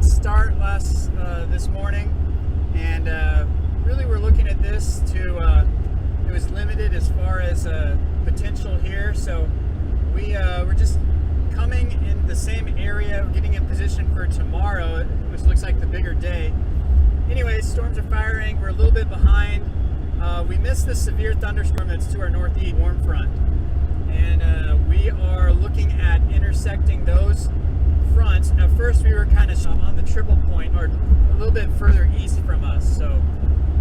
late start this morning, and really we're looking at this to it was limited as far as potential here, so we're just coming in the same area, getting in position for tomorrow, which looks like the bigger day. Anyways, storms are firing. We're a little bit behind. We missed the severe thunderstorm that's to our northeast warm front, and we are looking at intersecting those fronts. At first we were kind of on the triple point, or a little bit further east from us, so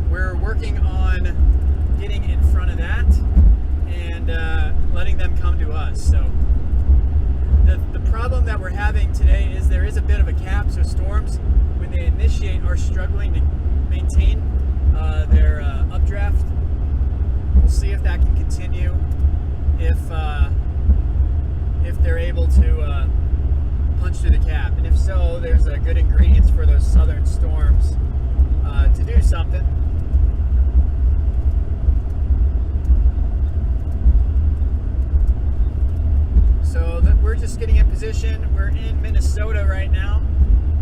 we're working on getting in front of that and letting them come to us. So the problem that we're having today is there is a bit of a cap, so storms, when they initiate, are struggling to maintain their updraft. We'll see if that can continue, if they're able to punch through the cap, and if so, there's a good ingredients for those southern storms to do something. So we're just getting in position. We're in Minnesota right now.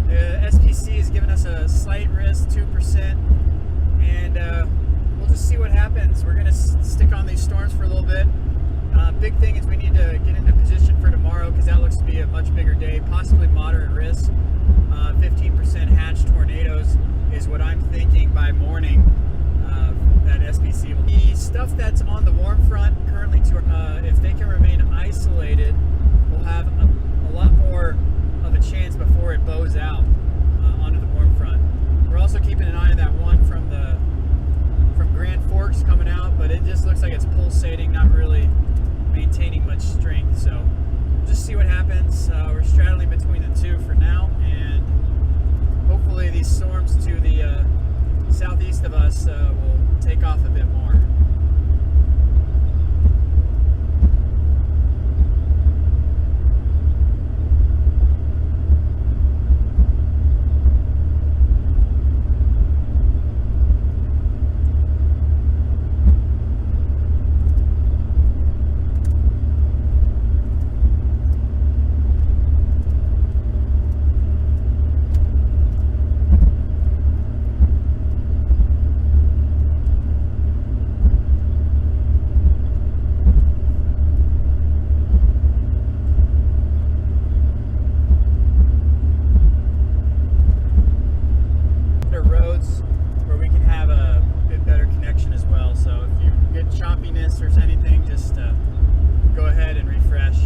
The SPC has given us a slight risk, 2%, and we'll just see what happens. We're going to stick on these storms for a little bit. Big thing is we need to get into position for tomorrow, because that looks to be a much bigger day, possibly moderate risk. 15% hatch tornadoes is what I'm thinking by morning. That SPC will. The stuff that's on the warm front currently, if they can remain isolated, we'll have a lot more of a chance before it bows out onto the warm front. We're also keeping an eye on that one from Grand Forks coming out, but it just looks like it's pulsating, not really maintaining much strength. So we'll just see what happens. We're straddling between the two for now, and hopefully these storms to the southeast of us will take off a bit more. Or anything, just go ahead and refresh.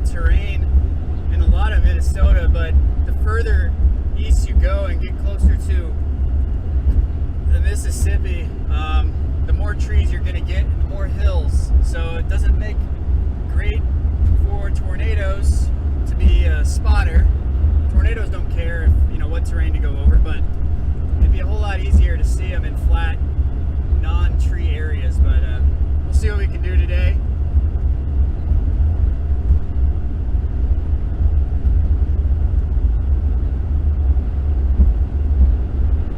Terrain in a lot of Minnesota, but the further east you go and get closer to the Mississippi, the more trees you're going to get and the more hills. So it doesn't make great for tornadoes to be a spotter. Tornadoes don't care if, what terrain to go over, but it'd be a whole lot easier to see them in flat, non-tree areas. But we'll see what we can do today.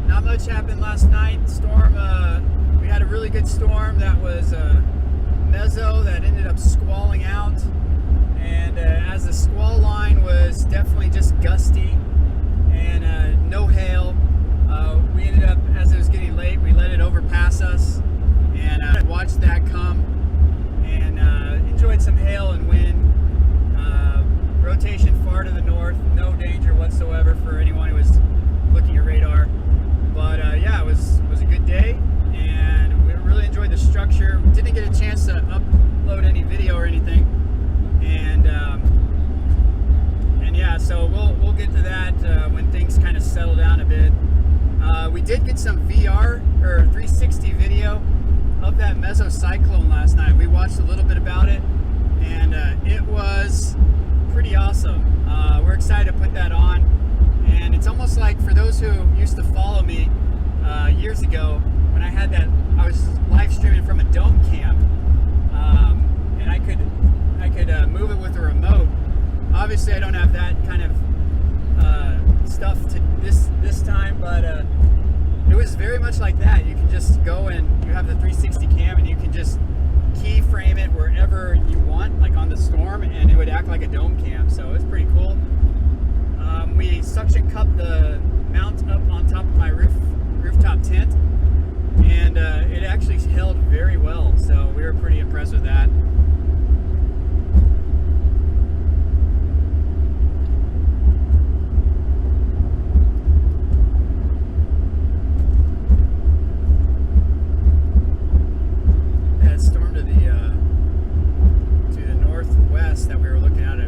Not much happened last night. Storm kept squalling out, and as the squall line was definitely just gusty and no hail, we ended up, as it was getting late, we let it overpass us and watched that come and enjoyed some hail and wind. Rotation far to the north, no danger whatsoever for anyone who was looking at radar. But yeah, it was a good day, and we really enjoyed the structure. We didn't get a chance to upload any video or anything, and yeah, so we'll get to that when things kind of settle down a bit. We did get some VR or 360 video of that mesocyclone last night. We watched a little bit about it, and it was pretty awesome. We're excited to put that on, and it's almost like, for those who used to follow me years ago, when I had that, I was live streaming from a dome cam, and I could move it with a remote. Obviously, I don't have that kind of stuff to this time, but it was very much like that. You can just go and you have the 360 cam, and you can just keyframe it wherever you want, like on the Storm, and it would act like a dome cam. So it's pretty cool. We suction cupped the mount up on top of my rooftop tent, and it actually held very well. So we were pretty impressed with that. That we were looking at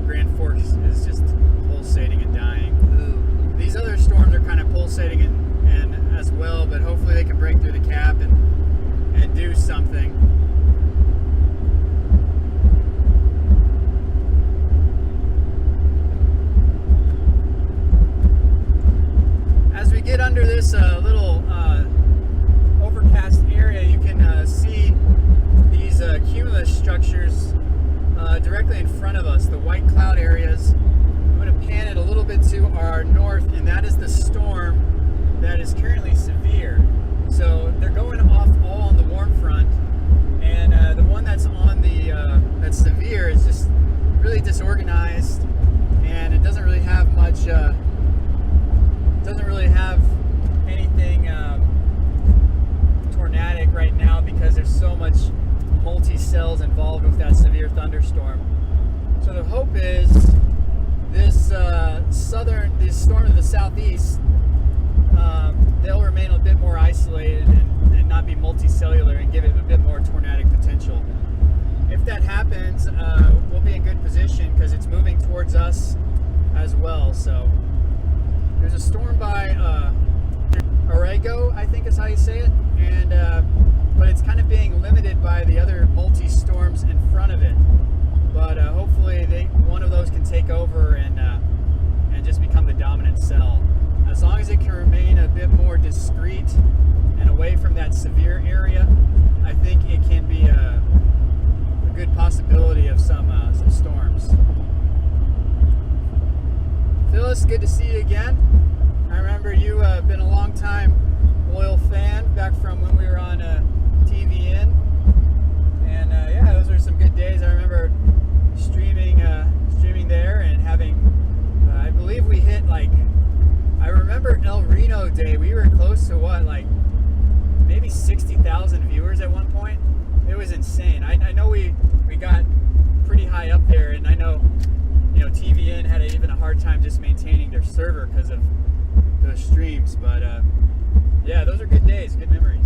Grand Forks is just pulsating and dying. Ooh. These other storms are kind of pulsating and as well, but hopefully they can break through the cap and do something. As we get under this little overcast area, you can see these cumulus structures directly in front of us, the white cloud areas. I'm going to pan it a little bit to our north, and that is the storm that is currently severe. So they're going off all on the warm front, and the one that's on the that's severe is just really disorganized, and it doesn't really have much. Doesn't really have anything tornadic right now because there's so much multi-cells involved with that severe thunderstorm. So the hope is this storm to the southeast, they'll remain a bit more isolated and not be multicellular and give it a bit more tornadic potential. If that happens, we'll be in good position because it's moving towards us as well. So there's a storm by Orego, I think is how you say it, and but it's kind of being limited by the other multi-storms in front of it. But hopefully one of those can take over and just become the dominant cell. As long as it can remain a bit more discreet and away from that severe area, I think it can be a good possibility of some storms. Phyllis, good to see you again. I remember you been a long time loyal fan back from when we were on TVN, and yeah, those were some good days. I remember streaming there and having I believe we hit, like, I remember El Reno Day, we were close to what, like maybe 60,000 viewers at one point. It was insane. I know we got pretty high up there, and I know, you know, TVN had even a hard time just maintaining their server because of those streams. But yeah, those are good days, good memories.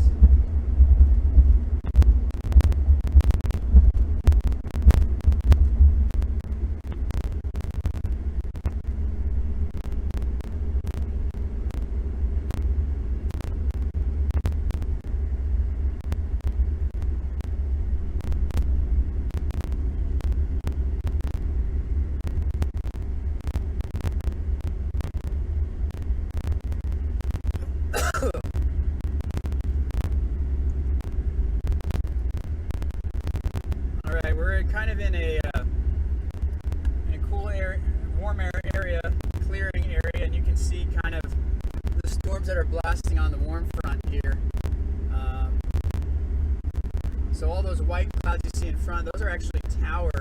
We're kind of in a cool area, warm area, clearing area, and you can see kind of the storms that are blasting on the warm front here. So all those white clouds you see in front, those are actually towers.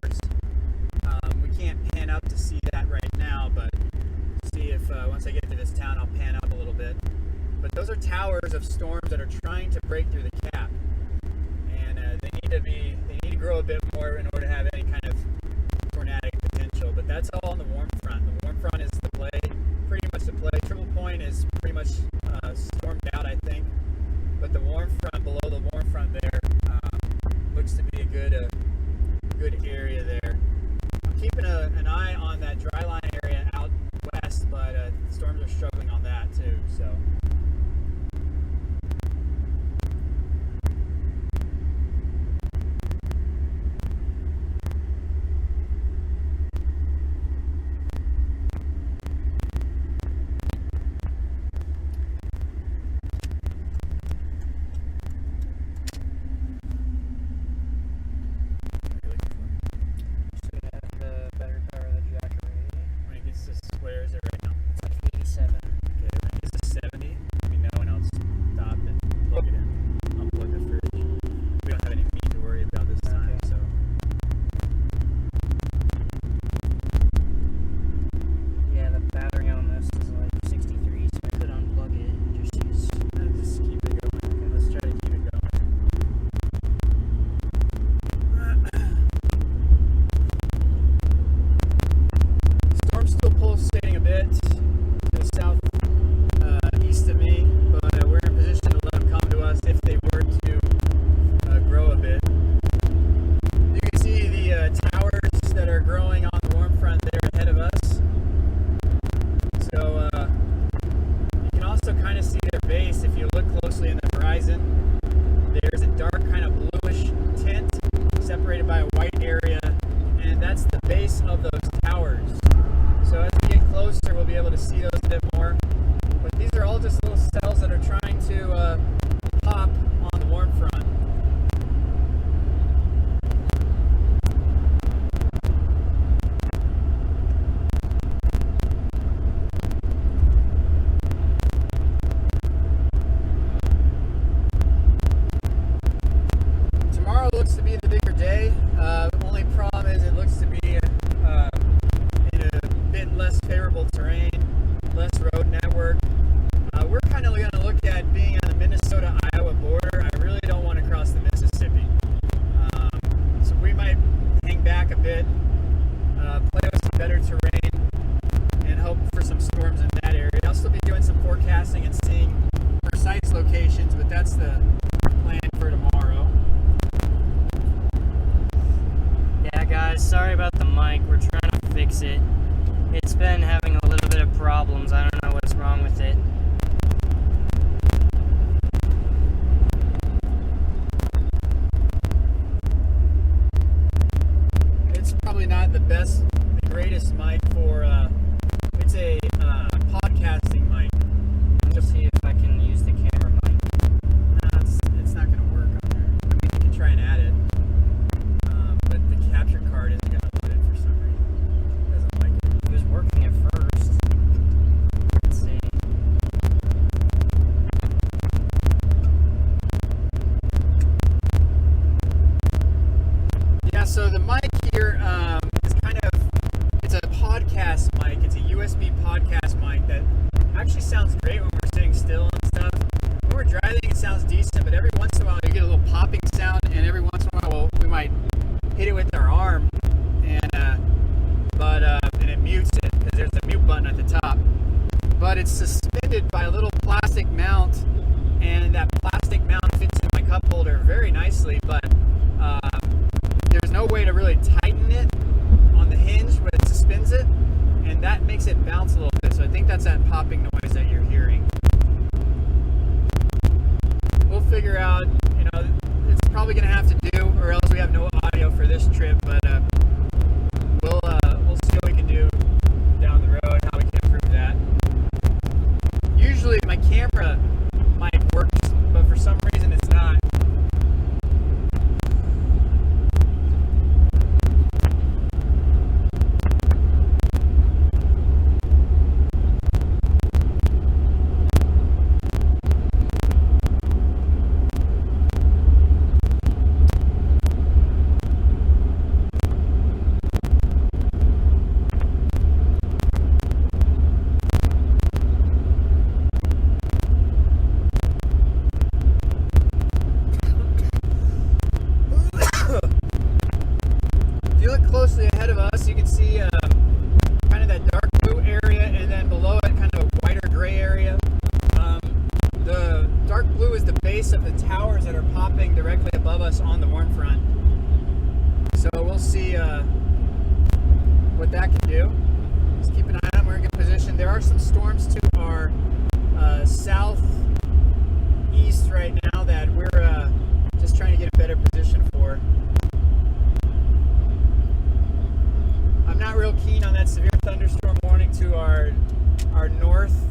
We can't pan up to see that right now, but see if once I get to this town, I'll pan up a little bit. But those are towers of storms that are trying to break through the cap, and they need to grow a bit more in order to have any kind of tornadic potential. But that's all on the warm front. The warm front is the play, pretty much the play. Triple Point is pretty much stormed out, I think. But the warm front, below the warm front there, looks to be a good area there. I'm keeping an eye on that dry line area out west, but storms are struggling on that too. So. Where is it right now? It's like 87. Okay, when it gets to 70, let me know and I'll stop and plug it in. Unplug the fridge. We don't have any meat to worry about this time, Okay. so. Yeah, the battery on this is like 63, so I could unplug it and just use. Just keep it going. Okay, let's try to keep it going. Storm's still pulsating a bit to the south east of me, but we're in position to let them come to us if they were to grow a bit. You can see the towers that are growing on the warm front there ahead of us. So you can also kind of see their base if you look closely in the horizon. There's a dark kind of bluish tint separated by a white area, and that's the base of those towers. So as we get closer, we'll be able to see those a bit more. But these are all just little cells that are trying to pop on the warm front. Tomorrow looks to be the bigger day. Only problem is it looks to be in a bit less favorable terrain, less road network. We're kind of going to look at being on the Minnesota-Iowa border. I really don't want to cross the Mississippi. So we might hang back a bit, play with some better terrain, and hope for some storms in that area. I'll still be doing some forecasting and seeing precise locations, but that's the plan for tomorrow. Yeah, guys, sorry about the mic. We're trying to fix it. It's been having a little bit of problems. I don't know what's wrong with it. It's probably not the best, the greatest mic for, it's a podcasting mic. Let me see if I can use the camera mic. No, it's not going to work on there. I mean, you can try and add it, but the capture card isn't going to load it for some reason. It doesn't like it. It was working at first. Let's see. Yeah, so the mic here is it's a podcast mic. It's a USB podcast mic that actually sounds great when we're sitting still and stuff. When we're driving, it sounds decent, but every once in a while you get a little popping sound, and every once in a while we might hit it with our arm, and it mutes it because there's a mute button at the top. But it's suspended by a little plastic mount, and that plastic mount fits in my cup holder very nicely, but there's no way to really tighten it on the hinge when it suspends it, and that makes it bounce a little bit. So I think that's that popping noise that you're hearing. We'll figure out, it's probably going to have to do, or else we have no audio for this trip, but we'll see what we can do down the road, how we can improve that. Usually my camera mic works, but for some reason it's not. us on the warm front. So we'll see what that can do. Just keep an eye on. We're in good position. There are some storms to our southeast right now that we're just trying to get a better position for. I'm not real keen on that severe thunderstorm warning to our north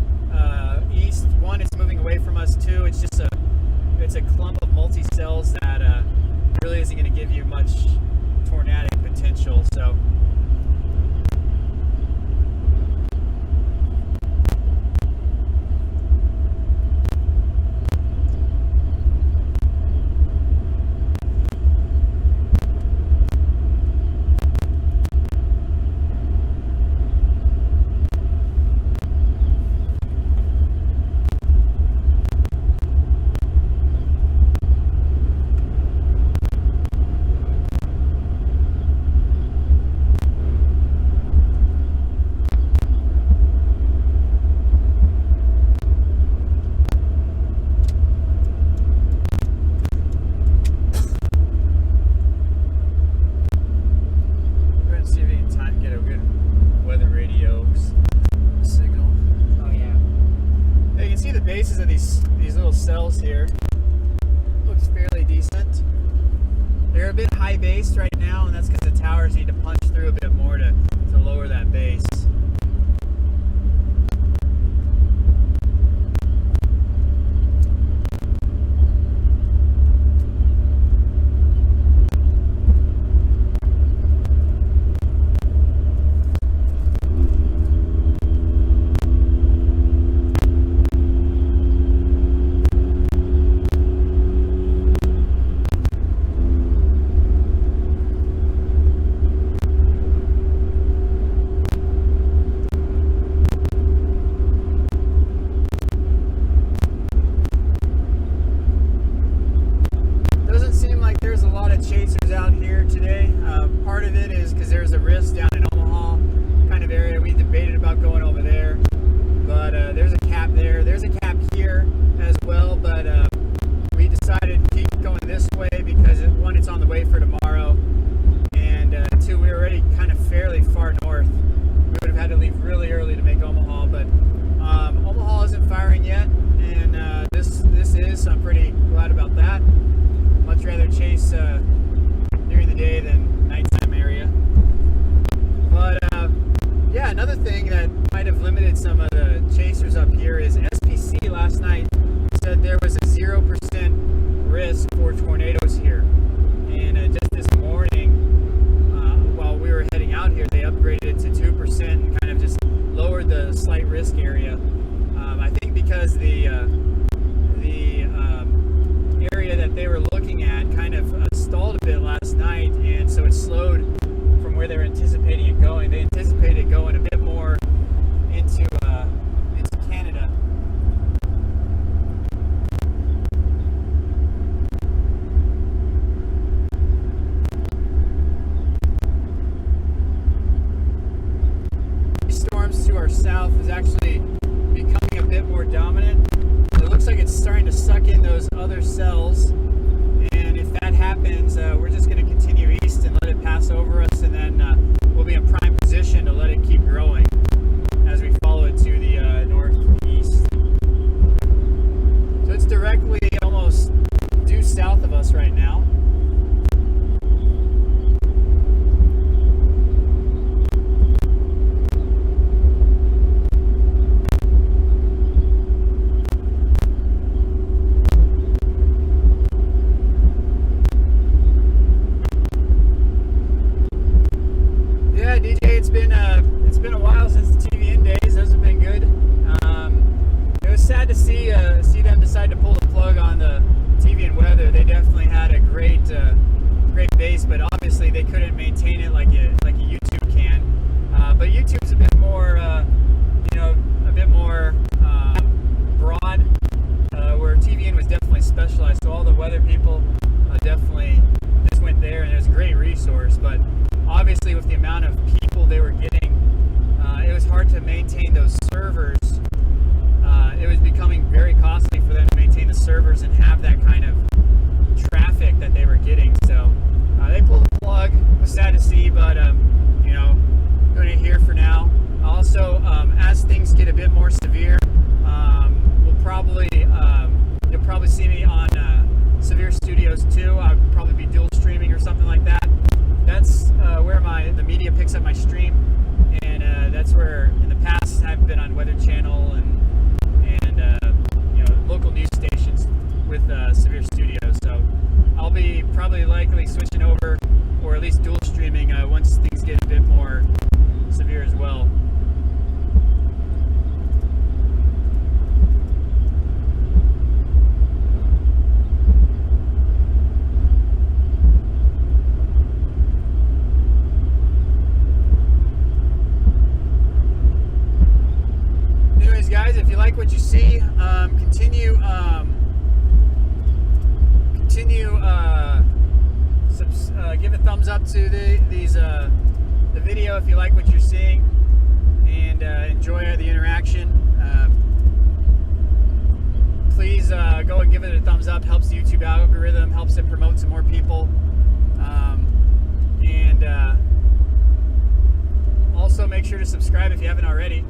east. One, it's moving away from us. Two, it's just a clump of multi-cells that really isn't going to give you much tornadic potential. So bases of these little cells here looks fairly decent. They're a bit high based right now, and that's because the towers need to punch through a bit more to lower that base. Chasers out here today. Part of it is because there's a risk down in Omaha kind of area. We debated about going over there, but there's a cap there. There's a cap here as well, but we decided to keep going this way because one, it's on the way for tomorrow, and two, we're already kind of fairly far north. We would have had to leave really early to make Omaha, but Omaha isn't firing yet, and this is, so I'm pretty glad about that. Much rather chase during the day than nighttime area. But yeah, another thing that might have limited some of the chasers up here is SPC last night said there was a 0% risk for tornadoes here. And just this morning, while we were heading out here, they upgraded it to 2% and kind of just lowered the slight risk area. I think because the area that they were looking at kind of stalled a bit last night, and so it slowed from where they were anticipating it going. They anticipated it going a bit more into Canada. These storms to our south is actually becoming a bit more dominant. It looks like it's starting to suck in those other cells, and if that happens, we're just going to continue east and let it pass over us, and then we'll be in prime position to let it keep growing as we follow it to the northeast. So it's directly almost due south of us right now. It's been a while since the TVN days. Those have been good. It was sad to see them decide to pull the plug on the TVN weather. They definitely had a great base, but obviously they couldn't maintain it like a YouTube can. But YouTube's a bit more, a bit more broad. Where TVN was definitely specialized. So all the weather people definitely just went there, and it was a great resource. But obviously, with the amount of people they were getting, it was hard to maintain those servers. It was becoming very costly for them to maintain the servers and have that kind of traffic that they were getting. studios too. I would probably be dual streaming or something like that. That's where the media picks up my stream, and that's where in the past I've been on Weather Channel and local news stations with Severe Studios. So I'll be probably likely switching over, or at least dual streaming once things get a bit more severe as well. Anyways, guys, if you like what you see, give a thumbs up to the video if you like what you're seeing, and enjoy the interaction. Please go and give it a thumbs up. Helps the YouTube algorithm, helps it promote to more people, and also make sure to subscribe if you haven't already.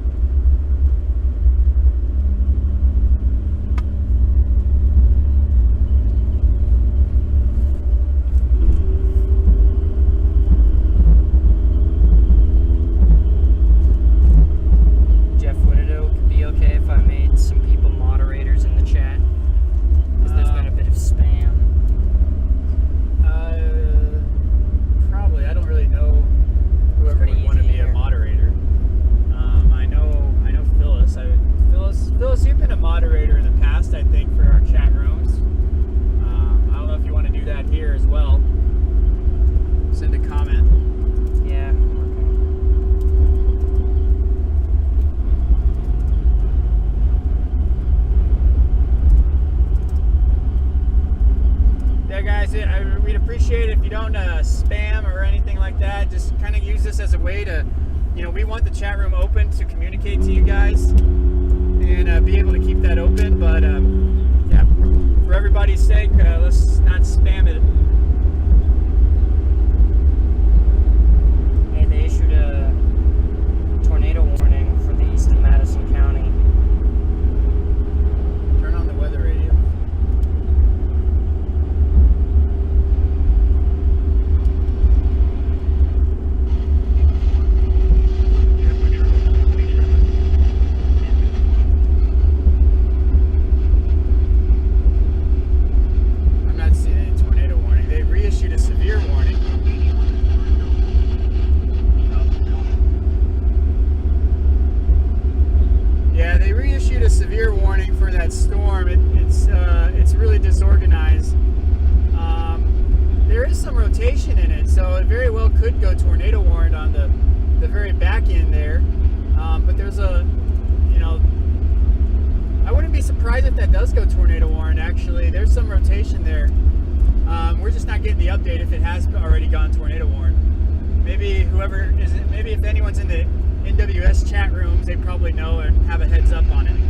We'd appreciate it if you don't spam or anything like that. Just kind of use this as a way to, we want the chat room open to communicate to you guys and be able to keep that open. But yeah, for everybody's sake, let's not spam it. Hey, they issued a tornado warning for the east of Madison County. Turn on the weather radio. Severe warning for that storm. It's really disorganized. There is some rotation in it, so it very well could go tornado warned on the very back end there. But there's I wouldn't be surprised if that does go tornado warned. Actually, there's some rotation there. We're just not getting the update if it has already gone tornado warned. Maybe if anyone's in the NWS chat rooms, they probably know and have a heads up on it.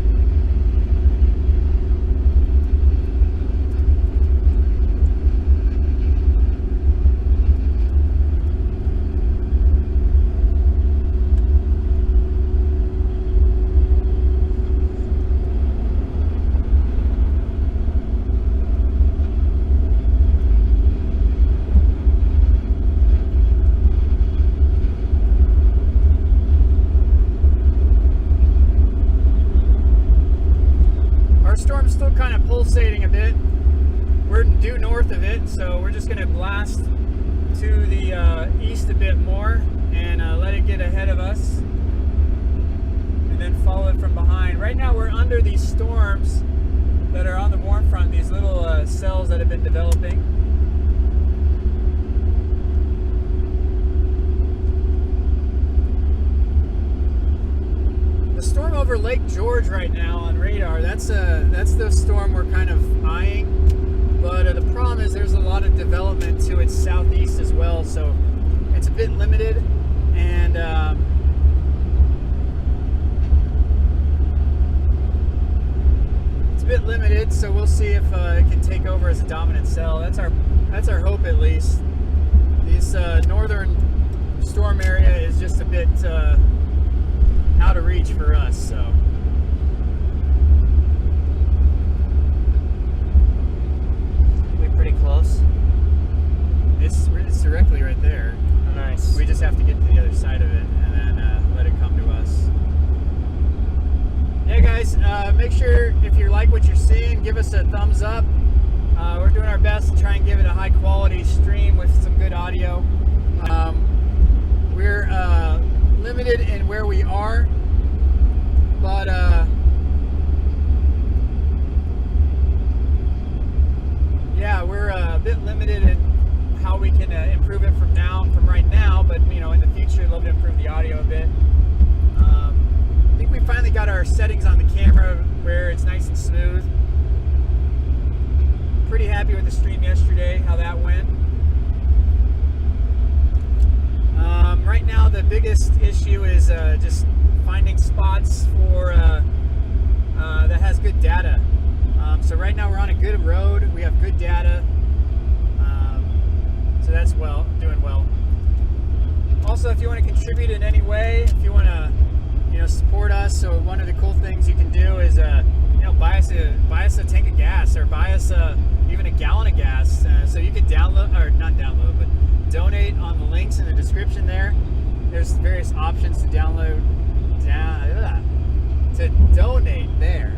Storm's still kind of pulsating a bit. We're due north of it, so we're just going to blast to the east a bit more and let it get ahead of us, and then follow it from behind. Right now we're under these storms that are on the warm front, these little cells that have been developing. The storm over Lake George right now on radar, that's the storm we're kind of eyeing, but the problem is there's a lot of development to its southeast as well, so it's a bit limited, and so we'll see if it can take over as a dominant cell. That's our hope, at least. This northern storm area is just a bit out of reach for us, so. We Pretty close. It's directly right there. Oh, nice. We just have to get to the other side of it and then let it come to us. Yeah, guys, make sure if you like what you're seeing, give us a thumbs up. We're doing our best to try and give it a high quality stream with some good audio. We're limited in where we are, but yeah, we're a bit limited in how we can improve it from right now, but you know, in the future, I'd love to improve the audio a bit. I think we finally got our settings on the camera where it's nice and smooth. Pretty happy with the stream yesterday, how that went. Right now, the biggest issue is just finding spots for that has good data. So right now we're on a good road. We have good data. So that's doing well. Also, if you want to contribute in any way, if you want to, support us, so one of the cool things you can do is, buy us a tank of gas, or buy us even a gallon of gas. So you can donate on the links in the description there. There's various options to donate there.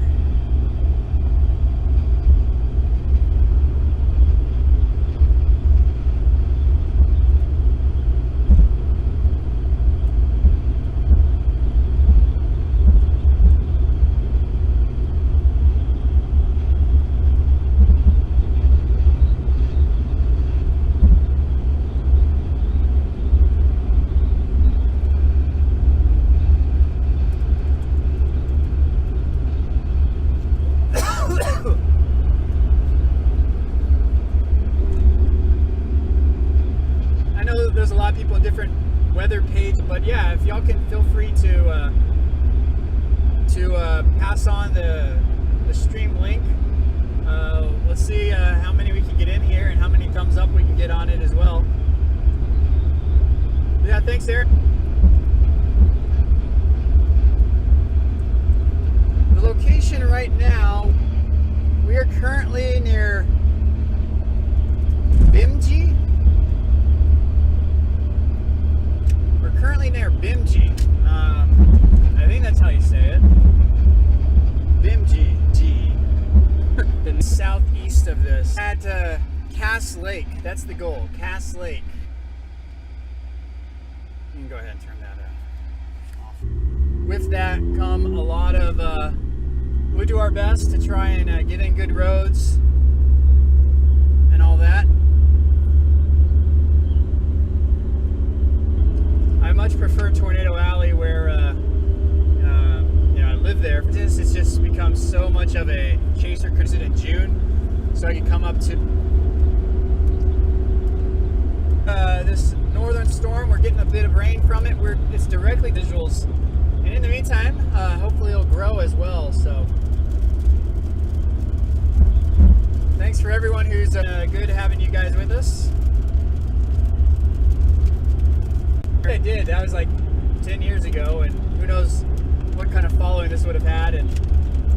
There's a lot of people in different weather page, but yeah, if y'all can feel free to pass on the stream link. Let's see how many we can get in here and how many thumbs up we can get on it as well. Yeah, thanks, Eric. The location right now, we are currently near Bimji. Currently near Bimji. I think that's how you say it. Bimji. The southeast of this. At Cass Lake. That's the goal. Cass Lake. You can go ahead and turn that off. With that come a lot of... we'll do our best to try and get in good roads and all that. I much prefer Tornado Alley, where I live there. It's just become so much of a chaser because it's in June, so I can come up to this northern storm. We're getting a bit of rain from it. It's directly visuals, and in the meantime, hopefully it'll grow as well. So thanks for everyone who's good having you guys with us. I did. That was like 10 years ago, and who knows what kind of following this would have had and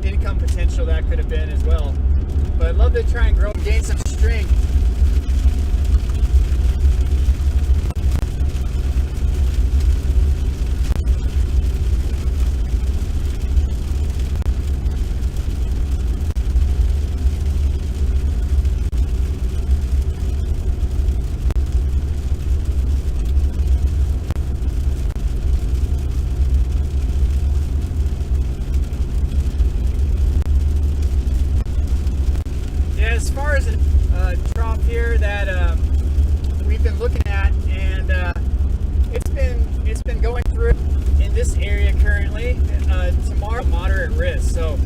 income potential that could have been as well. But I'd love to try and grow and gain some strength. As far as a trough here that we've been looking at, and it's been going through in this area currently. Tomorrow, moderate risk. So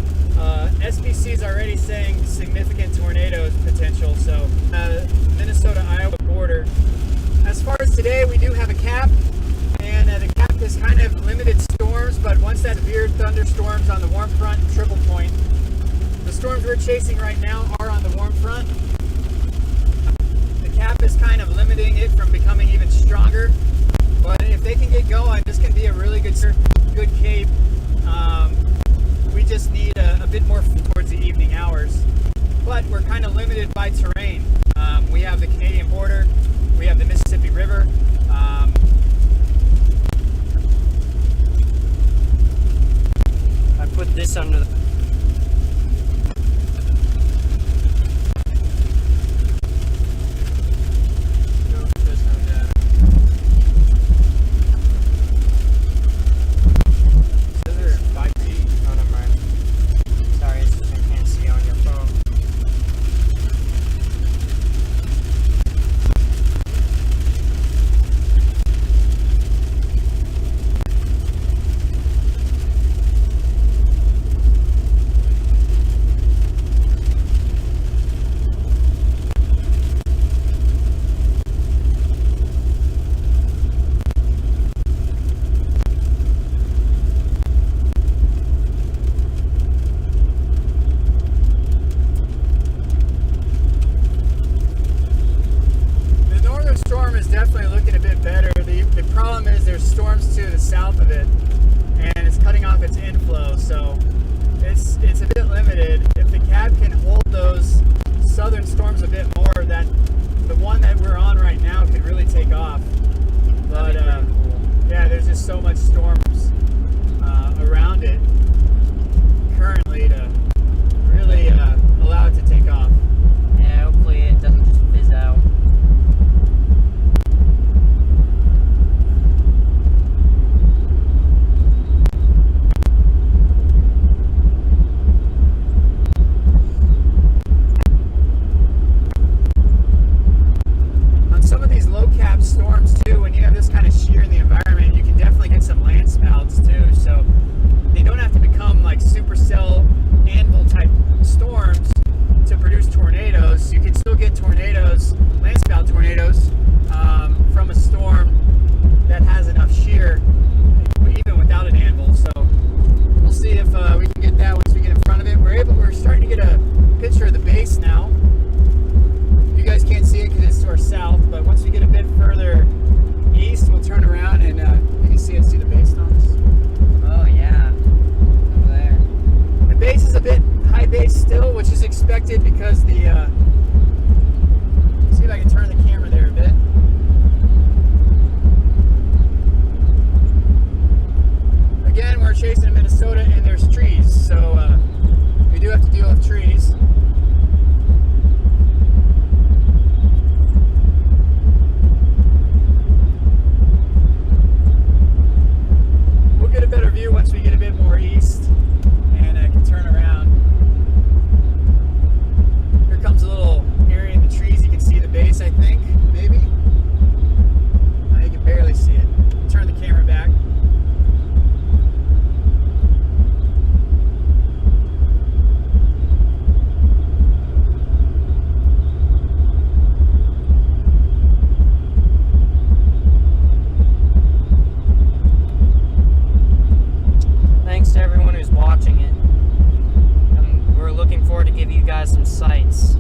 SPC is already saying significant tornadoes potential. So Minnesota-Iowa border. As far as today, we do have a cap, and the cap is kind of limited storms. But once that severe thunderstorms on the warm front, triple point. The storms we're chasing right now are on the warm front. The cap is kind of limiting it from becoming even stronger. But if they can get going, this can be a really good cape. We just need a bit more towards the evening hours. But we're kind of limited by terrain. take off. But That'd be pretty cool. yeah, there's just so much storms around it currently to really allow it to take off. Yeah, hopefully it doesn't just fizz out. On some of these low cap storms too, when you have this kind of shear in the environment, you can definitely get some land spouts too. So they don't have to become like supercell anvil type storms to produce tornadoes. You can still get tornadoes, land spout tornadoes, from a storm that has enough shear, even without an anvil. So we'll see if we can get that once we get in front of it. We're starting to get a picture of the base now. You guys can't see it because it's to our south, but once we get a bit further east, we'll turn around and you can see it. See the base, Thomas? Oh yeah, over there. The base is a bit high base still, which is expected because the. See if I can turn the camera there a bit. Again, we're chasing in Minnesota and there's trees, so we do have to deal with trees. We'll get a better view once we get a bit more east and can turn around. Here comes a little area in the trees. You can see the base, I think, maybe. You can barely see it. Turn the camera back. Thanks to everyone who's watching it. We're looking forward to give you guys some sights.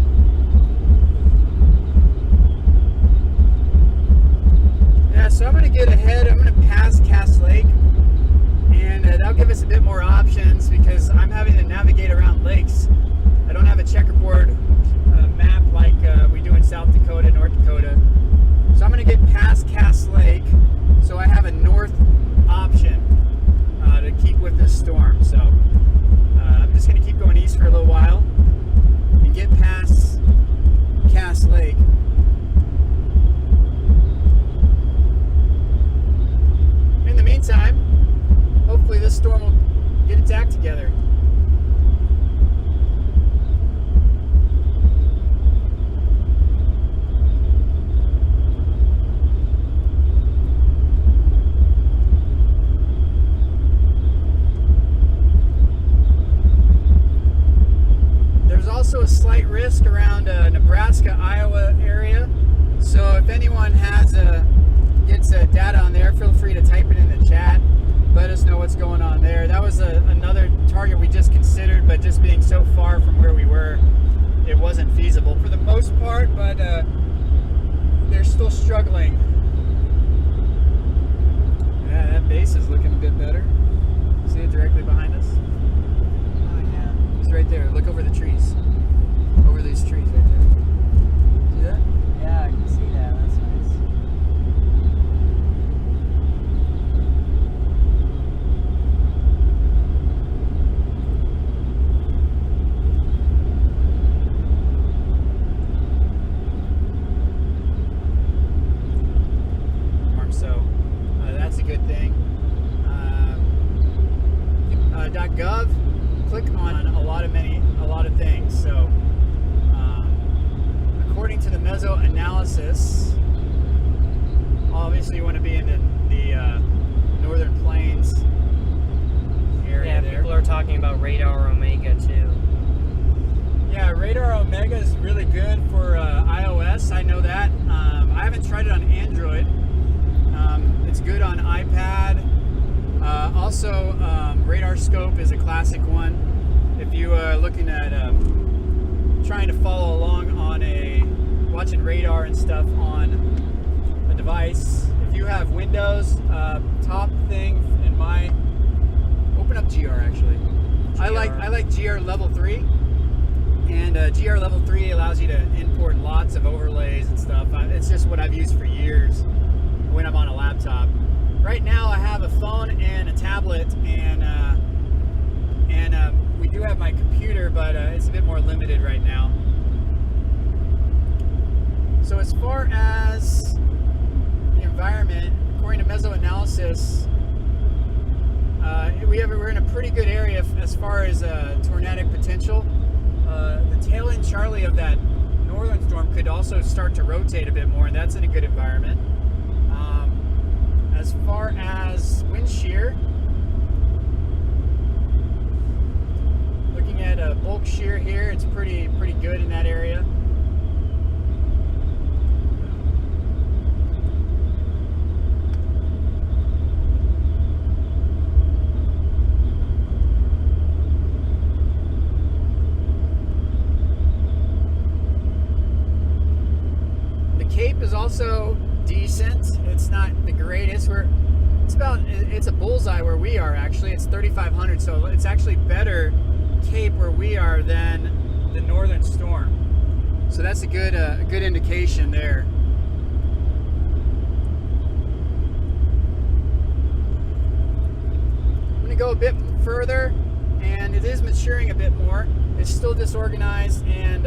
Yeah, so I'm going to get ahead. I'm going to pass Cass Lake, and that'll give us a bit more options because I'm having to navigate around lakes. I don't have a checkerboard map like we do in South Dakota, North Dakota. So I'm going to get past Cass Lake so I have a north option to keep with this storm. So I'm just going to keep going east for a little while and get past Cass Lake. In the meantime, hopefully this storm will get its act together. There's also a slight risk around Nebraska, Iowa area. So if anyone gets data on there, feel free to type it in the chat. Let us know what's going on there. That was another target we just considered, but just being so far from where we were, it wasn't feasible for the most part, but they're still struggling. Yeah, that base is looking a bit better. See it directly behind us? Oh yeah. It's right there. Look over the trees. Over these trees right there. See that? Yeah, I can see that. That's nice. So that's a good thing. .gov, click on a lot of things. So according to the Mesoanalysis, obviously you want to be in the northern plains area. Yeah, there. people are talking about Radar Omega too. Yeah, Radar Omega is really good for iOS. I know that. I haven't tried it on Android. It's good on iPad. Also, Radar Scope is a classic one. If you are looking at trying to follow along on watching radar and stuff on a device, if you have Windows, top thing in my open up GR actually. GR. I like GR level 3, and GR level 3 allows you to import lots of overlays and stuff. stuff. It's just what I've used for years when I'm on a laptop. Right now I have a phone and a tablet, and we do have my computer, but it's a bit more limited right now. So as far as the environment, according to Mesoanalysis, we're in a pretty good area as far as tornadic potential. The tail end Charlie of that northern storm could also start to rotate a bit more, and that's in a good environment. As far as wind shear, looking at a bulk shear here, it's pretty good in that area. Cape is also decent. It's not the greatest. It's a bullseye where we are actually. It's 3,500, so it's actually better Cape where we are than the northern storm. So that's a good indication there. I'm going to go a bit further, and it is maturing a bit more. It's still disorganized, and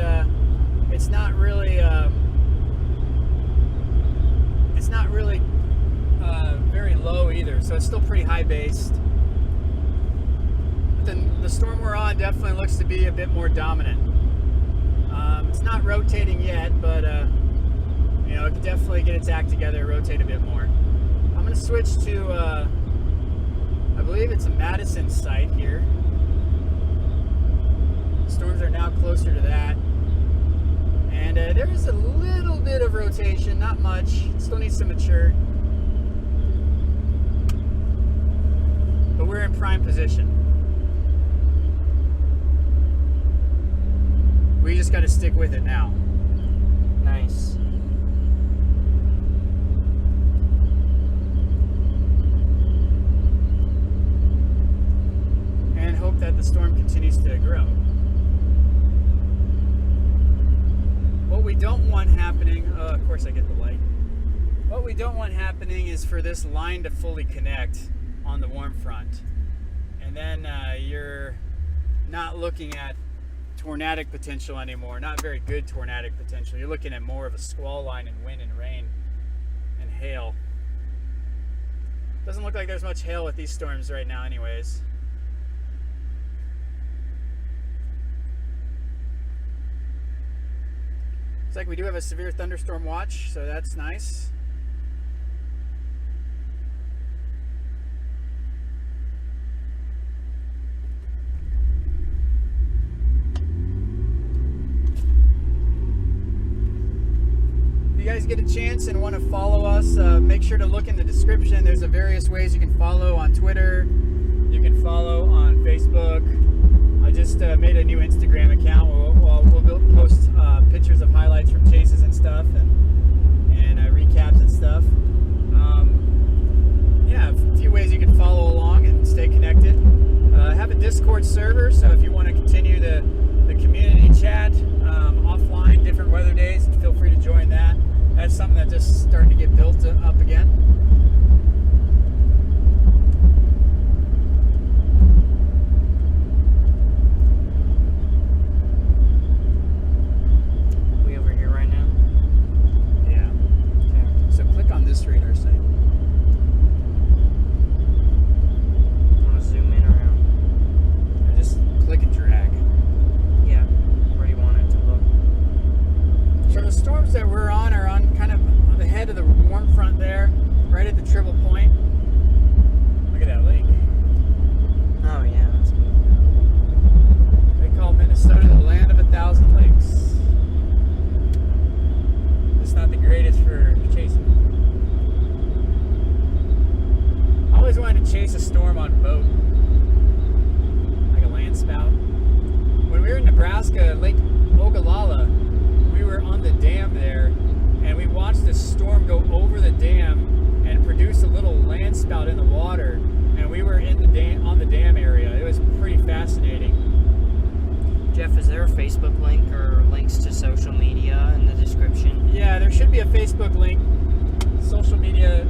it's not really. It's not really very low either, so it's still pretty high based. But the storm we're on definitely looks to be a bit more dominant. It's not rotating yet, but it can definitely get its act together and rotate a bit more. I'm going to switch to, I believe it's a Madison site here. Storms are now closer to that. And there is a little bit of rotation, not much. It still needs to mature. But we're in prime position. We just got to stick with it now. Nice. And hope that the storm continues to grow. What we don't want happening, of course I get the light. What we don't want happening is for this line to fully connect on the warm front. And then you're not looking at tornadic potential anymore, not very good tornadic potential. You're looking at more of a squall line and wind and rain and hail. Doesn't look like there's much hail with these storms right now anyways. Looks like we do have a severe thunderstorm watch, so that's nice. If you guys get a chance and want to follow us, make sure to look in the description. There's various ways you can follow on Twitter. You can follow on Facebook. I just made a new Instagram account. We'll post pictures of highlights from chases and stuff, and recaps and stuff. Yeah, a few ways you can follow along and stay connected. Have a Discord server, so if you want to continue the community chat offline, different weather days, feel free to join that. That's something that's just starting to get built up again. This radar site. Want to zoom in around? And just click and drag. Yeah, where you want it to look. So the storms that we're on are on kind of the head of the warm front there, right at the triple point. Look at that lake. Oh yeah, that's good. They call Minnesota the land of 1,000 lakes. It's not the greatest for chasing. I always wanted to chase a storm on a boat, like a land spout. When we were in Nebraska, Lake Ogallala, we were on the dam there, and we watched the storm go over the dam and produce a little land spout in the water, and we were in the dam, on the dam area. It was pretty fascinating. Jeff, is there a Facebook link or links to social media in the description? Yeah, there should be Facebook link, social media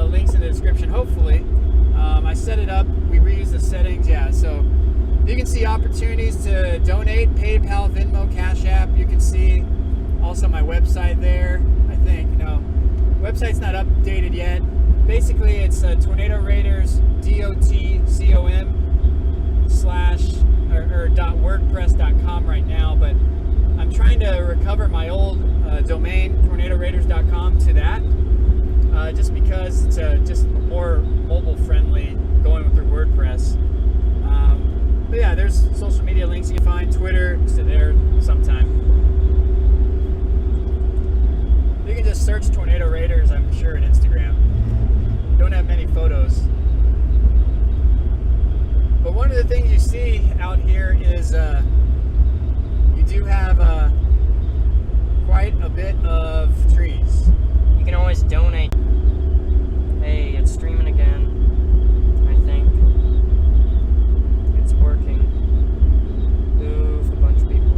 links in the description, hopefully. I set it up, we reuse the settings, yeah, so you can see opportunities to donate, PayPal, Venmo, Cash App. You can see also my website there, I think. No, website's not updated yet. Basically, it's Tornado Raiders, .com/, or .wordpress.com right now, but I'm trying to recover my old domain, tornadoraiders.com, to that, just because it's just more mobile friendly going through WordPress. But yeah, there's social media links you can find, Twitter, so there sometime. You can just search Tornado Raiders, I'm sure, on Instagram. Don't have many photos. But one of the things you see out here is you do have quite a bit of trees. You can always donate. Hey, it's streaming again. I think it's working. Oof, a bunch of people.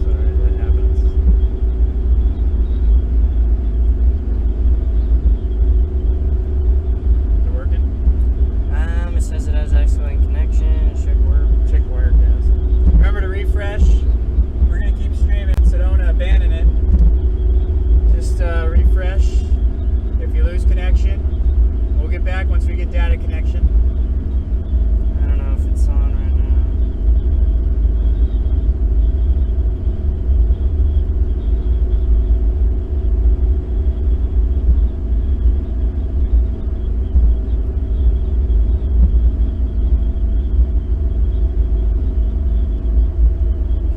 Sorry, that happens. Is it working? It says it has excellent connection. It should work. Should work, yes. Remember to refresh. We're gonna keep streaming, so don't abandon it. Just refresh. If you lose connection, we'll get back once we get data connection. I don't know if it's on right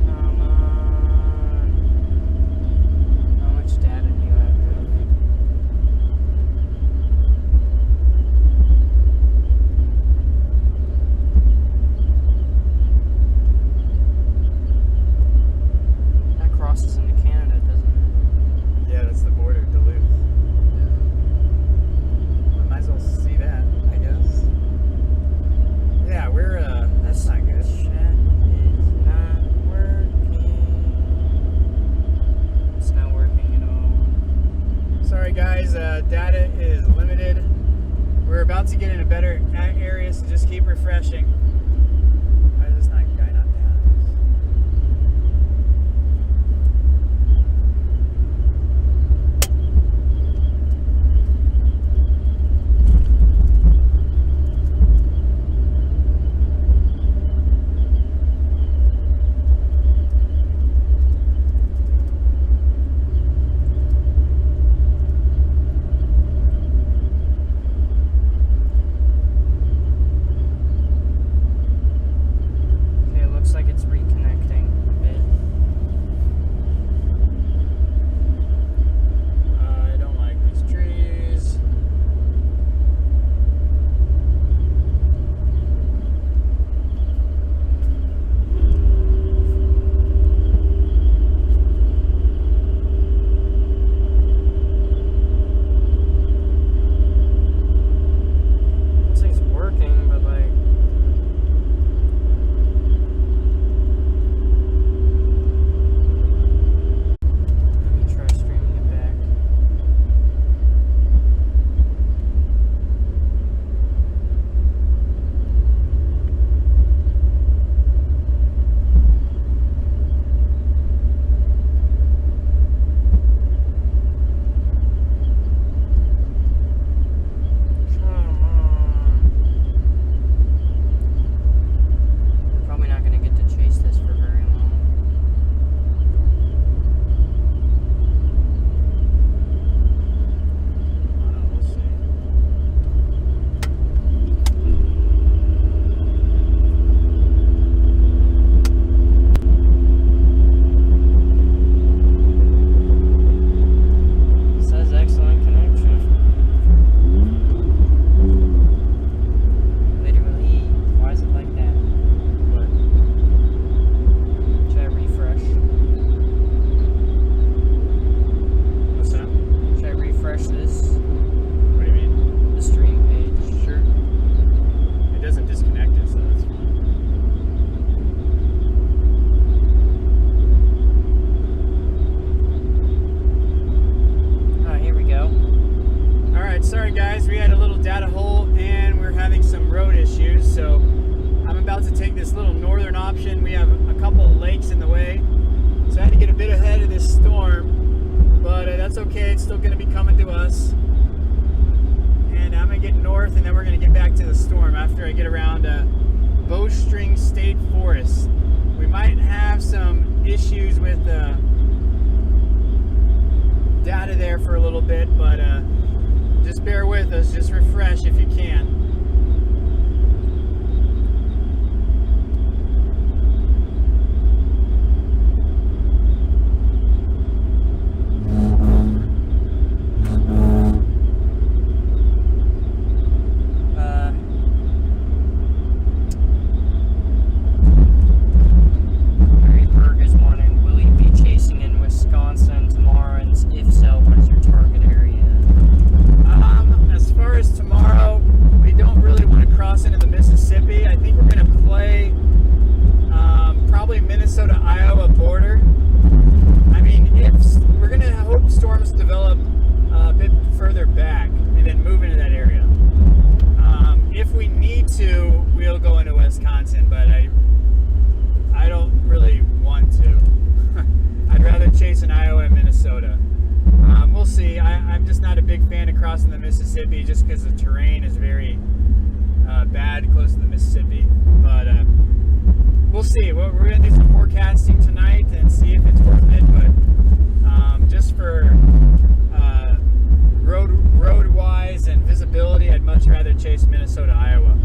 Come on. How much data do you have? That crosses into Canada, doesn't it? Yeah, that's the border, Duluth. Well, might as well see that, I guess. Yeah, we're, that's not good. Chat is not working. It's not working at all. Sorry guys, data is limited. We're about to get in a better area, so just keep refreshing. Why is this not guy not down? that's okay. It's still going to be coming to us. And I'm going to get north, and then we're going to get back to the storm after I get around Bowstring State Forest. We might have some issues with data there for a little bit, but just bear with us. Just refresh if you can. Crossing the Mississippi just because the terrain is very bad close to the Mississippi, but we'll see. We're going to do some forecasting tonight and see if it's worth it, but just for road wise and visibility, I'd much rather chase Minnesota, Iowa.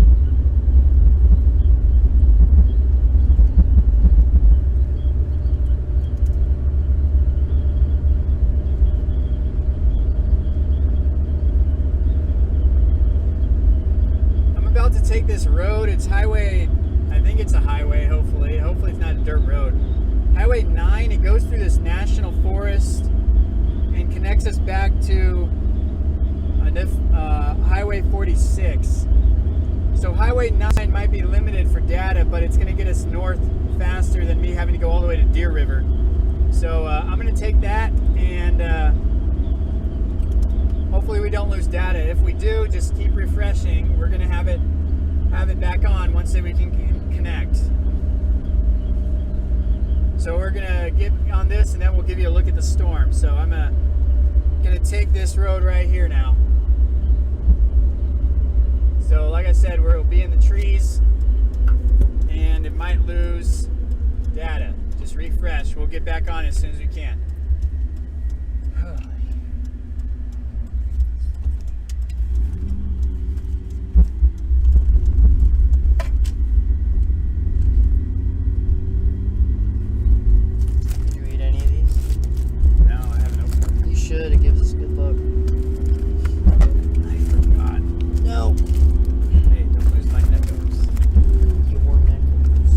To take this road, it's highway, I think it's a highway, hopefully it's not a dirt road. Highway 9, it goes through this national forest and connects us back to Highway 46. So Highway 9 might be limited for data, but it's going to get us north faster than me having to go all the way to Deer River. So I'm going to take that, and hopefully we don't lose data. If we do, just keep refreshing. We're going to have it back on once we can connect. So we're gonna get on this, and then we'll give you a look at the storm. So I'm gonna take this road right here now. So like I said, we'll be in the trees, and it might lose data. Just refresh. We'll get back on as soon as we can. It gives us good luck. I forgot. No. Hey, don't lose my neckos. Your neckos.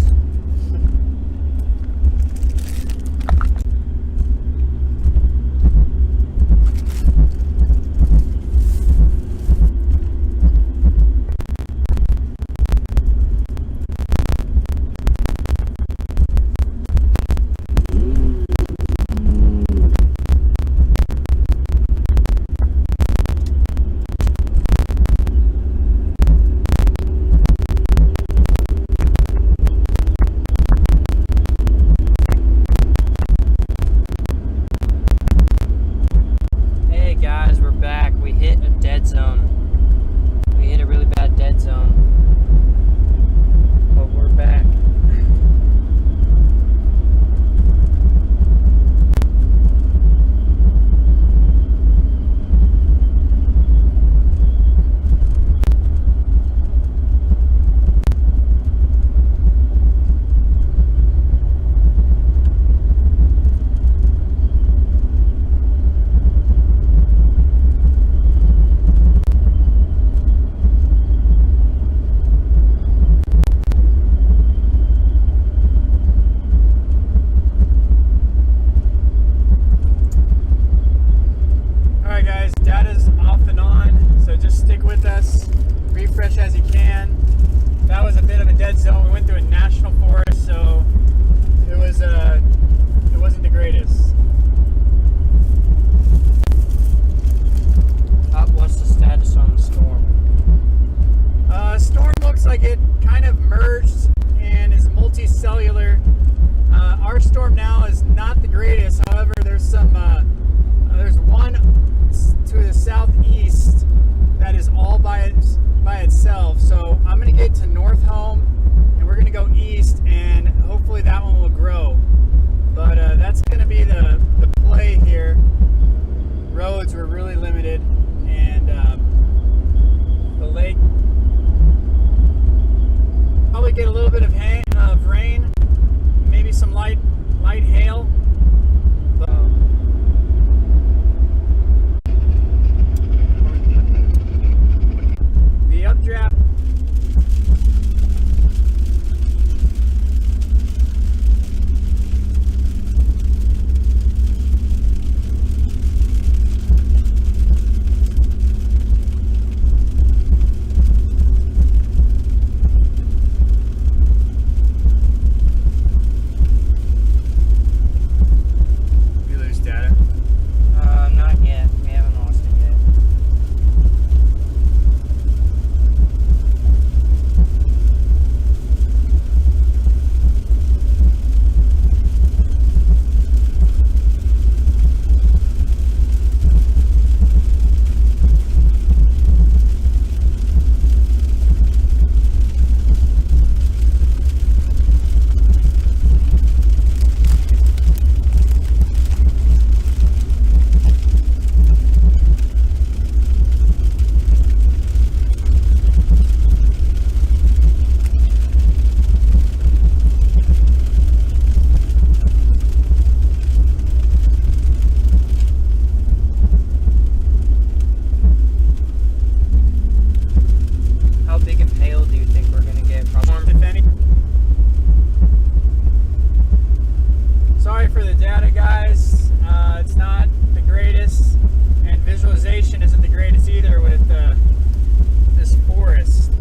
sorry for the data, guys. It's not the greatest, and visualization isn't the greatest either with this forest.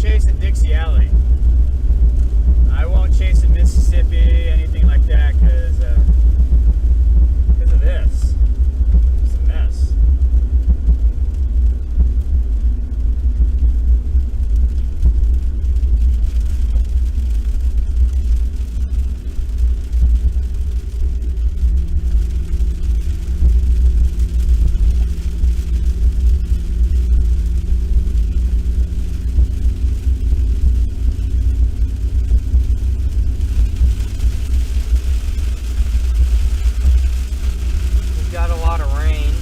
Chase in Dixie Alley. I won't chase in Mississippi, anything like that, because of this. It's a mess. Got a lot of rain.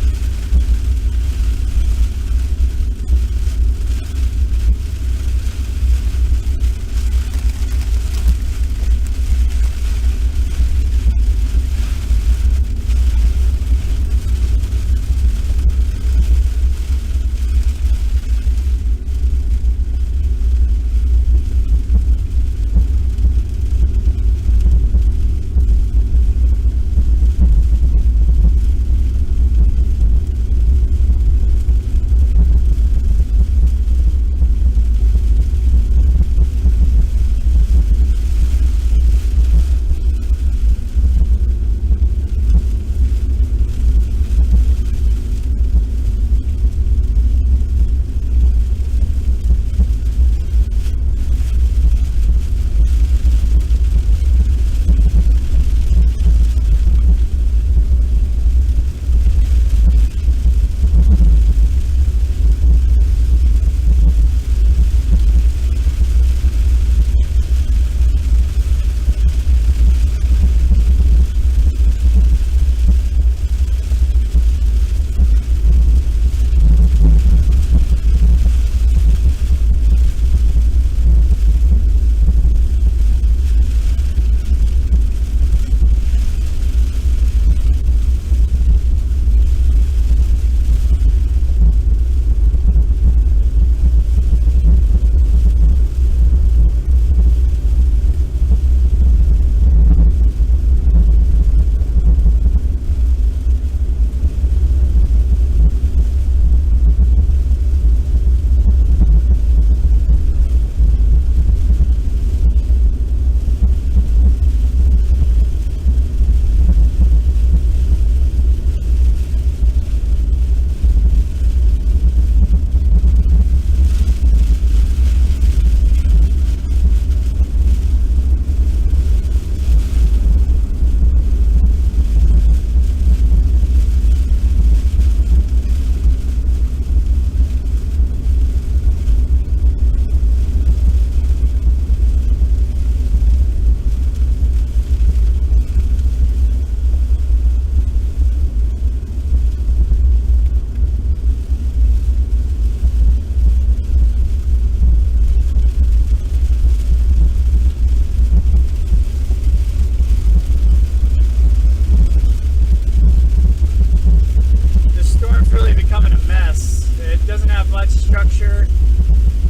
structure.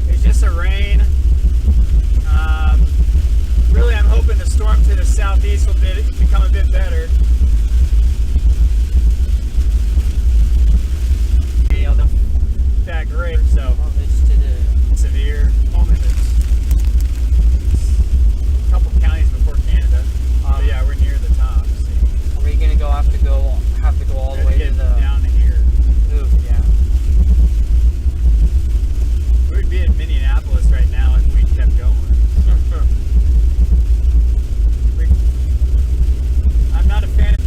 It's just a rain. Really, I'm hoping the storm to the southeast will become a bit better. That great, so severe. Moment a couple counties before Canada. But yeah, we're near the top. So. Are we gonna have to go all the way to the down to here? Ooh, yeah. We would be in Minneapolis right now if we kept going. I'm not a fan of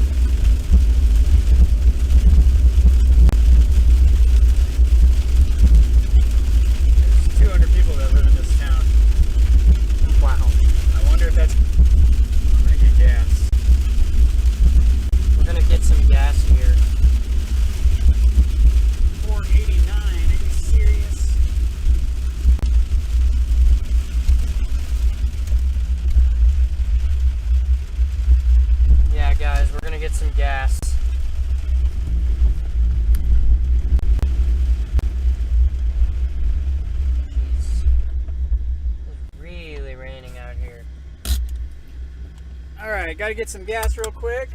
right, got to get some gas real quick,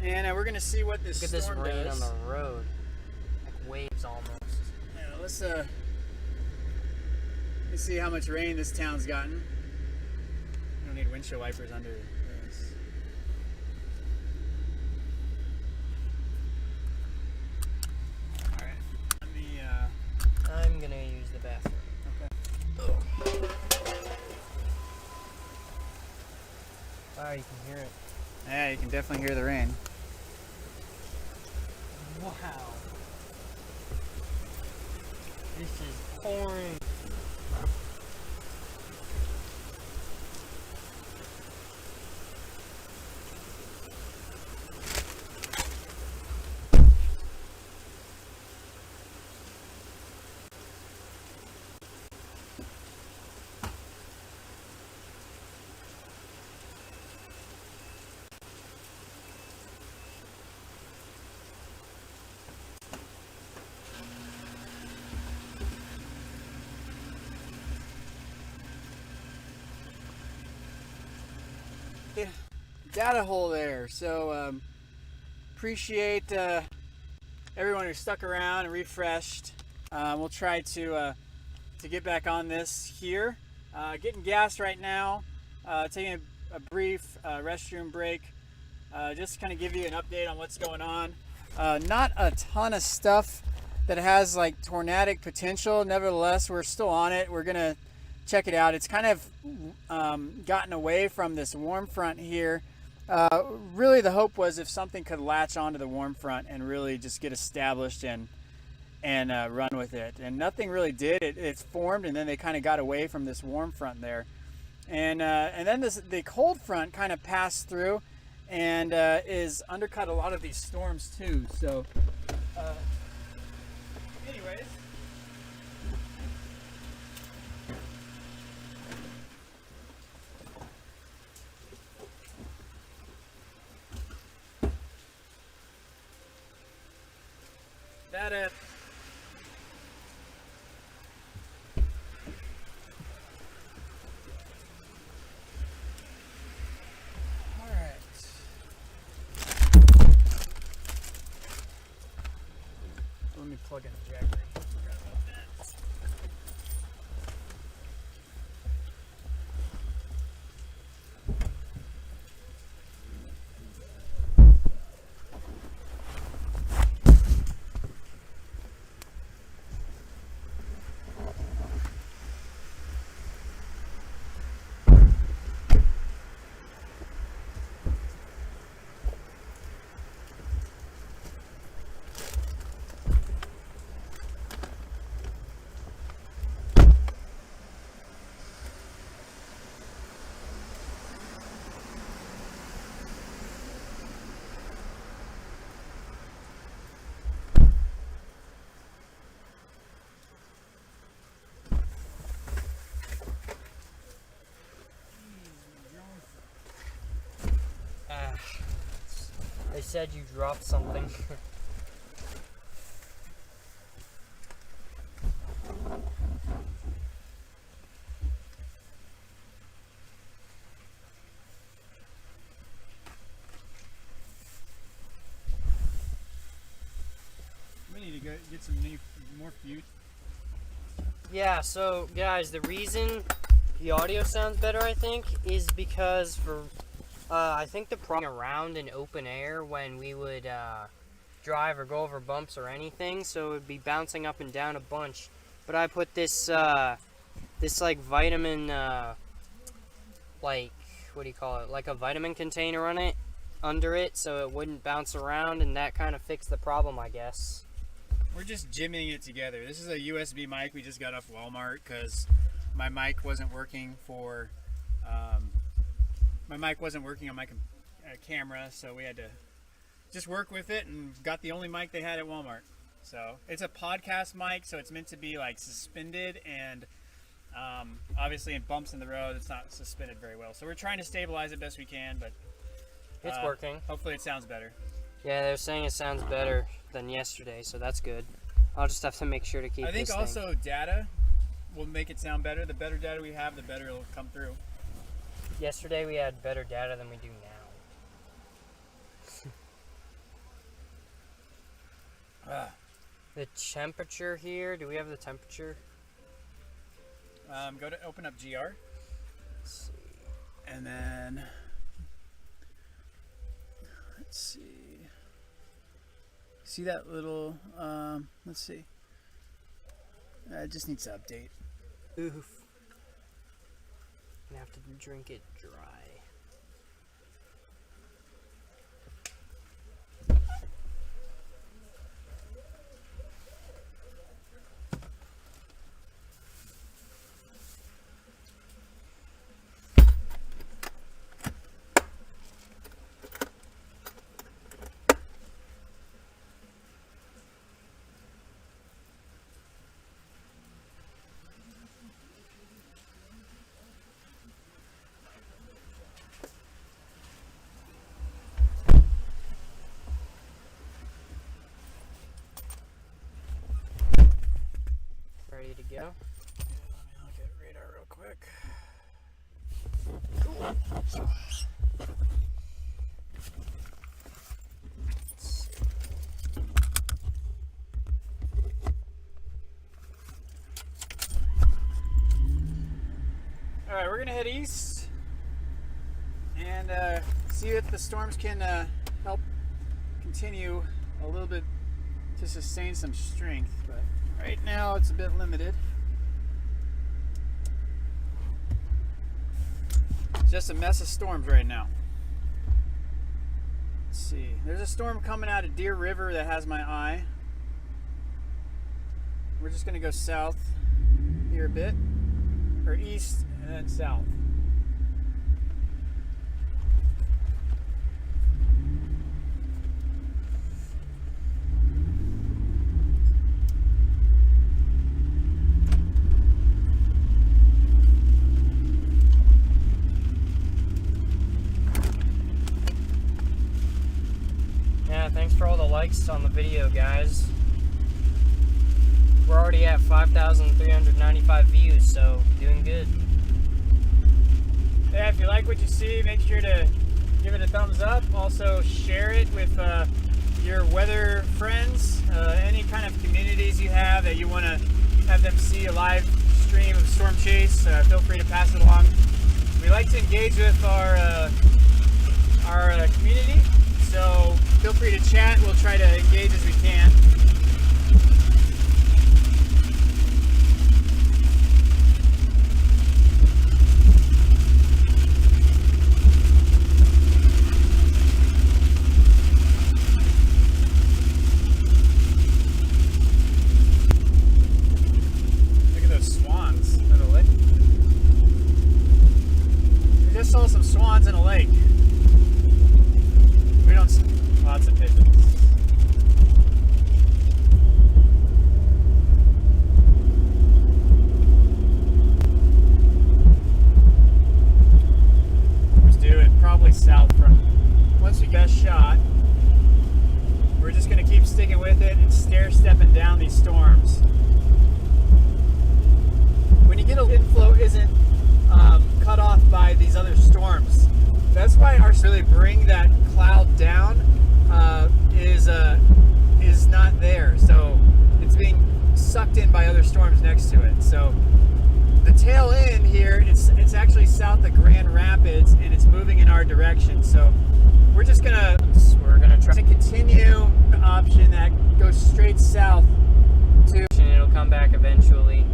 and we're gonna see what this Look at this storm rain does. on the road, like waves almost. Yeah, let's see how much rain this town's gotten. I don't need windshield wipers under this. All right, let me. I'm gonna use the bathroom. Okay. Wow, you can hear it. Yeah, you can definitely hear the rain. Wow. This is pouring. Yeah, data hole there. So appreciate everyone who stuck around and refreshed. We'll try to get back on this here. Getting gas right now. Taking a brief restroom break. Just to kind of give you an update on what's going on. Not a ton of stuff that has like tornadic potential. Nevertheless, we're still on it. We're gonna check it out. It's kind of gotten away from this warm front here. Really the hope was if something could latch onto the warm front and really just get established and run with it. And nothing really did. It's formed and then they kind of got away from this warm front there. And then the cold front kind of passed through and is undercut a lot of these storms too. So anyways. That all right. Let me plug in the jack. Forgot about that. They said you dropped something. We need to get some more fuse. Yeah, so guys, the reason the audio sounds better, I think, is because I think the problem around in open air when we would drive or go over bumps or anything, so it would be bouncing up and down a bunch. But I put this like vitamin, like, what do you call it? Like a vitamin container on it, under it, so it wouldn't bounce around, and that kind of fixed the problem, I guess. We're just jimmying it together. This is a USB mic we just got off Walmart because my mic wasn't working for my mic wasn't working on my camera, so we had to just work with it and got the only mic they had at Walmart. So it's a podcast mic, so it's meant to be like suspended, and obviously in bumps in the road it's not suspended very well. So we're trying to stabilize it best we can, but It's working. Hopefully it sounds better. Yeah, they're saying it sounds better than yesterday, so that's good. I'll just have to make sure to keep I think this also thing. data will make it sound better. The better data we have, the better it'll come through. yesterday we had better data than we do now. The temperature here, do we have the temperature? Go to open up GR. Let's see. And then, let's see. See that little, let's see. It just needs to update. Oof. I'm gonna have to drink it dry. Ready to go? Yeah, let me look at radar real quick. Alright, we're going to head east and see if the storms can help continue a little bit to sustain some strength, but right now it's a bit limited. It's just a mess of storms right now. Let's see. There's a storm coming out of Deer River that has my eye. We're just going to go south here a bit, or east and then south. Thanks for all the likes on the video, guys. We're already at 5,395 views, so doing good. Yeah, if you like what you see, make sure to give it a thumbs up. Also, share it with your weather friends, any kind of communities you have that you want to have them see a live stream of Storm Chase. Feel free to pass it along. We like to engage with our community. So feel free to chat. We'll try to engage as we can. Look at those swans in the lake. We just saw some swans in a lake. We don't see lots of pigeons. Let's do it probably south from once we got shot. We're just going to keep sticking with it and stair-stepping down these storms. When you get an inflow isn't cut off by these other storms. That's why ours really bring that cloud down is not there. So it's being sucked in by other storms next to it. So the tail end here, it's actually south of Grand Rapids and it's moving in our direction. So we're gonna try to continue the option that goes straight south to. And it'll come back eventually.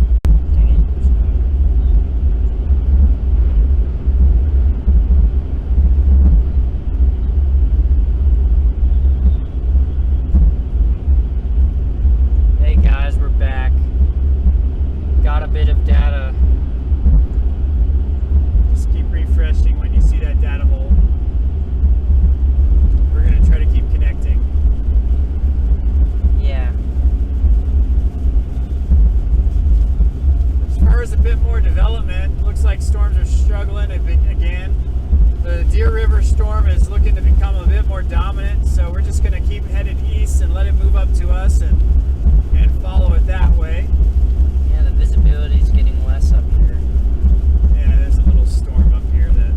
Got a bit of data. Just keep refreshing when you see that data hole. We're going to try to keep connecting. Yeah. As far as a bit more development, looks like storms are struggling a bit again. The Deer River storm is looking to become a bit more dominant, so we're just going to keep headed east and let it move up to us and follow it that way. Yeah, the visibility is getting less up here. Yeah, there's a little storm up here that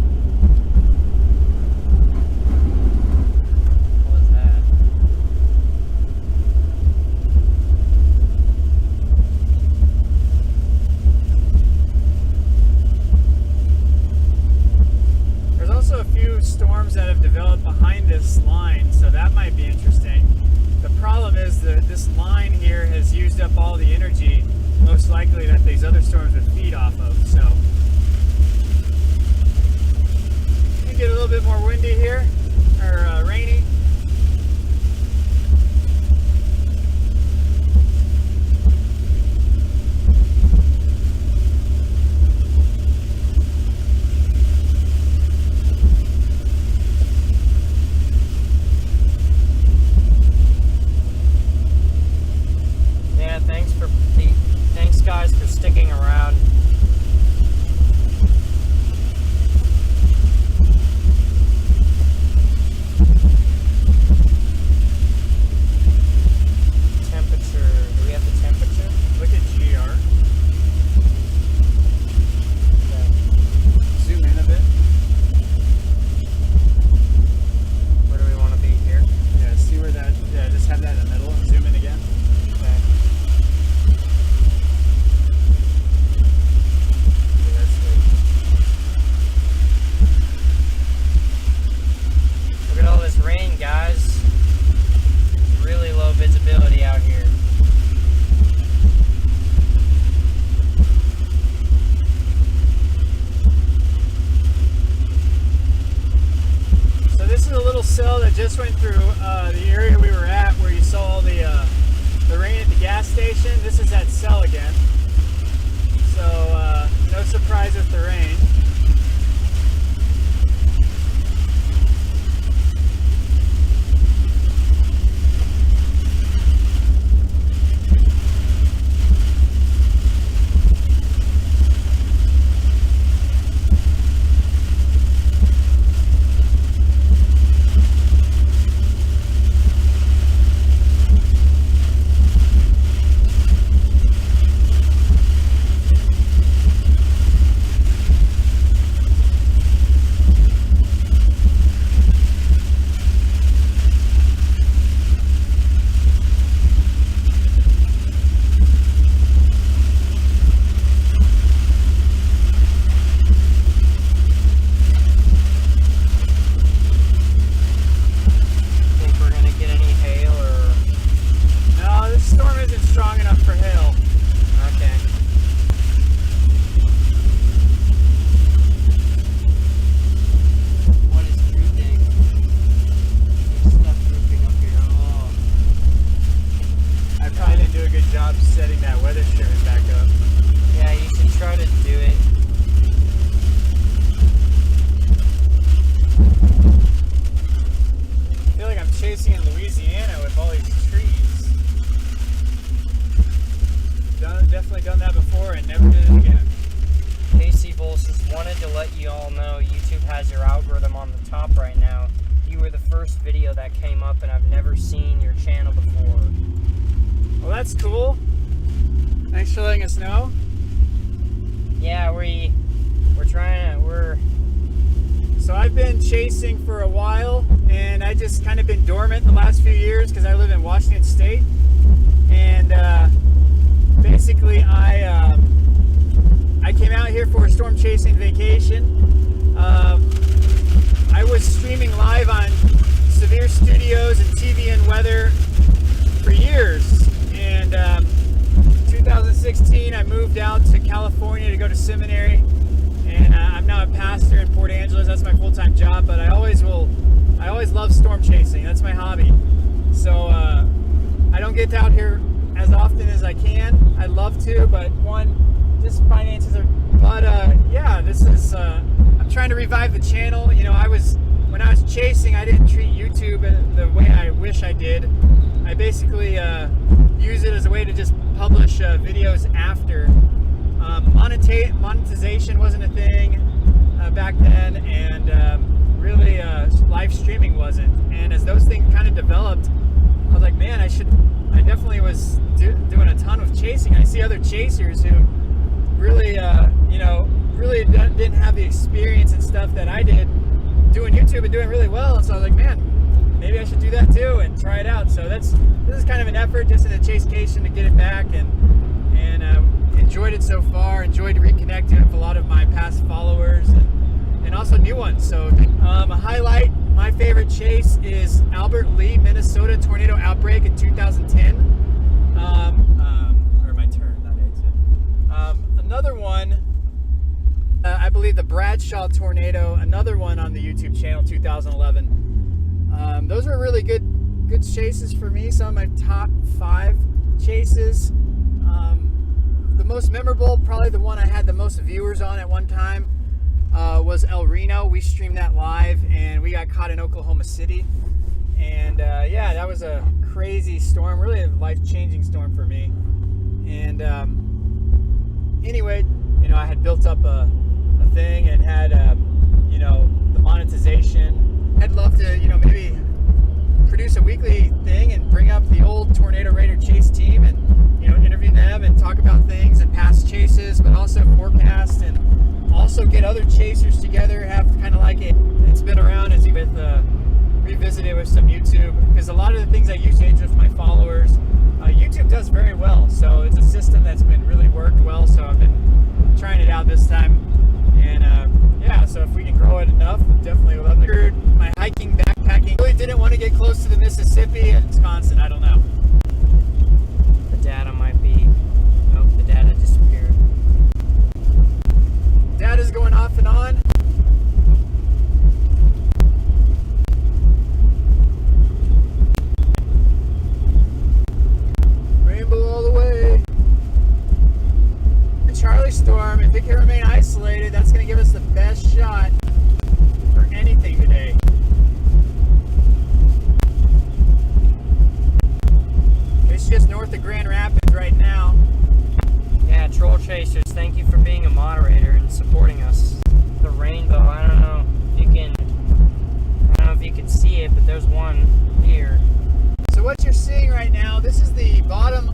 all the energy, most likely, that these other storms would feed off of. So, we get a little bit more windy here, or rainy. Thanks guys for sticking around. Temperature. Do we have the temperature? Look at GR. Okay. Zoom in a bit. Where do we want to be here? Yeah, see where that, yeah, just have that in the middle and zoom in again. Okay. Look at all this rain, guys. Really low visibility out here. So this is a little cell that just went through the area we were at, where you saw all the rain at the gas station. This is that cell again. So no surprise with the rain. Strong enough for hail. Okay. What is drooping? There's stuff drooping up here. Oh. I probably didn't do a good job setting that weather stripping back up. Yeah, you should try to do it. I feel like I'm chasing in Louisiana with all these trees. Definitely done that before and never did it again. Casey Bulls just wanted to let you all know YouTube has your algorithm on the top right now. You were the first video that came up, and I've never seen your channel before. Well, that's cool. Thanks for letting us know. Yeah, we're So I've been chasing for a while, and I just kind of been dormant the last few years because I live in Washington State, and basically I came out here for a storm chasing vacation. I was streaming live on Severe Studios and TV and Weather for years, and 2016 I moved out to California to go to seminary, and I'm now a pastor in Port Angeles. That's my full-time job, but I always love storm chasing. That's my hobby. So I don't get out here as often as I can. I'd love to, but just finances are. But yeah, this is. I'm trying to revive the channel. You know, when I was chasing, I didn't treat YouTube the way I wish I did. I basically use it as a way to just publish videos after. Monetization wasn't a thing back then, and really live streaming wasn't. And as those things kind of developed, I was like, man, I definitely was doing a ton of chasing. I see other chasers who really, really didn't have the experience and stuff that I did doing YouTube and doing really well. And so I was like, man, maybe I should do that too and try it out. So this is kind of an effort just in a chasecation to get it back, and enjoyed it so far. Enjoyed reconnecting with a lot of my past followers and also new ones. So a highlight, my favorite chase is Albert Lee, Minnesota tornado outbreak in 2010. Or believe the Bradshaw tornado, another one on the YouTube channel, 2011. Those were really good chases for me. Some of my top 5 chases. The most memorable, probably the one I had the most viewers on at one time, was El Reno. We streamed that live, and we got caught in Oklahoma City. And yeah, that was a crazy storm, really a life-changing storm for me. And anyway, you know, I had built up a thing and had, you know, the monetization. I'd love to, you know, maybe produce a weekly thing and bring up the old Tornado Raider chase team and, you know, interview them and talk about things and past chases, but also forecast and also get other chasers together, have kind of like it's been around as with revisit it with some YouTube, because a lot of the things I use to engage with my followers, YouTube does very well. So it's a system that's been really worked well. So I've been trying it out this time, and yeah. So if we can grow it enough, definitely would love to. My hiking, backpacking. Really didn't want to get close to the Mississippi and Wisconsin. I don't know. The data might be. Oh, the data disappeared. Data's going off and on. Rainbow all the way. The Charlie storm, if it can remain isolated, that's going to give us the best shot for anything today. It's just north of Grand Rapids right now. Yeah, Troll Chasers, thank you for being a moderator and supporting us. The rainbow, I don't know if you can see it, but there's one here. So what you're seeing right now, this is the bottom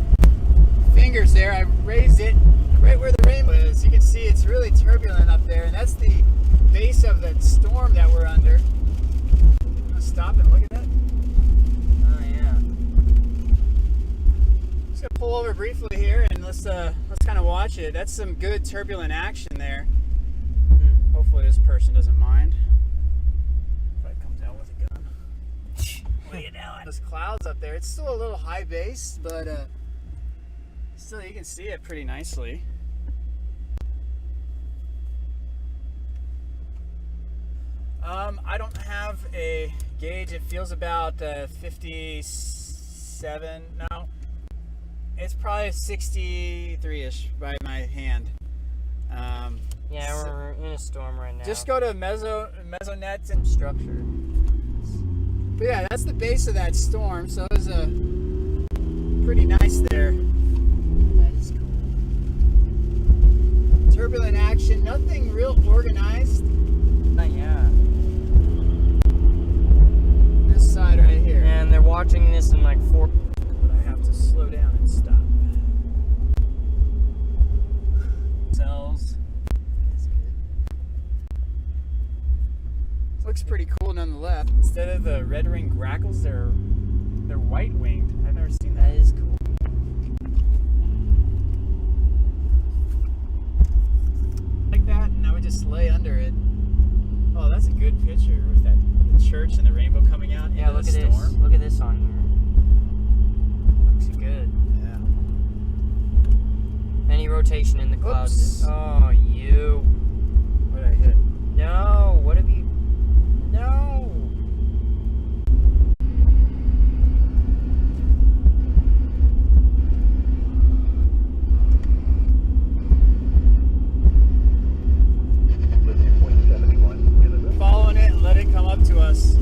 fingers there. I raised it right where the rainbow is. You can see it's really turbulent up there, and that's the base of the storm that we're under. I'm gonna stop and look at that. Oh yeah. Just gonna pull over briefly here and let's kind of watch it. That's some good turbulent action there. Hopefully this person doesn't mind if I comes out with a gun. What are you doing? Those clouds up there. It's still a little high base, but still you can see it pretty nicely. I don't have a gauge. It feels about 57 now. It's probably 63-ish by my hand. Yeah, we're in a storm right now. Just go to Mesoanalysis and structure. But yeah, that's the base of that storm, so it was pretty nice there. That is cool. Turbulent action, nothing real organized. Yeah. This side right here. And they're watching this in like 4. But I have to slow down and stop. Cells. That's good. Looks pretty cool nonetheless. Instead of the red winged grackles, they're white winged. I've never seen that. That is cool. Like that, and I would just lay under it. Oh, that's a good picture with that the church and the rainbow coming out. Yeah, into look the at storm. this. Look at this on here. Looks good. Yeah. Any rotation in the clouds. Oops. Oh, you. What did I hit? No. What have you? No. Following it and let it come up to us.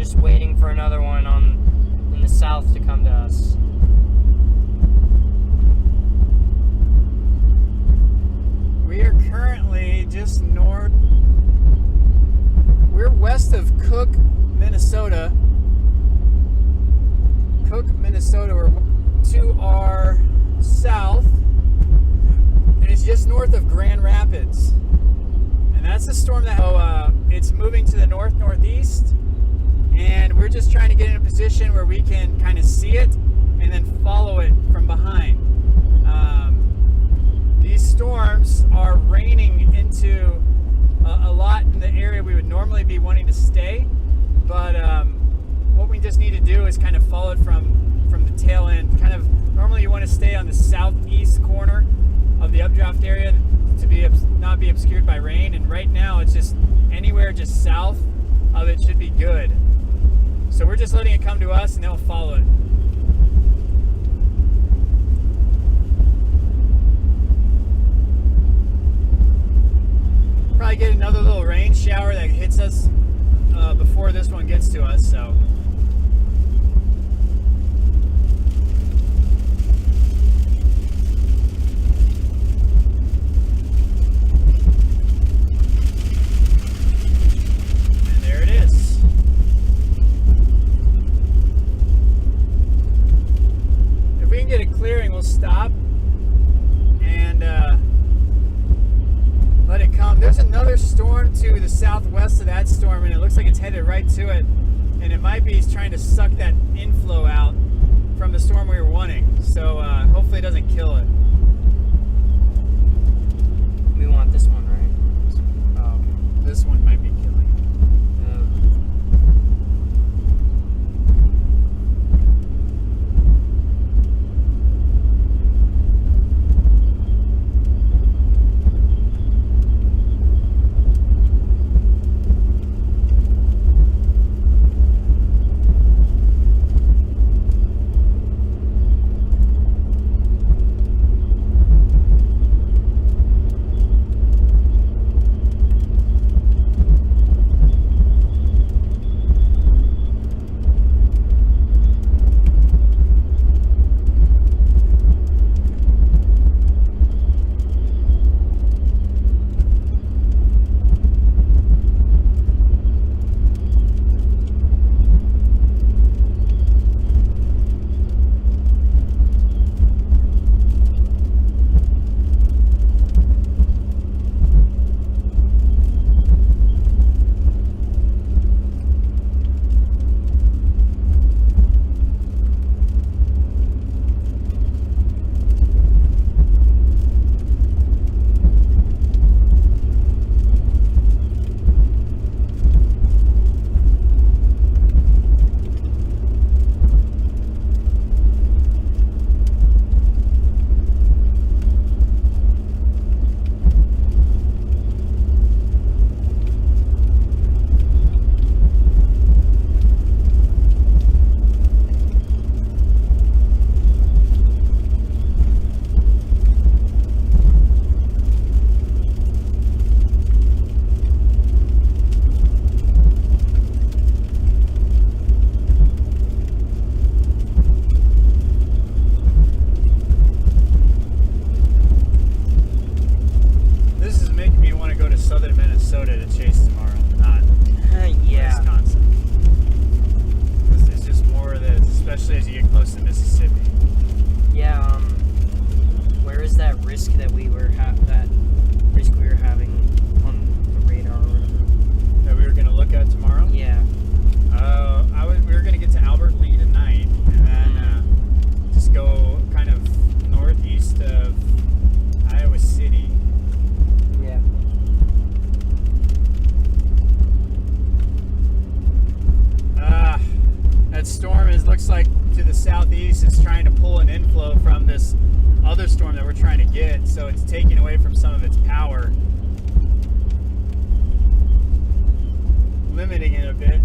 just waiting for another one in the south to come to us. We are currently just north. We're west of Cook, Minnesota. Cook, Minnesota. We're to our south, and it's just north of Grand Rapids. And that's the storm that it's moving to the northeast, and we're just trying to get in a position where we can kind of see it and then follow it from behind. These storms are raining into a lot in the area we would normally be wanting to stay, but what we just need to do is kind of follow it from the tail end. Kind of normally you want to stay on the southeast corner of the updraft area to not be obscured by rain, and right now it's just anywhere just south of it should be good. So we're just letting it come to us and then we'll follow it. Probably get another little rain shower that hits us before this one gets to us, so. And there it is. If we can get it clearing, we'll stop and let it come. There's another storm to the southwest of that storm, and it looks like it's headed right to it, and it might be trying to suck that inflow out from the storm we were wanting, so hopefully it doesn't kill it. We want this one, right? Oh, okay. This one might be killing it. looks like to the southeast it's trying to pull an inflow from this other storm that we're trying to get, so it's taking away from some of its power, limiting it a bit.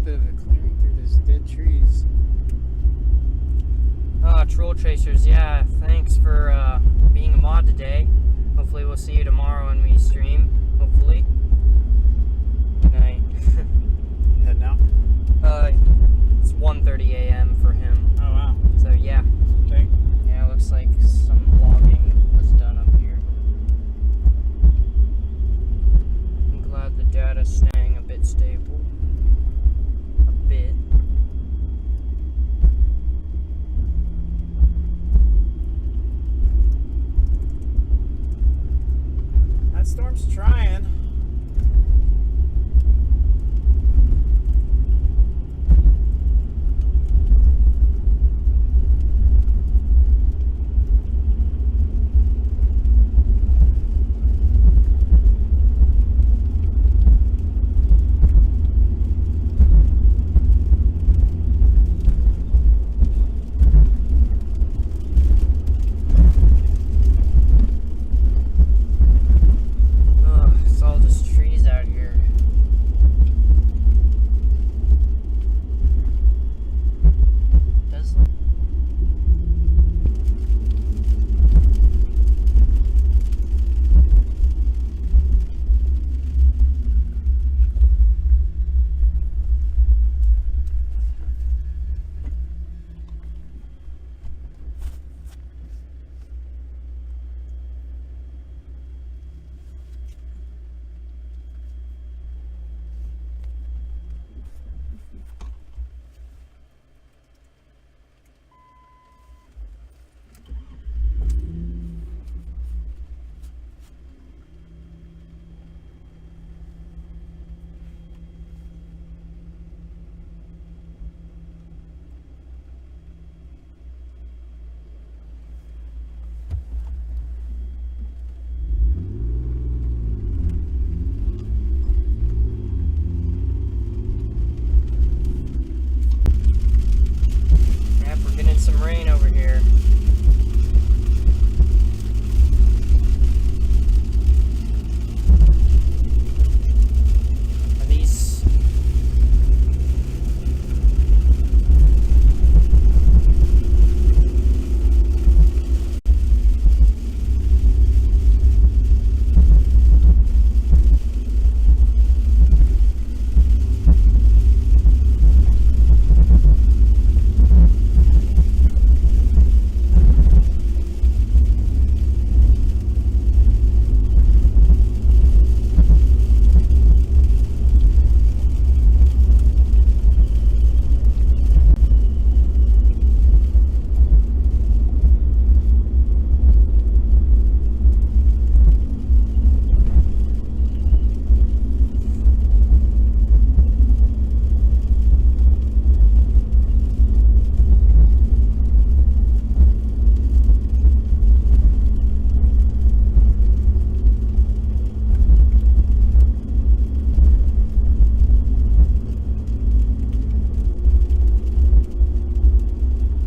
bit of a clearing through these dead trees. Troll Chasers, yeah, thanks for being a mod today. Hopefully we'll see you tomorrow when we stream. Hopefully. Good night. Heading out? It's 1:30 a.m. for him. Oh, wow. So, yeah. Okay. Yeah, it looks like some logging was done up here. I'm glad the data's staying a bit stable. A bit. That storm's trying. It's all just trees out here. Does it? Yep, we're getting some rain over here. Are these...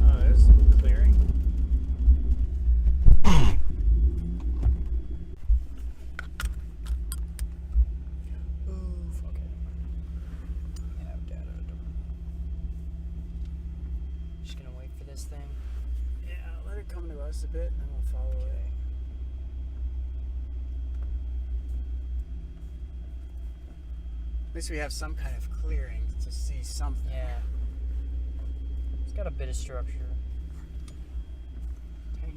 Oh, there's some clearing. Oof, okay. Yeah, data. Just gonna wait for this thing. Yeah, let her come to us a bit, and then we'll follow it. At least we have some kind of clearing to see something. Yeah. It's got a bit of structure.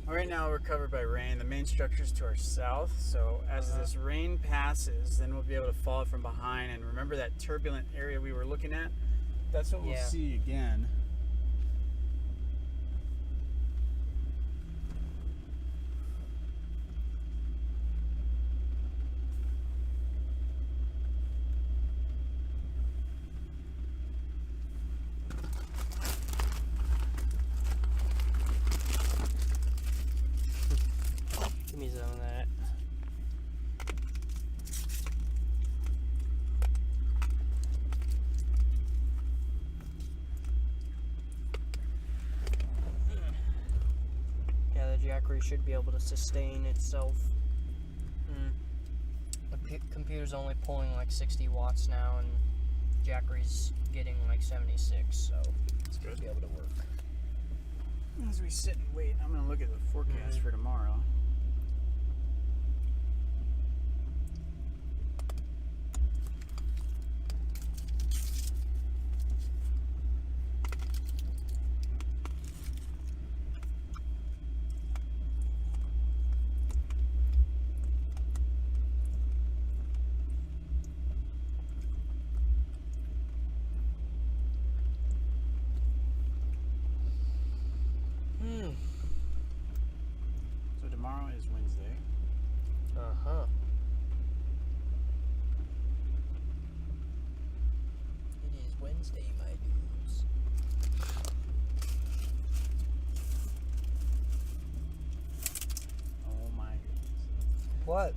Right now we're covered by rain. The main structure's to our south, so as this rain passes, then we'll be able to follow from behind. And remember that turbulent area we were looking at? That's what we'll Yeah. see again. Give me some of that. Yeah, the Jackery should be able to sustain itself. The computer's only pulling like 60 watts now, and Jackery's getting like 76, so It's good. be able to work. As we sit and wait, I'm gonna look at the forecast for tomorrow. So tomorrow is Wednesday. Uh-huh. It is Wednesday, my dudes. Oh my goodness. What?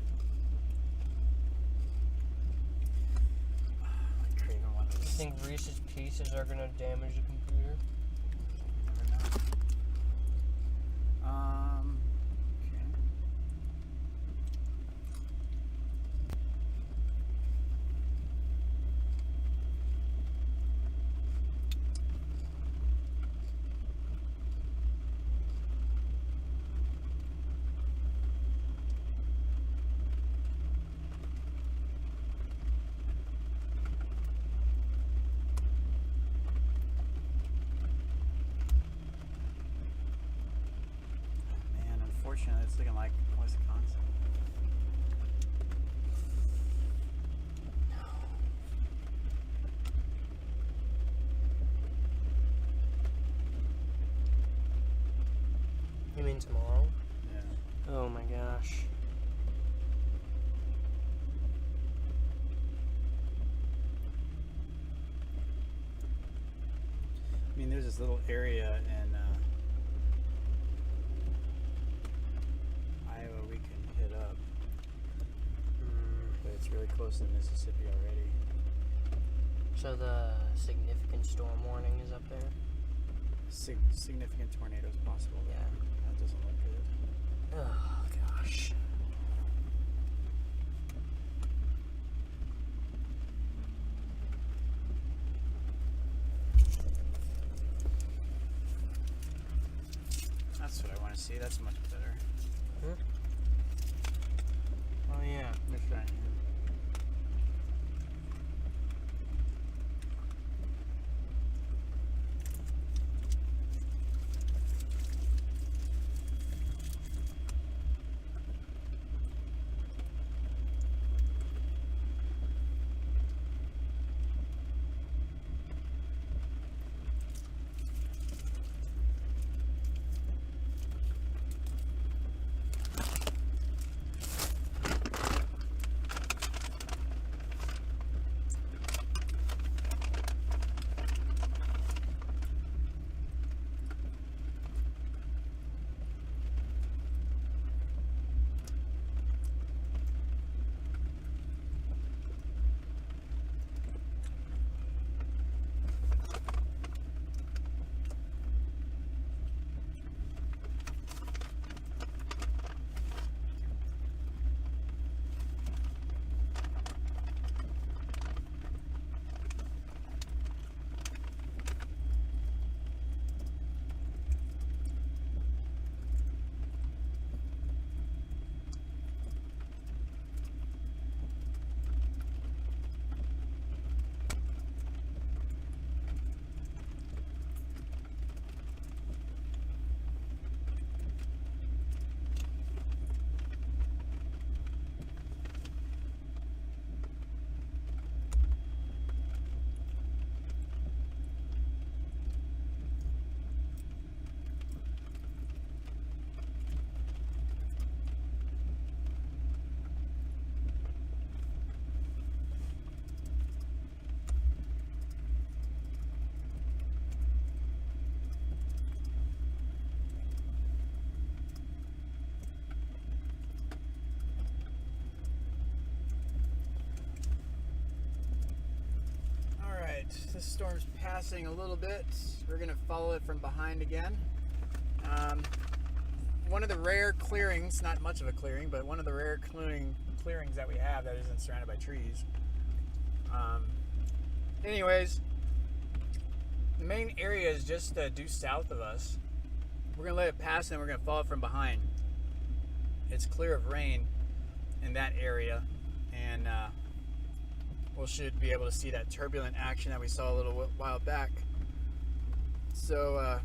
I'm craving one of You those. think Reese's Pieces are gonna damage the computer? Never know. Okay. Man, unfortunately, it's looking like Wisconsin. You mean tomorrow? Yeah. Oh my gosh. I mean, there's this little area in Iowa we can hit up, but it's really close to Mississippi already. So the significant storm warning is up there? Significant tornadoes possible. Yeah. That doesn't look good. Oh gosh. That's what I want to see. That's much better. Oh yeah. Let's try it here. This storm's passing a little bit. We're gonna follow it from behind again. One of the rare clearings, not much of a clearing, but one of the rare clearings that we have that isn't surrounded by trees. Anyways, the main area is just due south of us. We're gonna let it pass, and then we're gonna follow it from behind. It's clear of rain in that area, and we should be able to see that turbulent action that we saw a little while back. So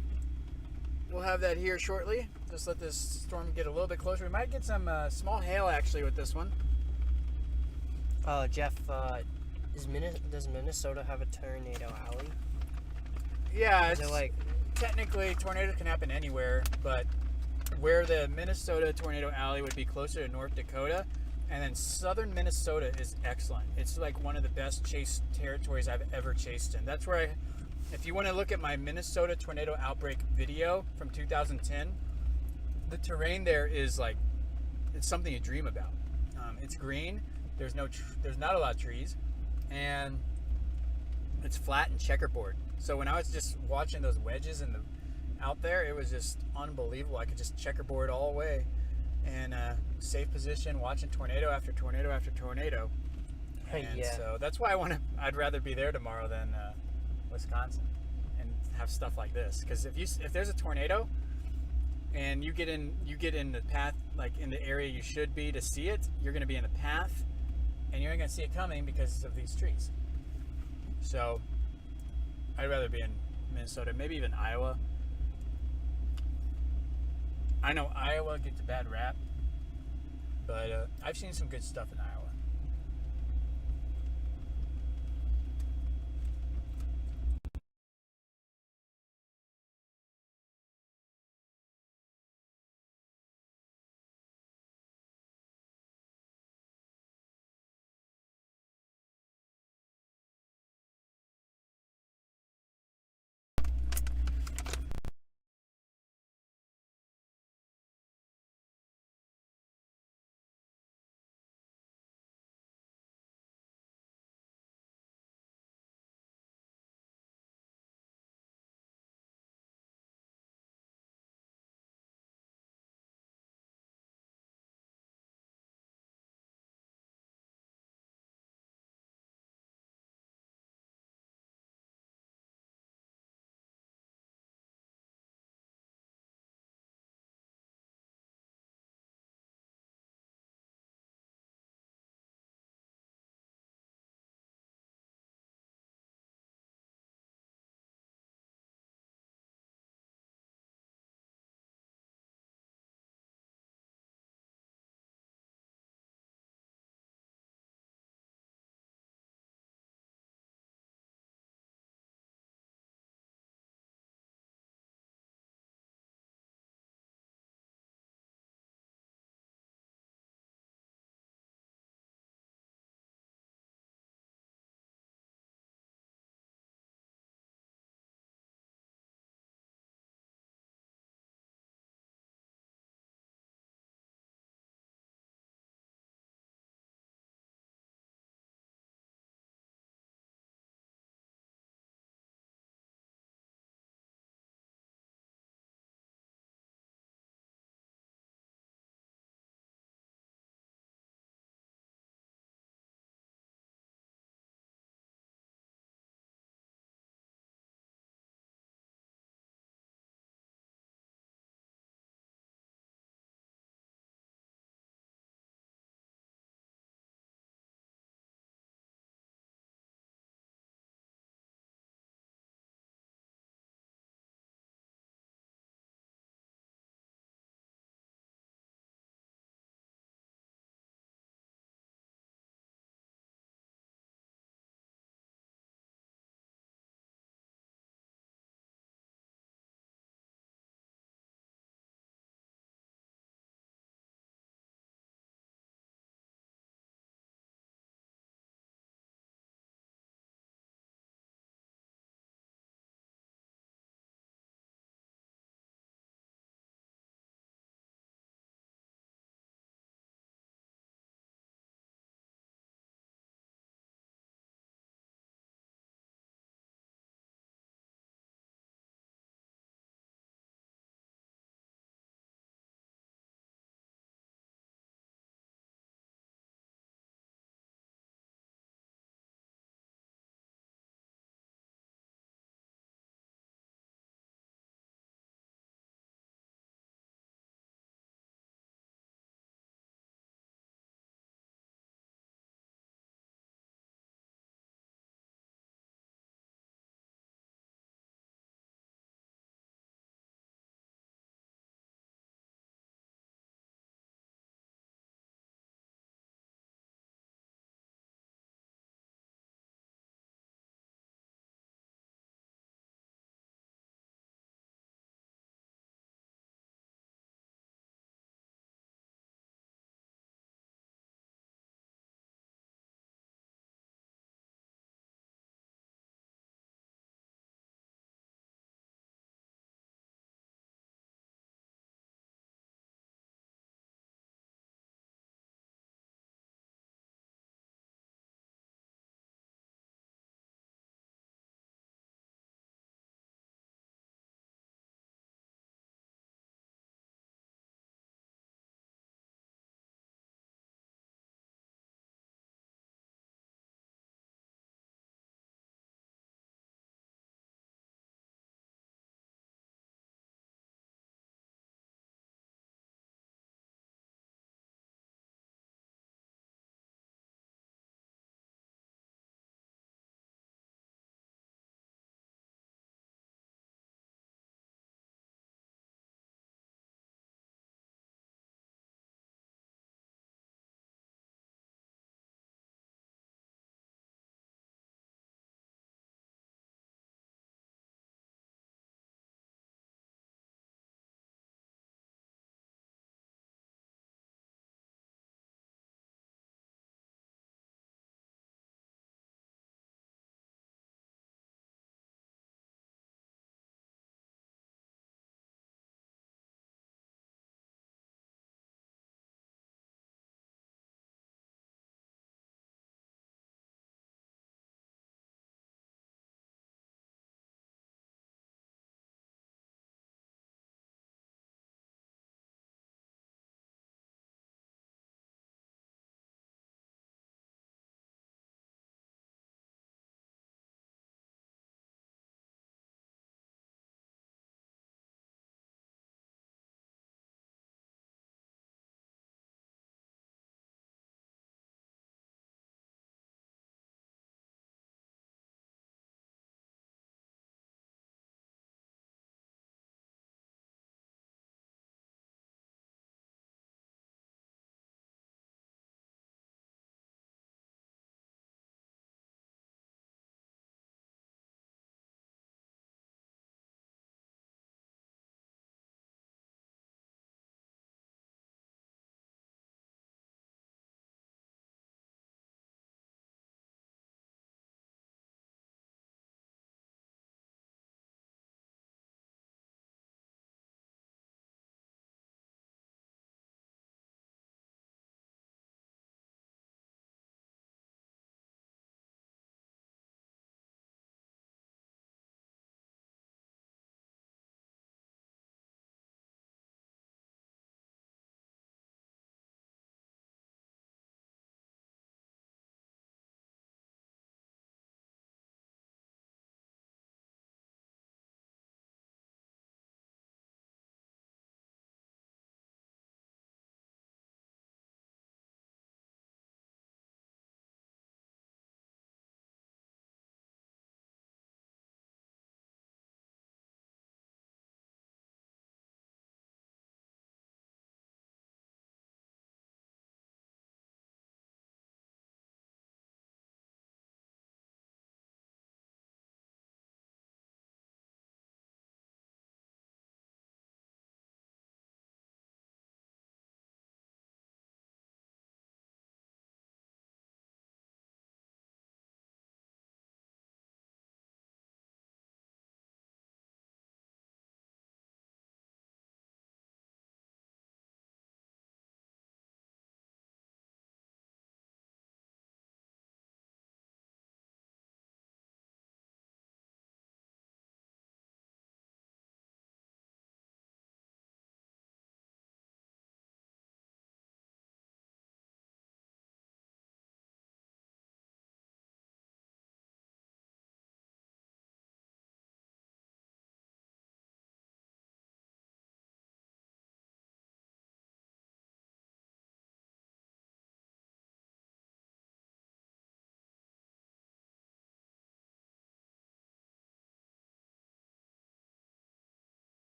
we'll have that here shortly. Just let this storm get a little bit closer. We might get some small hail actually with this one. Jeff, does Minnesota have a tornado alley? Yeah, Is it like technically tornadoes can happen anywhere, but where the Minnesota tornado alley would be closer to North Dakota, and then southern Minnesota is excellent. It's like one of the best chase territories I've ever chased in. That's where if you want to look at my Minnesota tornado outbreak video from 2010, the terrain there is like, it's something you dream about. It's green. There's not a lot of trees, and it's flat and checkerboard. So when I was just watching those wedges out there, it was just unbelievable. I could just checkerboard all the way, and safe position, watching tornado after tornado after tornado. And yeah. so that's why I'd rather be there tomorrow than Wisconsin and have stuff like this. Because if there's a tornado and you get in the path, like in the area you should be to see it, you're going to be in the path, and you ain't going to see it coming because of these trees. So I'd rather be in Minnesota, maybe even Iowa. I know Iowa gets a bad rap, but I've seen some good stuff in Iowa.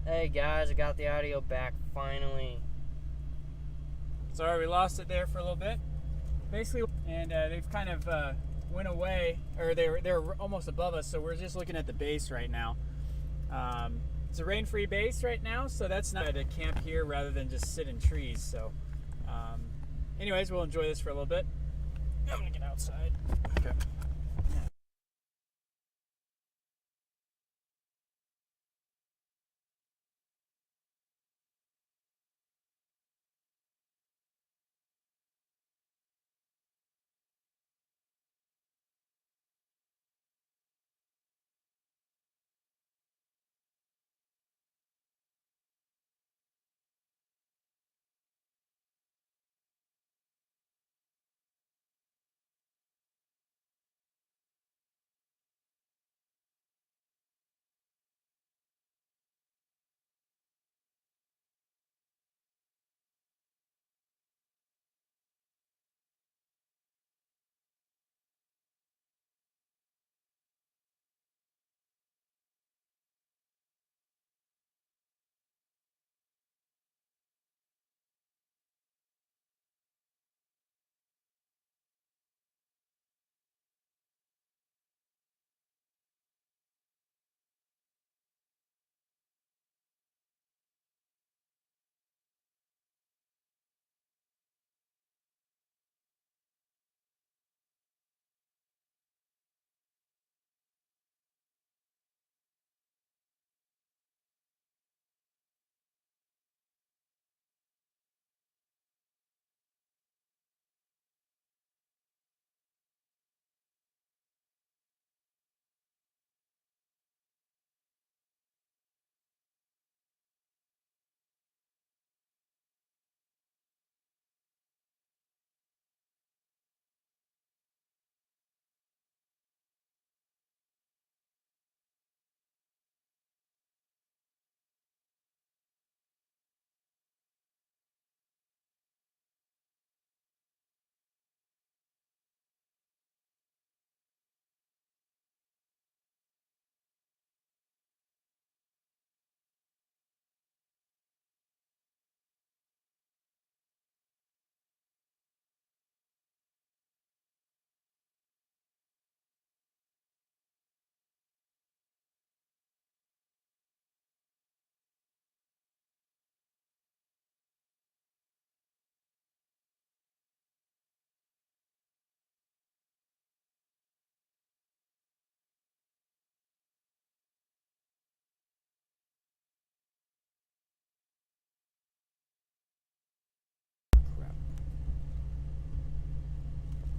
Hey guys, I got the audio back finally. Sorry, we lost it there for a little bit. Basically, and they've kind of went away, or they're almost above us. So we're just looking at the base right now. It's a rain-free base right now, so that's not to camp here rather than just sit in trees. So, anyways, we'll enjoy this for a little bit. I'm gonna get outside. Okay.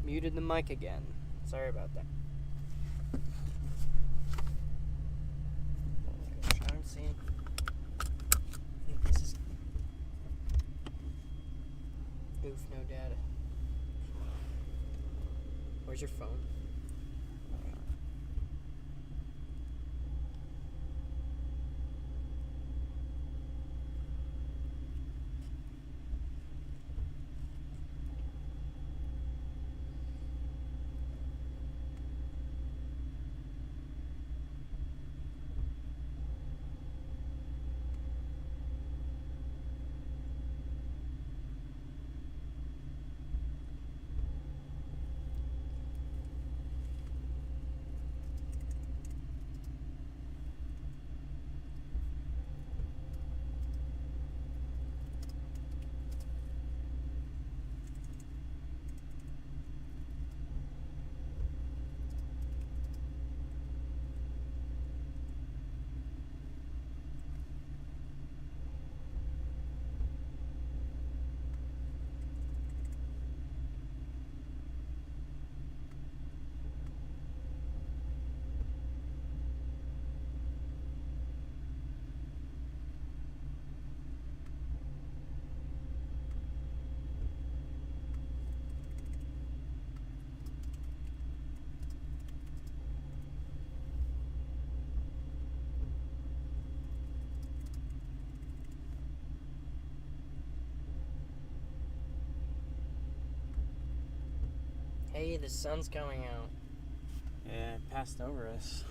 Muted the mic again. Sorry about that. Try and see. I think this is. Oof, no data. Where's your phone? Hey, the sun's coming out. Yeah, it passed over us.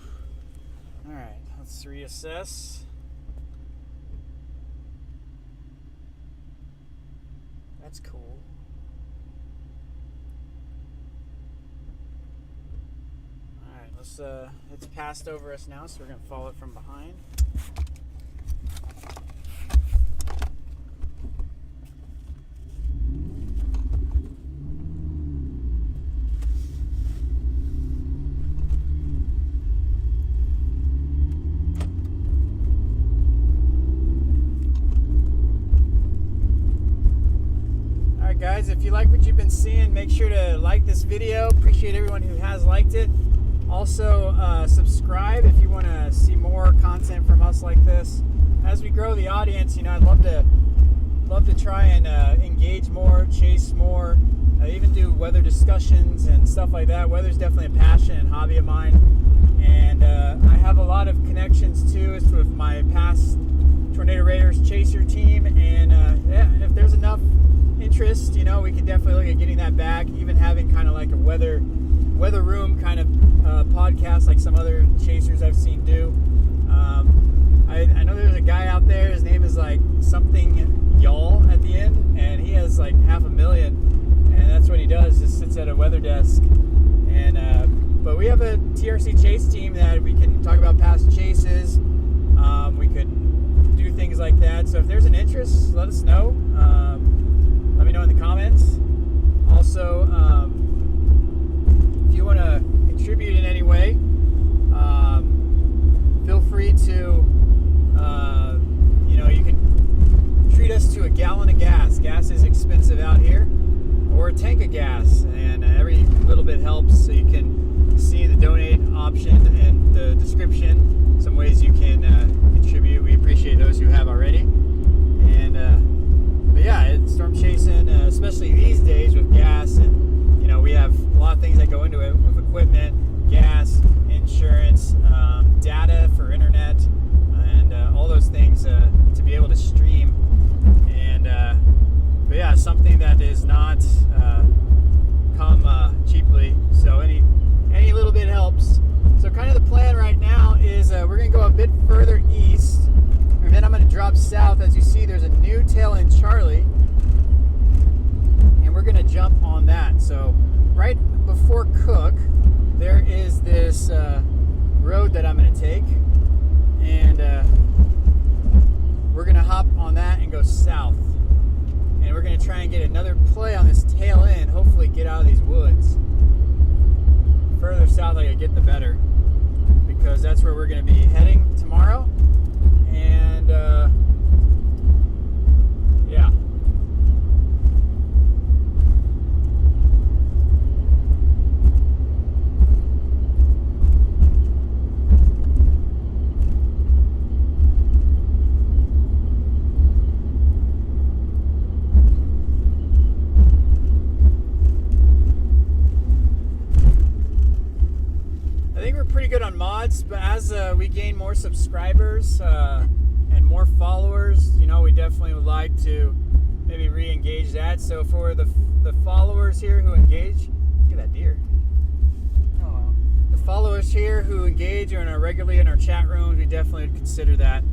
Alright, let's reassess. That's cool. Alright, it's passed over us now, so we're going to follow it from behind. Guys, if you like what you've been seeing, make sure to like this video. Appreciate everyone who has liked it. Also, subscribe if you want to see more content from us like this. As we grow the audience, I'd love to try and engage more, chase more, even do weather discussions and stuff like that. Weather's definitely a passion and hobby of mine, and I have a lot of connections too with my past Tornado Raiders chaser team, and if there's enough interest, we could definitely look at getting that back, even having kind of like a weather room kind of podcast like some other chasers I've seen do. I know there's a guy out there, his name is like something y'all at the end, and he has like 500,000, and that's what he does, just sits at a weather desk. And but we have a TRC chase team that we can talk about past chases. We could do things like that, so if there's an interest, let us know. Let me know in the comments. Also, if you want to contribute in any way, feel free to, you can treat us to a gallon of gas. Gas is expensive out here, or a tank of gas, and every little bit helps. So you can see the donate option in the description, some ways you can contribute. We appreciate those who have already. And but yeah, it's storm chasing, especially these days with gas, and we have a lot of things that go into it with equipment, gas, insurance, data for internet, and all those things to be able to stream. And but yeah, something that is not come cheaply. So any little bit helps. So kind of the plan right now is we're going to go a bit further east, and then I'm going to drop south. As you see, there's a new tail end Charlie, and we're going to jump on that. So right before Cook, there is this road that I'm going to take, and we're going to hop on that and go south. And we're going to try and get another play on this tail end, hopefully get out of these woods. Further south I get, the better, because that's where we're going to be heading tomorrow. And yeah. Pretty good on mods, but as we gain more subscribers and more followers, we definitely would like to maybe re-engage that. So for the followers here who engage, look at that deer. Oh wow. The followers here who engage and are regularly in our chat rooms, we definitely would consider that.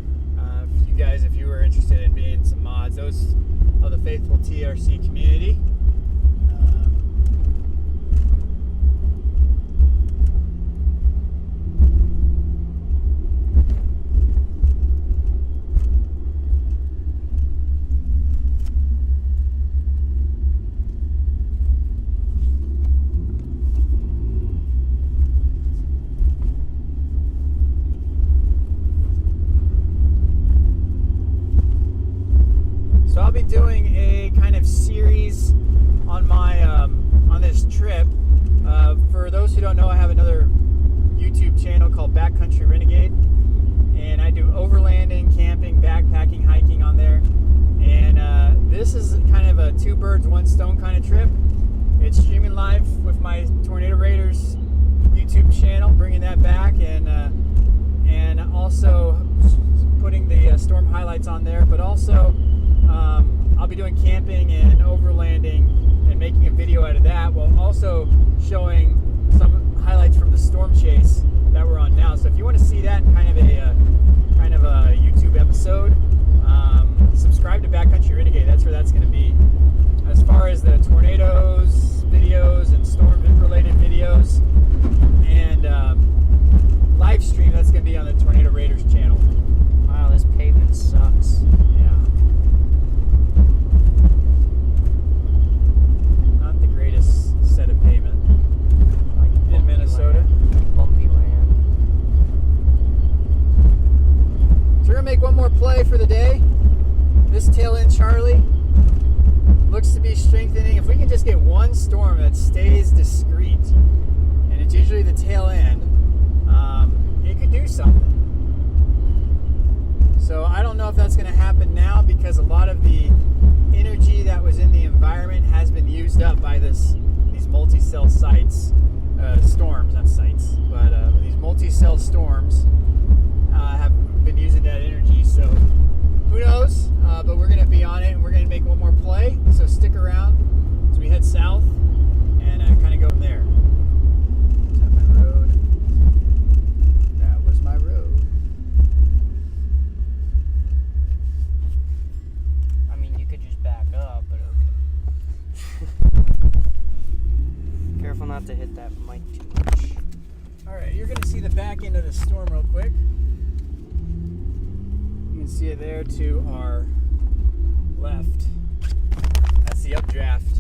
You guys, if you were interested in being some mods, those are the faithful TRC community. I'll be doing a kind of series on my on this trip. For those who don't know, I have another YouTube channel called Backcountry Renegade, and I do overlanding, camping, backpacking, hiking on there. And this is kind of a two birds, one stone kind of trip. It's streaming live with my Tornado Raiders YouTube channel, bringing that back, and also putting the storm highlights on there, but also I'll be doing camping and overlanding and making a video out of that, while also showing some highlights from the storm chase that we're on now. So if you want to see that in kind of a YouTube episode, subscribe to Backcountry Renegade. That's where that's going to be. far as the tornadoes videos and storm-related videos and live stream, that's going to be on the Tornado Raiders channel. Wow, this pavement sucks. Yeah. Not the greatest set of pavement Like in bumpy Minnesota. land. Bumpy land. So we're going to make one more play for the day. This tail end Charlie looks to be strengthening. If we can just get one storm that stays discreet, and it's usually the tail end, it could do something. So I don't know if that's going to happen now because a lot of the energy that was in the environment has been used up by these multi-cell sites, storms, not sites, but these multi-cell storms have been using that energy. So who knows? But we're going to be on it, and we're going to make one more play. So stick around as we head south and kind of go from there. Is that my road? That was my road. I mean, you could just back up, but okay. Careful not to hit that mic too much. All right, you're going to see the back end of the storm real quick. You can see it there to our left. That's the updraft.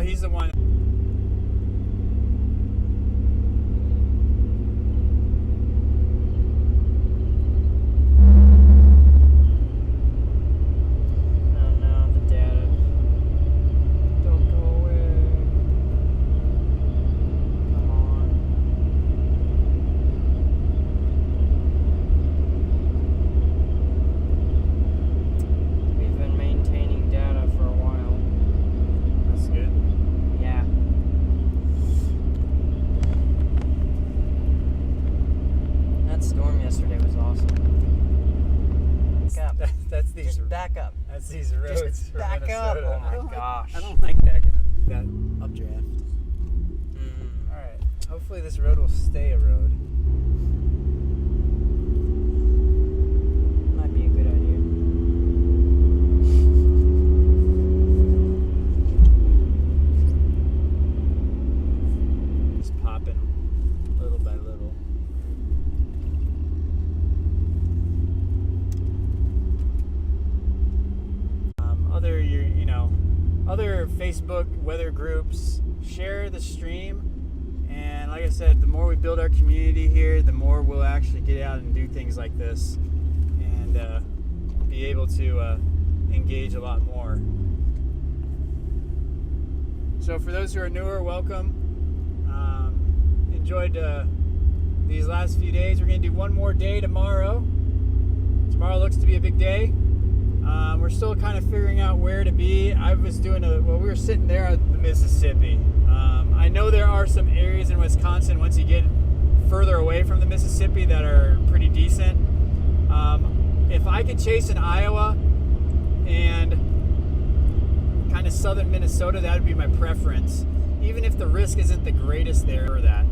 He's the one. Oh no, the data. Don't go away. Come on. We've been maintaining data for a while. That's good. Yeah. That storm yesterday was awesome. Back up. That's these. Just back up. That's these roads. Just for back up. Minnesota. Oh my gosh. I don't like that updraft. Mm. All right. Hopefully this road will stay a road. Might be a good idea. Just popping little by little. Other Facebook weather groups, share the stream, and like I said, the more we build our community here, the more we'll actually get out and do things like this and be able to engage a lot more. So for those who are newer, welcome. Enjoyed these last few days. We're going to do one more day tomorrow. Tomorrow looks to be a big day. We're still kind of figuring out where to be. I was doing we were sitting there at the Mississippi. I know there are some areas in Wisconsin once you get further away from the Mississippi that are pretty decent. If I could chase in Iowa and kind of southern Minnesota, that would be my preference, even if the risk isn't the greatest there for that.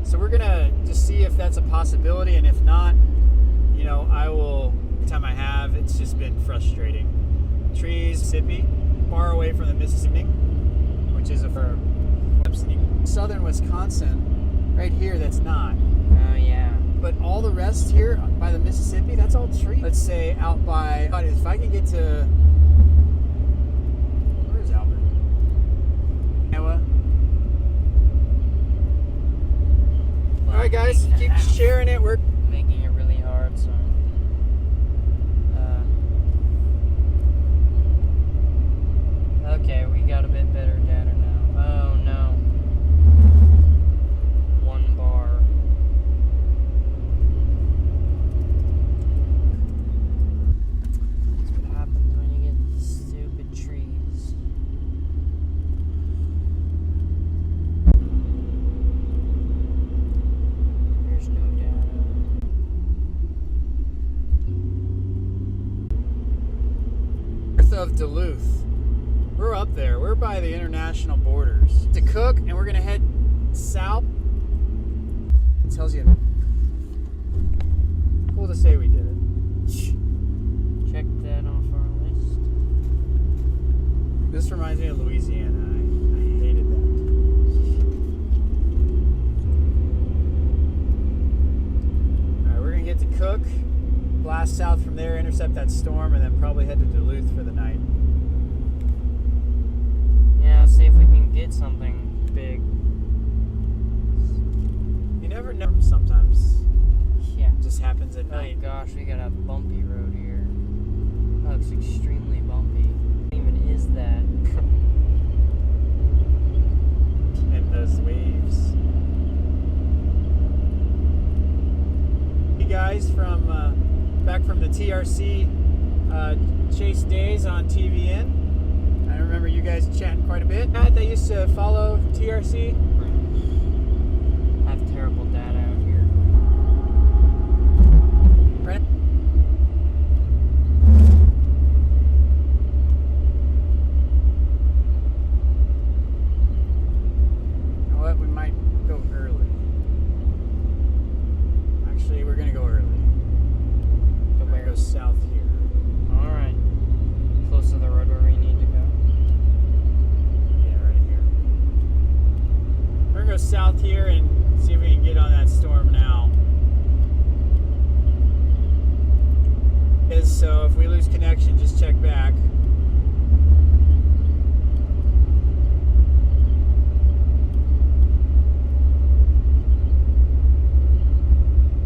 So we're gonna just see if that's a possibility, and if not, I will. Time I have, it's just been frustrating. Trees, Mississippi, far away from the Mississippi, which is for southern Wisconsin, right here. That's not. Oh yeah. But all the rest here by the Mississippi, that's all trees. Let's say out by. If I can get to. Where's Albert? Iowa. Well, All right, guys, keep sharing it. We're making it really hard, so. Okay, we got a bit better data now. Oh no. 1 bar. That's what happens when you get these stupid trees. There's no data. North of Duluth. We're up there. We're by the international borders. To Cook, and we're gonna head south. It tells you. Cool to say we did it. Check that off our list. This reminds me of Louisiana. I hated that. Alright, we're gonna get to Cook, blast south from there, intercept that storm, and then probably head to Duluth for the night. Yeah, see if we can get something big. You never know. Sometimes Yeah. it just happens at Oh night. gosh, we got a bumpy road here. That looks extremely bumpy. What even is that? And those waves. You guys from back from the TRC Chase Days on TVN. I remember you guys chatting quite a bit. They used to follow TRC. I have terrible data out here. Right? You know what? We might go early. Actually, we're gonna go early. Go We're gonna go south here. Alright. Close to the road where we need to go. Yeah, right here. We're gonna go south here and see if we can get on that storm now. So if we lose connection, just check back.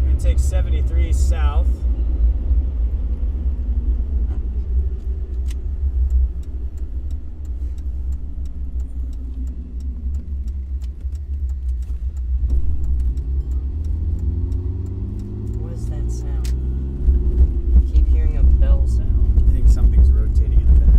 We're gonna take 73 south. What is that sound? I keep hearing a bell sound. I think something's rotating in the back.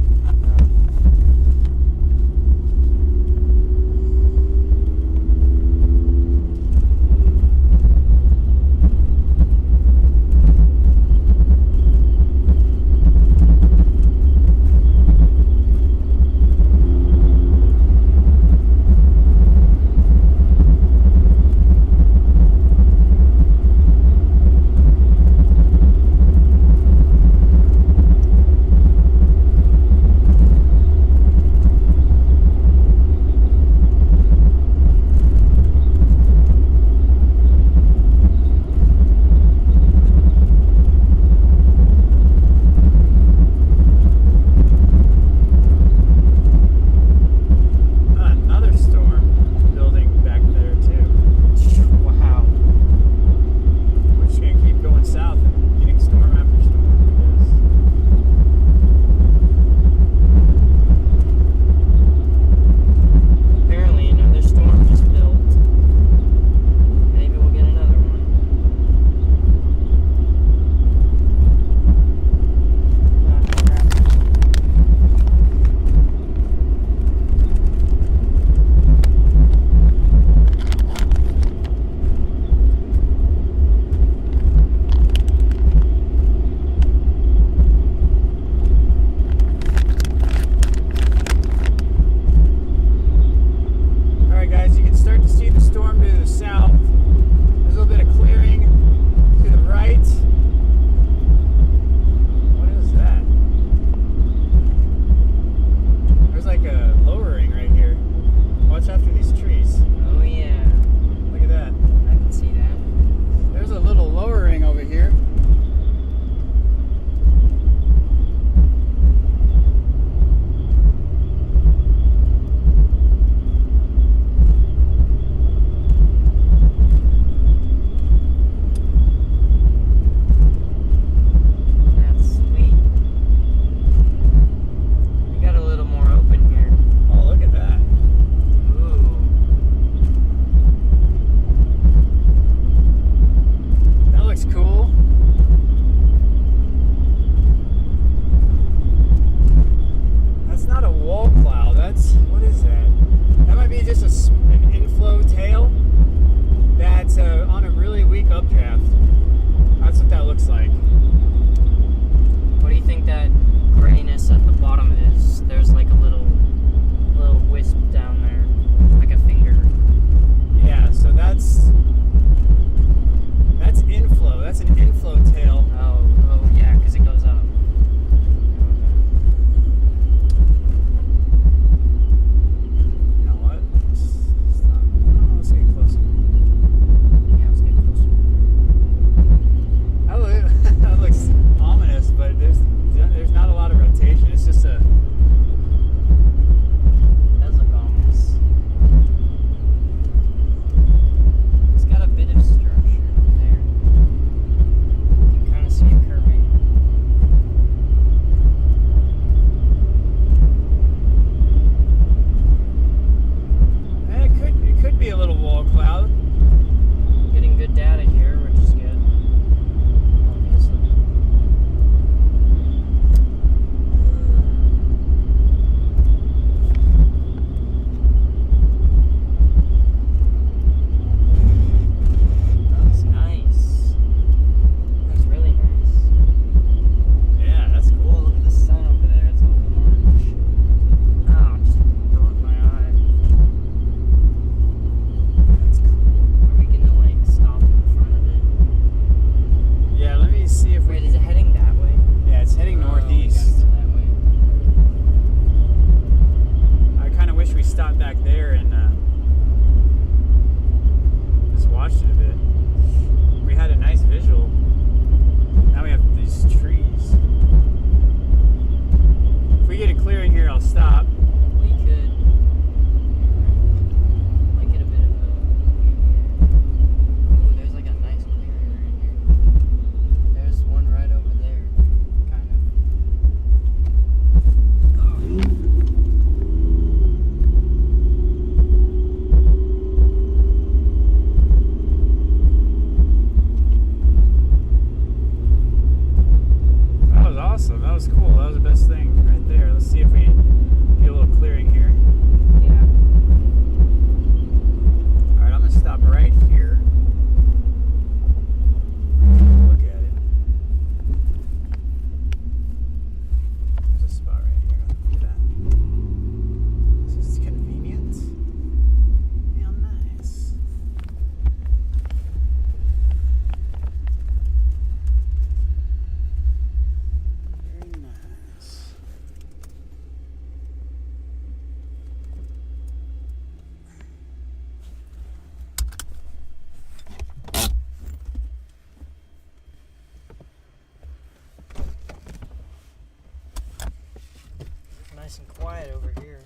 nice and quiet over here.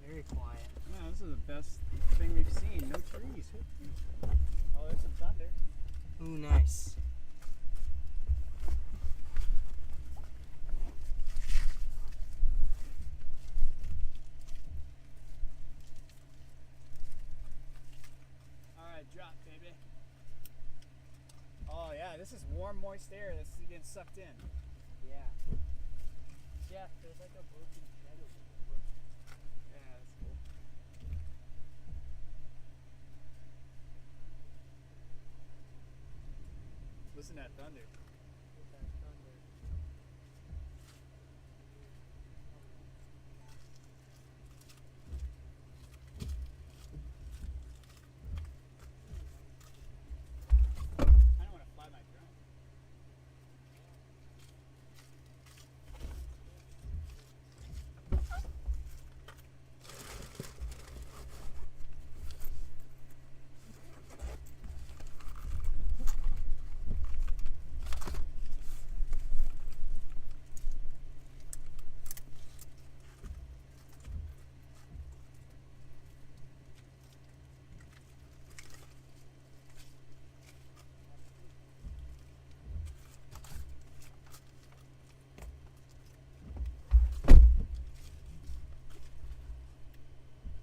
Very quiet. Yeah, this is the best thing we've seen. No trees. Oh, there's some thunder. Ooh, nice. Alright, drop, baby. Oh, yeah, this is warm, moist air that's getting sucked in. Yeah. Jeff, there's like a broken shed over there. Yeah, that's cool. Listen to that thunder. With that thunder. I don't want to fly my drone.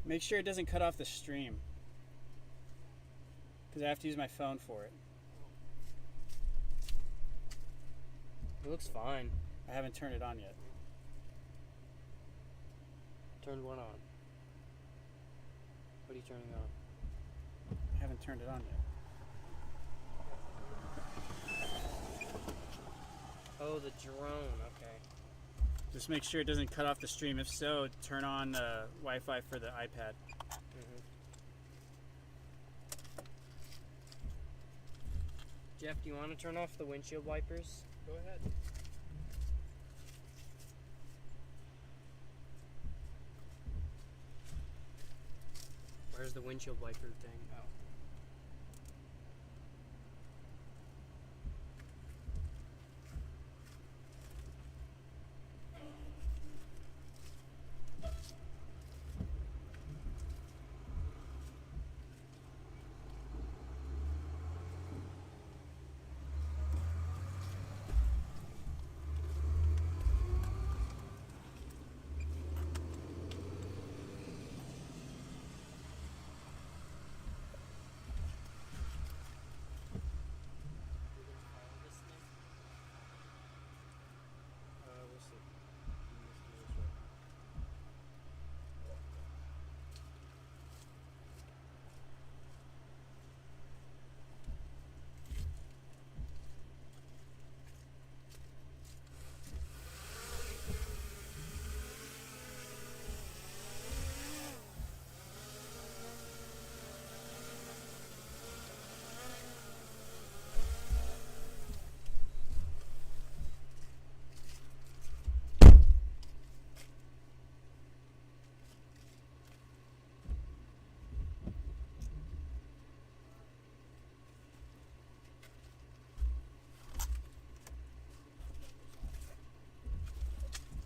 Make sure it doesn't cut off the stream, because I have to use my phone for it. It looks fine. I haven't turned it on yet. Turned one on. What are you turning on? I haven't turned it on yet. Oh, the drone. Okay. Just make sure it doesn't cut off the stream. If so, turn on Wi-Fi for the iPad. Mm-hmm. Jeff, do you want to turn off the windshield wipers? Go ahead. Where's the windshield wiper thing? Oh. We'll see.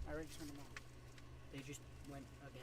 I already turned them on. They just went again.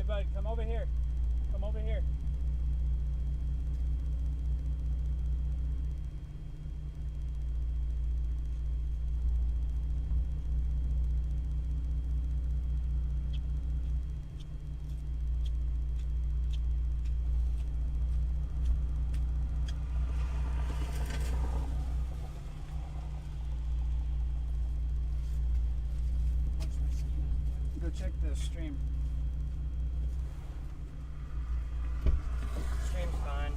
bud, come over here. Come over here. Go check the stream. Stream's fine.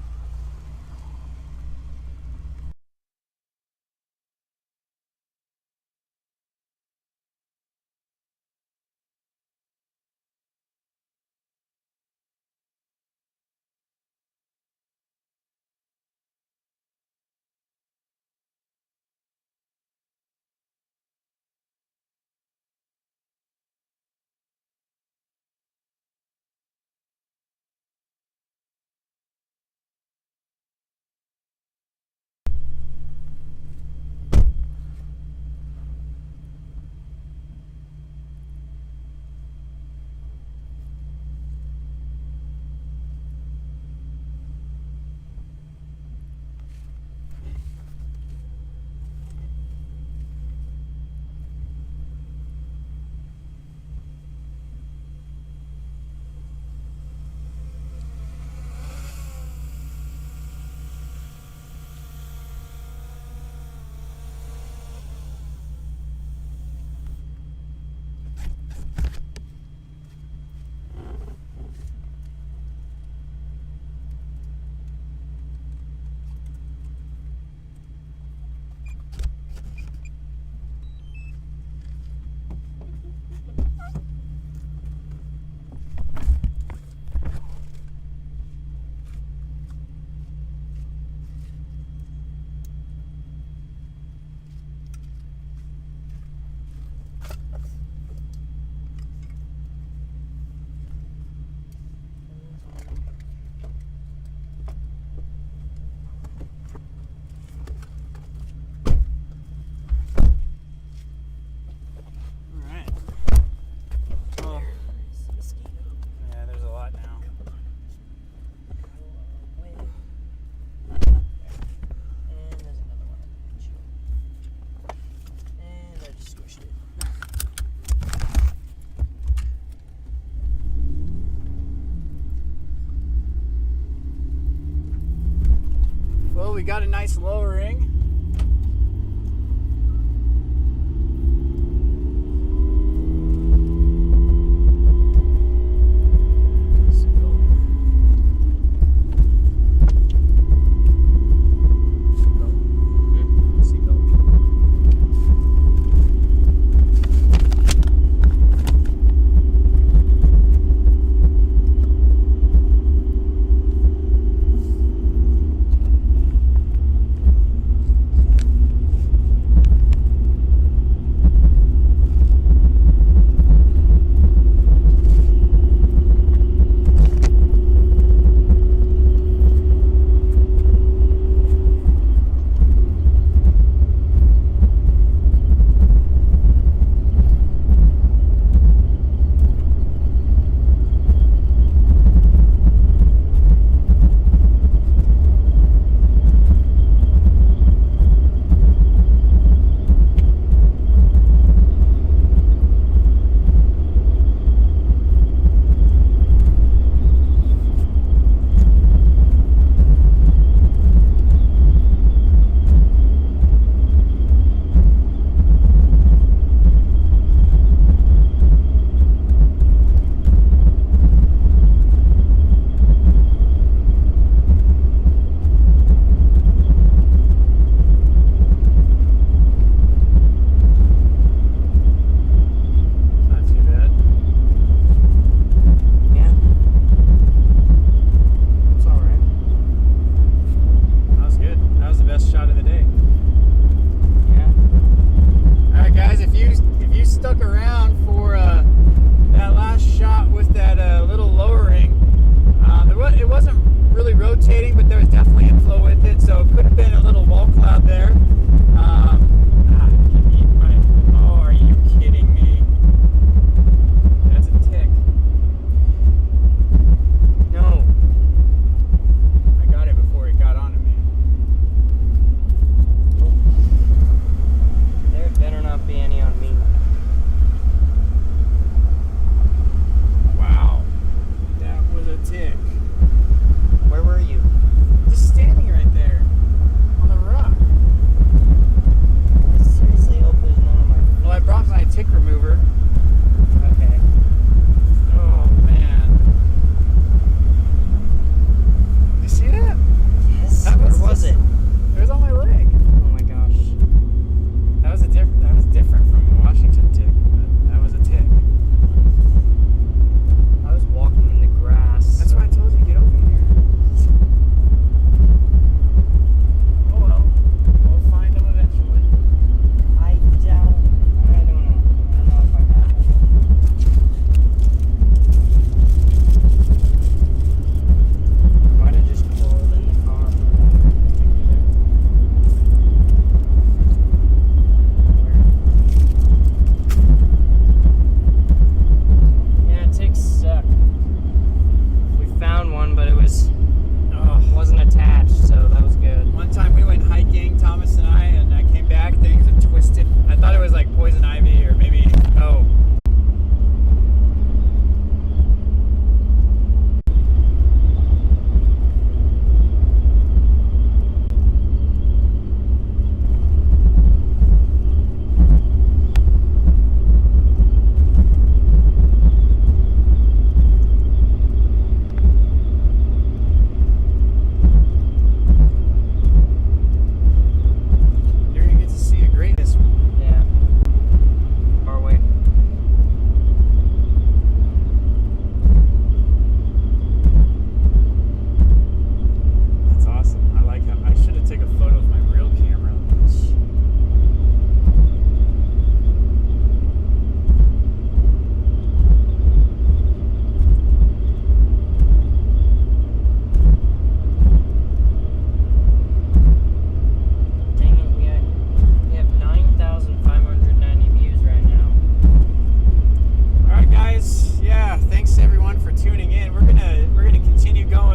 Well, we got a nice lowering.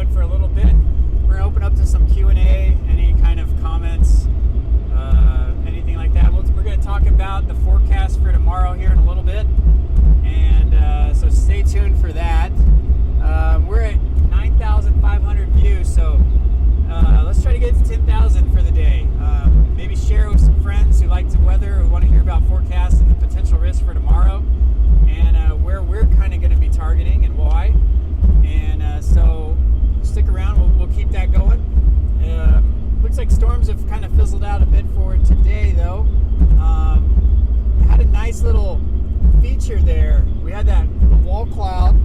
quiet for a little bit. We're gonna open up to some Q&A, any kind of comments, anything like that. We're gonna talk about the forecast for tomorrow here in a little bit, and so stay tuned for that. We're at 9,500 views, so let's try to get to 10,000 for the day. Maybe share with some friends who like the weather, who want to hear about forecasts and the potential risks for tomorrow, and where we're kind of going to be targeting and why. And so stick around, we'll keep that going. Looks like storms have kind of fizzled out a bit for today, though. Had a nice little feature there. We had that wall cloud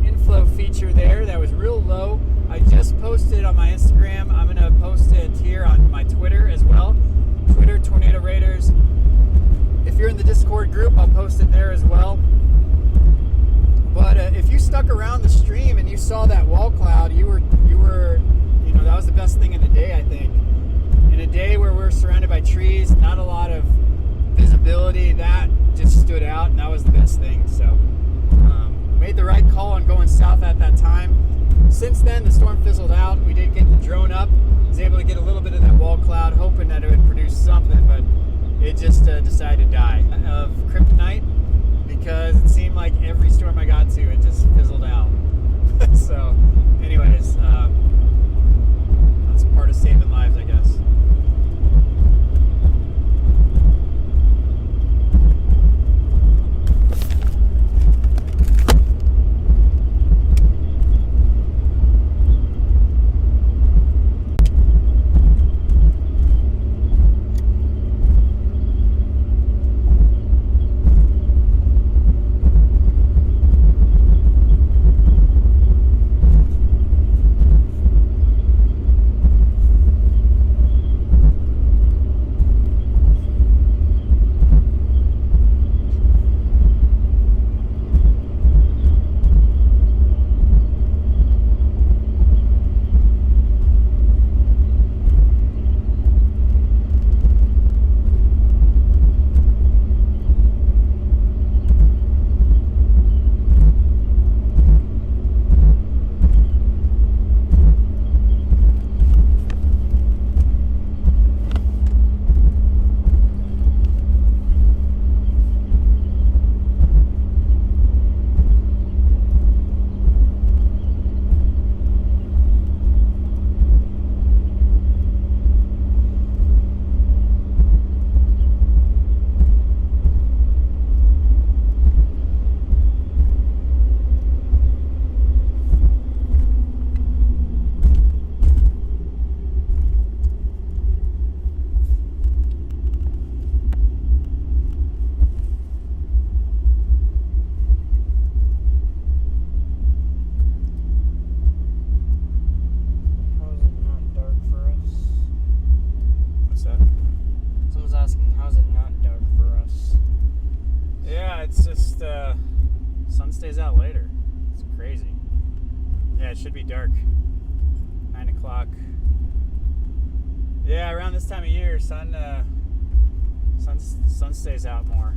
inflow feature there that was real low. I just posted on my Instagram. I'm going to post it here on my Twitter as well. Twitter, Tornado Raiders. If you're in the Discord group, I'll post it there as well. But if you stuck around the stream and you saw that wall cloud, you were, that was the best thing of the day, I think. In a day where we're surrounded by trees, not a lot of visibility, that just stood out, and that was the best thing. So made the right call on going south at that time. Since then, the storm fizzled out. We did get the drone up. Was able to get a little bit of that wall cloud, hoping that it would produce something, but it just decided to die of kryptonite, because it seemed like every storm I got to, it just fizzled out. So, anyways, that's part of saving lives, I guess. Sun stays out later. It's crazy. Yeah, it should be dark. 9 o'clock. Yeah, around this time of year, sun stays out more.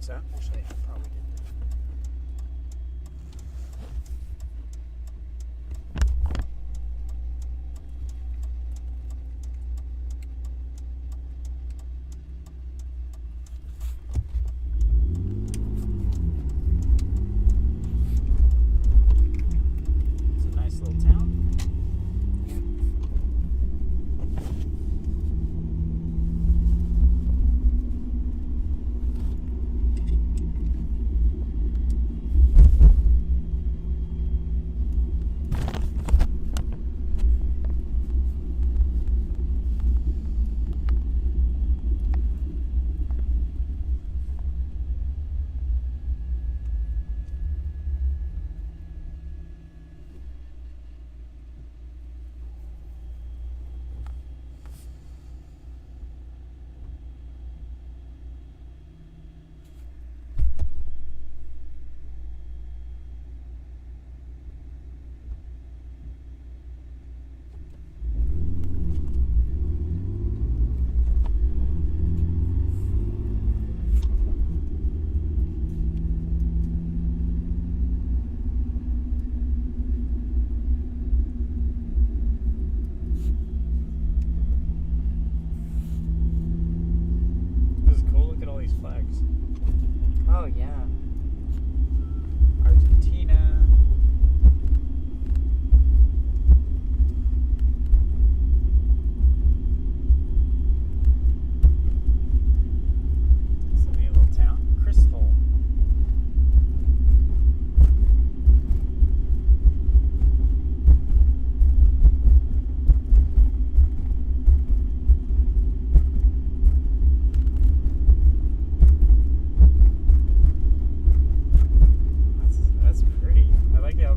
so. Actually, I probably did that. It's a nice little town. Flags. Oh, yeah. Argentina. It's a neat little town. Crystal.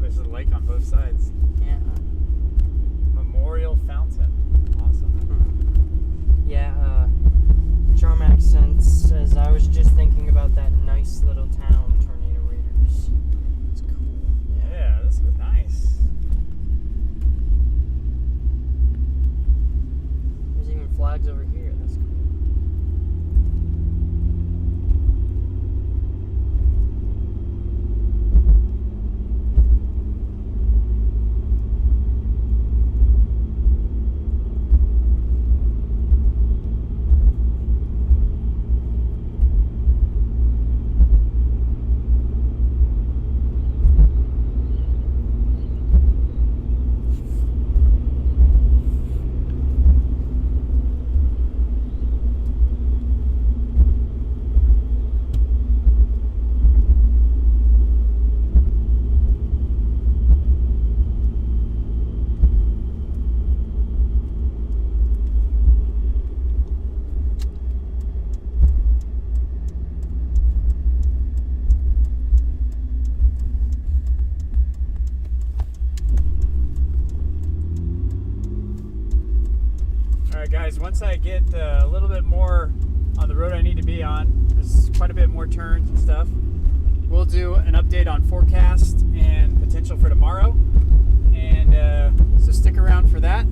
There's a lake on both sides. Yeah. Memorial Fountain. Awesome. Yeah, charm accents, as I was just thinking about that nice little town, Tornado Raiders. It's cool. Yeah, this is nice. There's even flags over here. That's cool. Alright guys, once I get a little bit more on the road I need to be on, there's quite a bit more turns and stuff, we'll do an update on forecast and potential for tomorrow, and so stick around for that.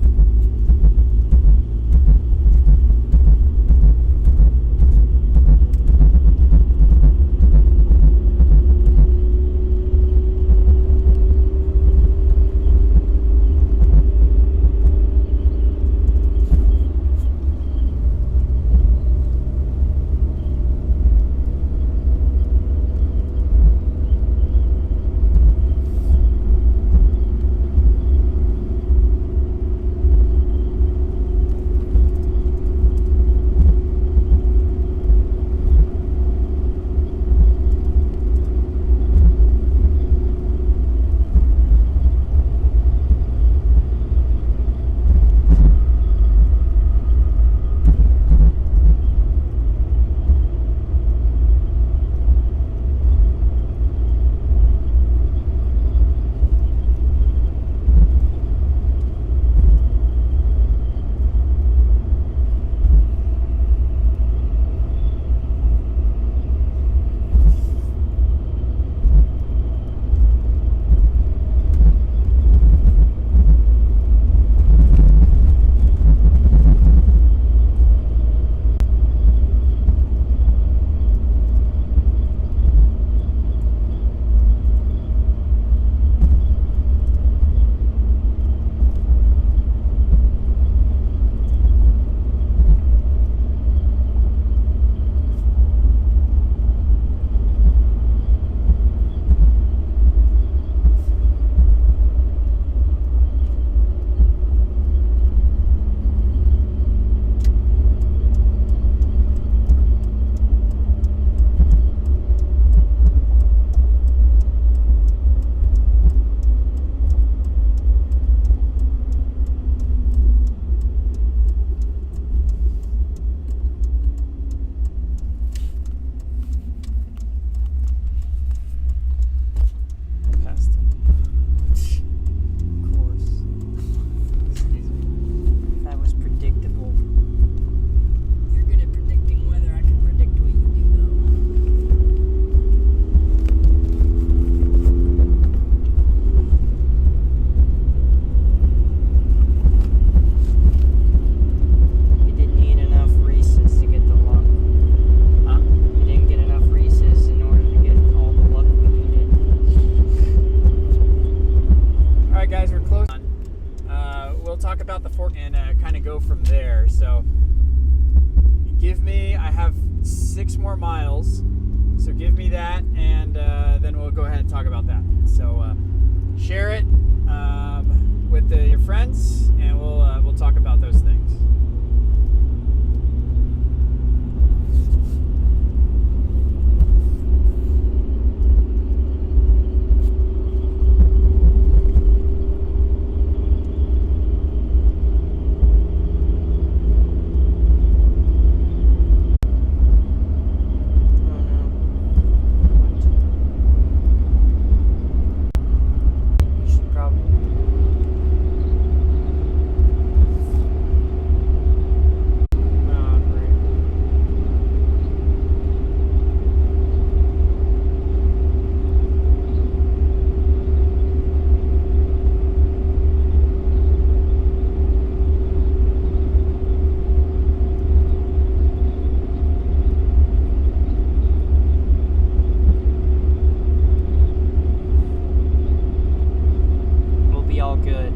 So I have 6 more miles, so give me that, and then we'll go ahead and talk about that. So share it with your friends, and we'll talk about those things. All good.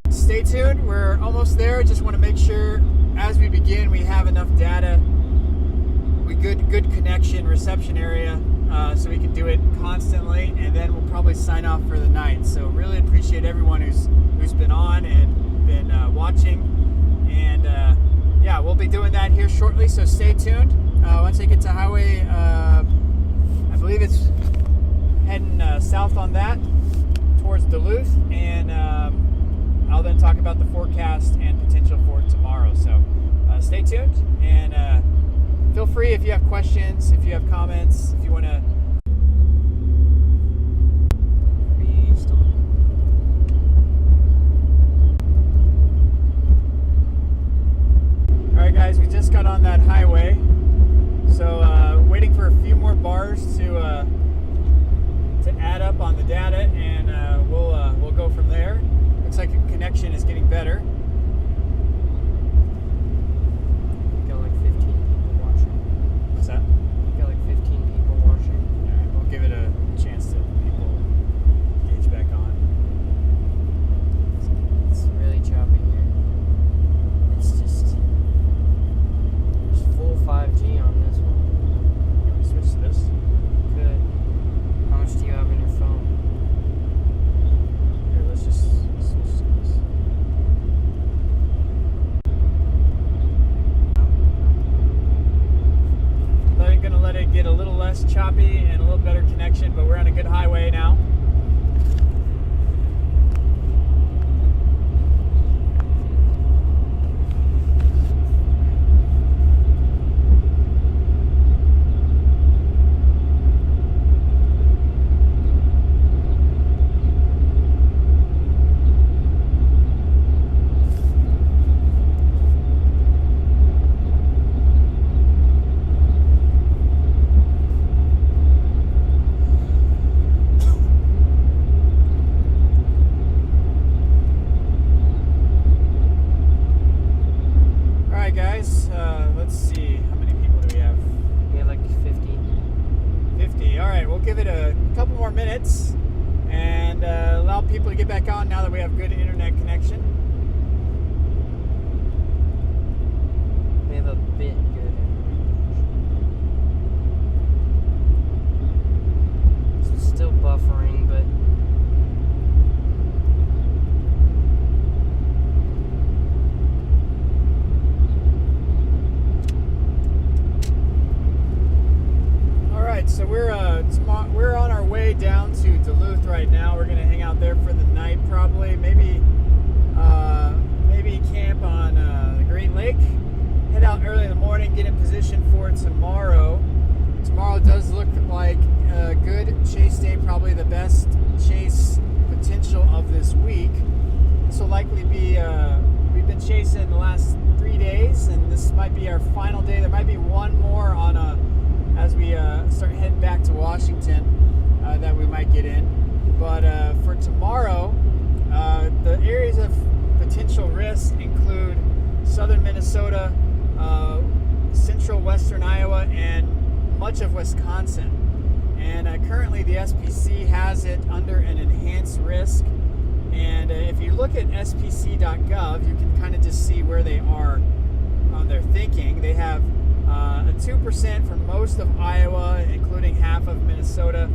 Stay tuned, we're almost there. Just want to make sure as we begin we have enough data, good connection, reception area, so we can do it constantly, and then we'll probably sign off for the night. So really appreciate everyone who's been on and been watching, and yeah, we'll be doing that here shortly, so stay tuned. Once I get to highway, I believe it's heading south on that towards Duluth, and I'll then talk about the forecast and potential for tomorrow. So stay tuned, and feel free if you have questions, if you have comments, if you want to. All right, guys, we just got on that highway, so waiting for a few more bars to add up on the data, and we'll go from there. Looks like the connection is getting better. Got like 15 people watching. What's that? Got like 15 people watching. All right, we'll give it a chance to people gauge back on. It's really choppy here. It's just there's full 5G on this one. Can we switch to this? Good. How much do you have in your phone? Here, let's just switch to this. I'm gonna let it get a little less choppy and a little better connection, but we're on a good highway now. give it a couple more minutes and allow people to get back on now that we have good internet connection. We have a bit good. It's still buffering, but so we're on our way down to Duluth right now. We're gonna hang out there for the night, probably. Maybe camp on the Great Lake. Head out early in the morning, get in position for tomorrow. Tomorrow does look like a good chase day, probably the best chase potential of this week. This will likely be we've been chasing the last 3 days, and this might be our final day. There might be one more on as we start heading back to Washington that we might get in. But for tomorrow, the areas of potential risk include southern Minnesota, central western Iowa, and much of Wisconsin. And currently the SPC has it under an enhanced risk. And if you look at spc.gov, you can kind of just see where they are on their thinking. They have a 2% for most of Iowa, including half of Minnesota.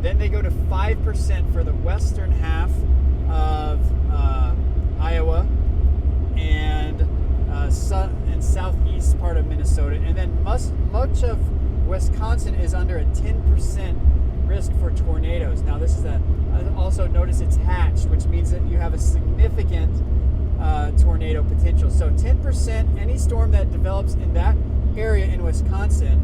Then they go to 5% for the western half of Iowa and southeast part of Minnesota. And then much of Wisconsin is under a 10% risk for tornadoes. Now this is also notice it's hatched, which means that you have a significant tornado potential. So 10%, any storm that develops in that area in Wisconsin,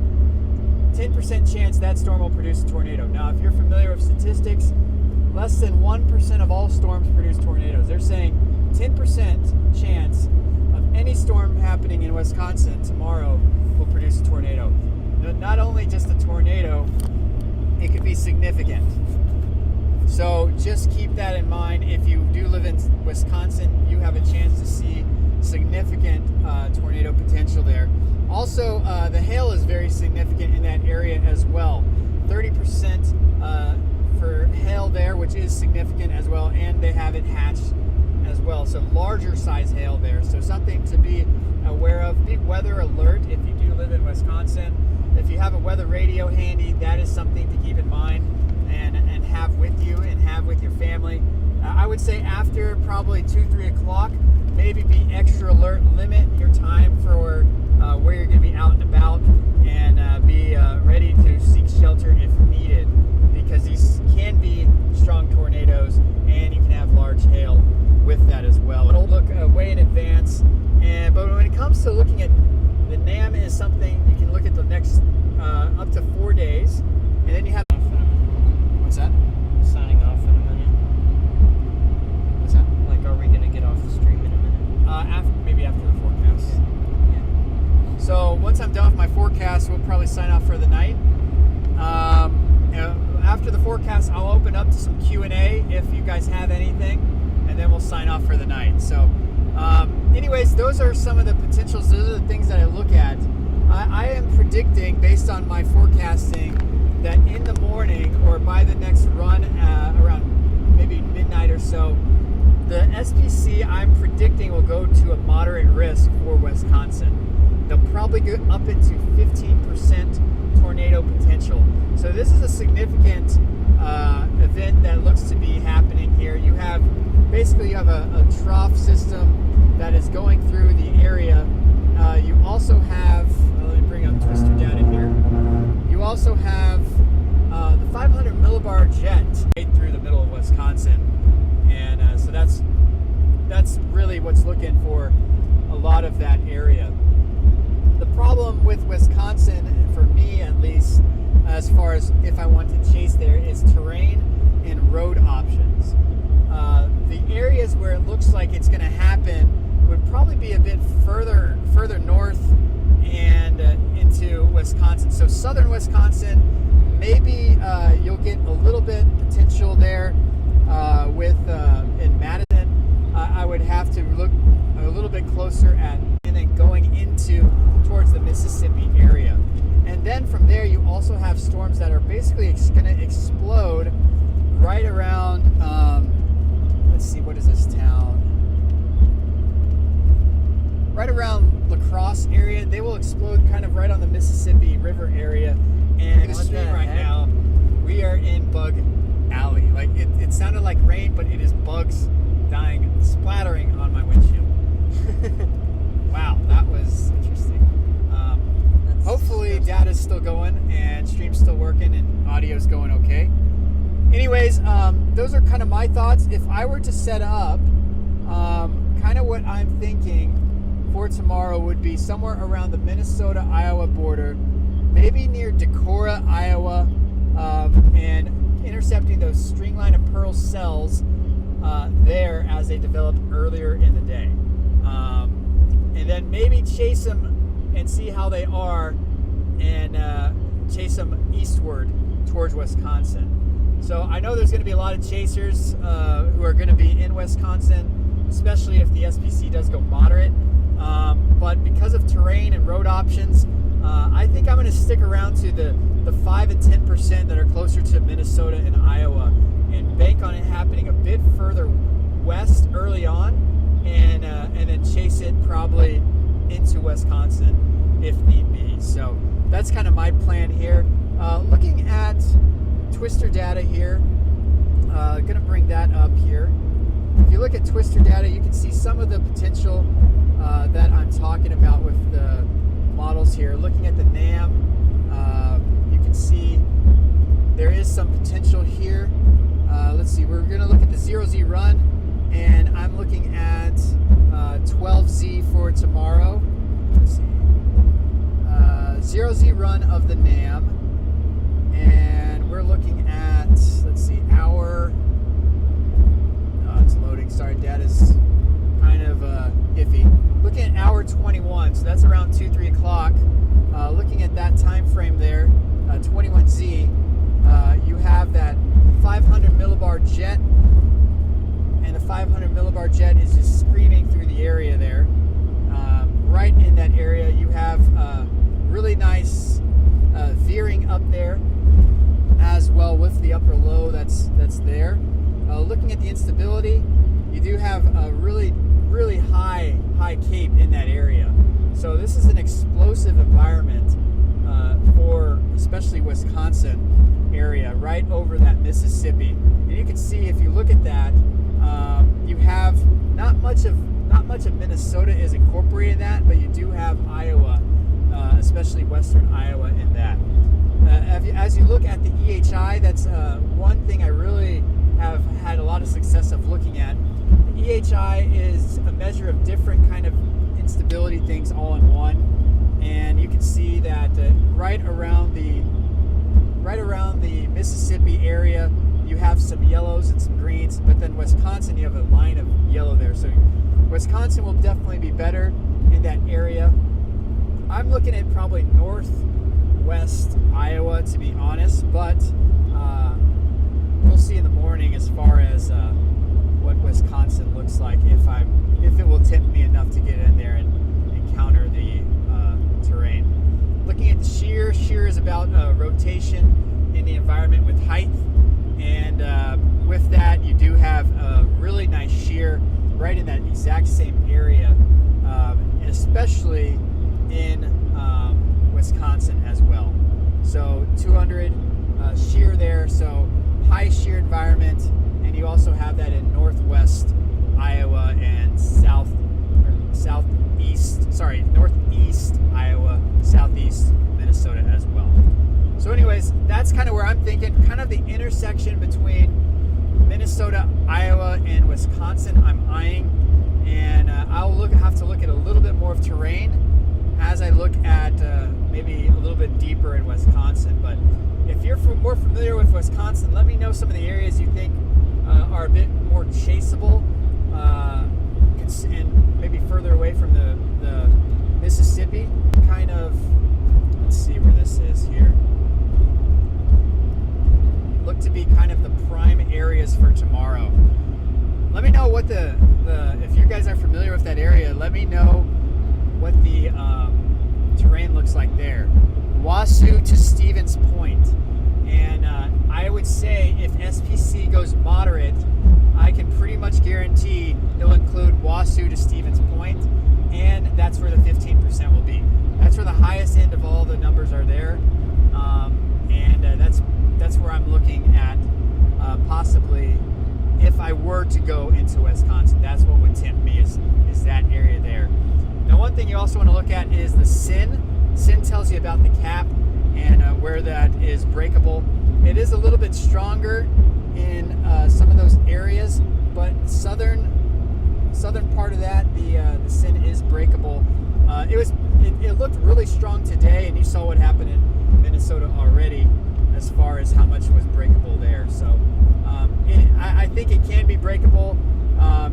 10% chance that storm will produce a tornado. Now, if you're familiar with statistics, less than 1% of all storms produce tornadoes. They're saying 10% chance of any storm happening in Wisconsin tomorrow will produce a tornado. Not only just a tornado, it could be significant. So just keep that in mind. If you do live in Wisconsin, you have a chance to see significant tornado potential there. Also, the hail is very significant in that area as well. 30% for hail there, which is significant as well, and they have it hatched as well. So larger size hail there. So something to be aware of. Be weather alert if you do live in Wisconsin. If you have a weather radio handy, that is something to keep in mind and have with you and have with your family. I would say after probably 2-3 o'clock, maybe be extra alert. Limit your time for where you're going to be out and about, and be ready to seek shelter if needed, because these can be strong tornadoes and you can have large hail with that as well. It'll look way in advance, but when it comes to looking at the NAM, is something you can look at the next up to 4 days, and then you have. What's that? Signing off in a minute. What's that? Like, are we gonna get off the stream in a minute? Maybe after the forecast. Yeah. So once I'm done with my forecast, we'll probably sign off for the night. After the forecast, I'll open up to some Q&A if you guys have anything, and then we'll sign off for the night. So, anyways, those are some of the potentials. Those are the things that I look at. I am predicting, based on my forecasting, that in the morning or by the next run around maybe midnight or so, the SPC I'm predicting will go to a moderate risk for Wisconsin. They'll probably go up into 15% tornado potential. So this is a significant event that looks to be happening here. You have a trough system that is going through the area. You also have, let me bring up Twister data here. You also have the 500 millibar jet right through the middle of Wisconsin, and so that's really what's looking for a lot of that area. The problem with Wisconsin, for me at least, as far as if I want to chase there, is terrain and road options. The areas where it looks like it's going to happen would probably be a bit further north and into Wisconsin. So southern Wisconsin, maybe you'll get a little bit potential there with in Madison. I would have to look a little bit closer at, and then going towards the Mississippi area. And then from there, you also have storms that are basically going to explode right around, let's see, what is this town? Right around La Crosse area. They will explode kind of right on the Mississippi River area. And the street right now, we are in Bug Alley. Like, it sounded like rain, but it is bugs dying, splattering on my windshield. Wow, that was interesting. Hopefully data's still going and stream's still working and audio's going okay. Anyways, those are kind of my thoughts. If I were to set up, kind of what I'm thinking for tomorrow would be somewhere around the Minnesota-Iowa border, maybe near Decorah, Iowa, and intercepting those string line of pearl cells there as they develop earlier in the day. And then maybe chase them and see how they are, and chase them eastward towards Wisconsin. So I know there's going to be a lot of chasers who are going to be in Wisconsin, especially if the SPC does go moderate. But because of terrain and road options, I think I'm going to stick around to the 5 and 10% that are closer to Minnesota and Iowa, and bank on it happening a bit further west early on, and then chase it probably into Wisconsin if need be. So that's kind of my plan here. Looking at twister data here, going to bring that up here. If you look at twister data, you can see some of the potential that I'm talking about with the models here. Looking at the NAM, you can see there is some potential here. Let's see, we're going to look at the 0Z run, and I'm looking at 12Z for tomorrow. Let's see. 0Z run of the NAM, and we're looking at, let's see, hour. It's loading. Sorry, data's kind of iffy. Looking at hour 21, so that's around 2-3 o'clock. Looking at that time frame there, 21Z, you have that 500 millibar jet, and the 500 millibar jet is just screaming through the area there. Right in that area, you have really nice veering up there as well with the upper low that's there. Looking at the instability, you do have a really high cape in that area. So this is an explosive environment for especially Wisconsin area, right over that Mississippi. And you can see, if you look at that, you have not much of Minnesota is incorporated in that, but you do have Iowa, especially western Iowa in that. As you look at the EHI, that's one thing I really have had a lot of success of looking at. The EHI is a measure of different kind of instability things all in one, and you can see that right around the Mississippi area, you have some yellows and some greens, but then Wisconsin, you have a line of yellow there. So Wisconsin will definitely be better in that area. I'm looking at probably northwest Iowa, to be honest, but we'll see in the morning as far as what Wisconsin looks like, if it will tempt me enough to get in there and encounter the terrain. Looking at the shear is about rotation in the environment with height, and with that you do have a really nice shear right in that exact same area, especially in Wisconsin as well. So 200 shear there, so high shear environment, and you also have that in northwest Iowa and northeast Iowa, southeast Minnesota as well. So anyways, that's kind of where I'm thinking, kind of the intersection between Minnesota, Iowa, and Wisconsin I'm eyeing, and I'll have to look at a little bit more of terrain as I look at maybe a little bit deeper in Wisconsin. But if you're more familiar with Wisconsin, let me know some of the areas you think are a bit more chaseable, and maybe further away from the Mississippi. Kind of, let's see where this is here. Look to be kind of the prime areas for tomorrow. Let me know what if you guys are familiar with that area, let me know what the terrain looks like there. Wasu SPC goes moderate, I can pretty much guarantee it'll include Wasu to Stevens Point, and that's where the 15% will be. That's where the highest end of all the numbers are there, and that's where I'm looking at possibly if I were to go into Wisconsin. That's what would tempt me is that area there. Now, one thing you also want to look at is the SIN. SIN tells you about the cap and where that is breakable. It is a little bit stronger in some of those areas, but southern part of that, the SIN is breakable. It looked really strong today, and you saw what happened in Minnesota already as far as how much was breakable there. So I think it can be breakable.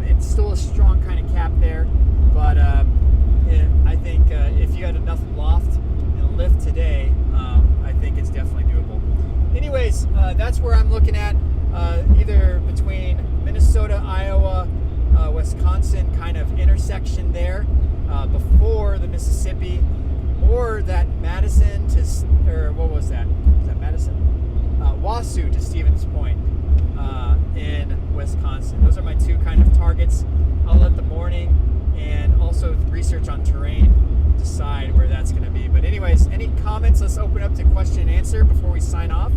It's still a strong kind of cap there, but I think if you had enough loft and lift today, I think it's definitely doable. Anyways, that's where I'm looking at, either between Minnesota, Iowa, Wisconsin kind of intersection there before the Mississippi, or that Madison to, or what was that? Was that Madison? Wasu to Stevens Point in Wisconsin. Those are my two kind of targets. I'll let the morning and also research on terrain decide where that's going to be. But anyways, any comments? Let's open up to question and answer before we sign off.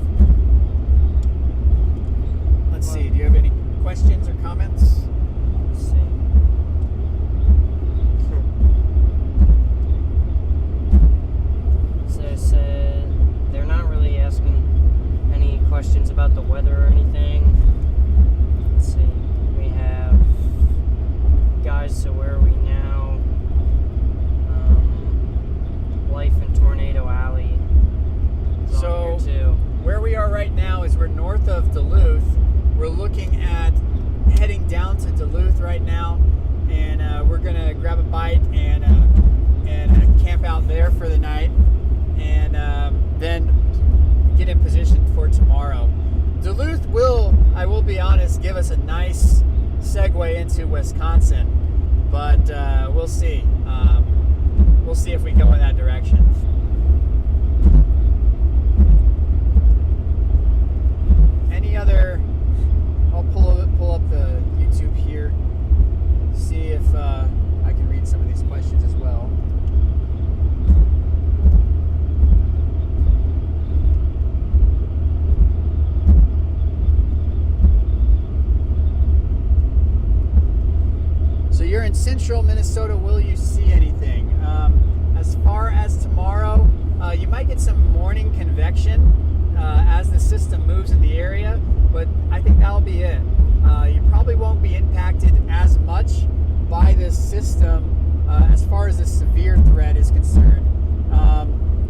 Let's see. Do you have any questions or comments? Let's see. So it said they're not really asking any questions about the weather or anything. Let's see. We have guys, so where are we now? Life in Tornado Alley. Is So on here too. where we are right now is we're north of Duluth. We're looking at heading down to Duluth right now, and we're gonna grab a bite and camp out there for the night, and then get in position for tomorrow. Duluth will, I will be honest, give us a nice segue into Wisconsin, but we'll see. We'll see if we go in that direction. Any other? I'll pull up the YouTube here, see if I can read some of these questions as well. So you're in central Minnesota. Will you see anything? As far as tomorrow, you might get some morning convection as the system moves in the area, but I think that'll be it. You probably won't be impacted as much by this system as far as the severe threat is concerned.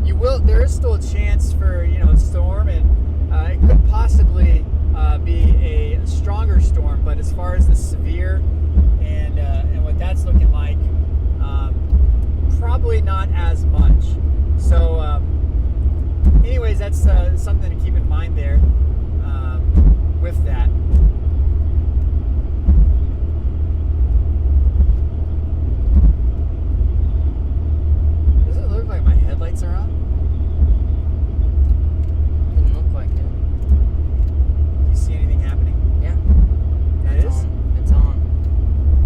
You will. There is still a chance for a storm, and it could possibly be a stronger storm. But as far as the severe and what that's looking like, probably not as much. So, anyways, that's something to keep in mind there with that. Does it look like my headlights are on? Didn't look like it. Do you see anything happening? Yeah. That is? It's on.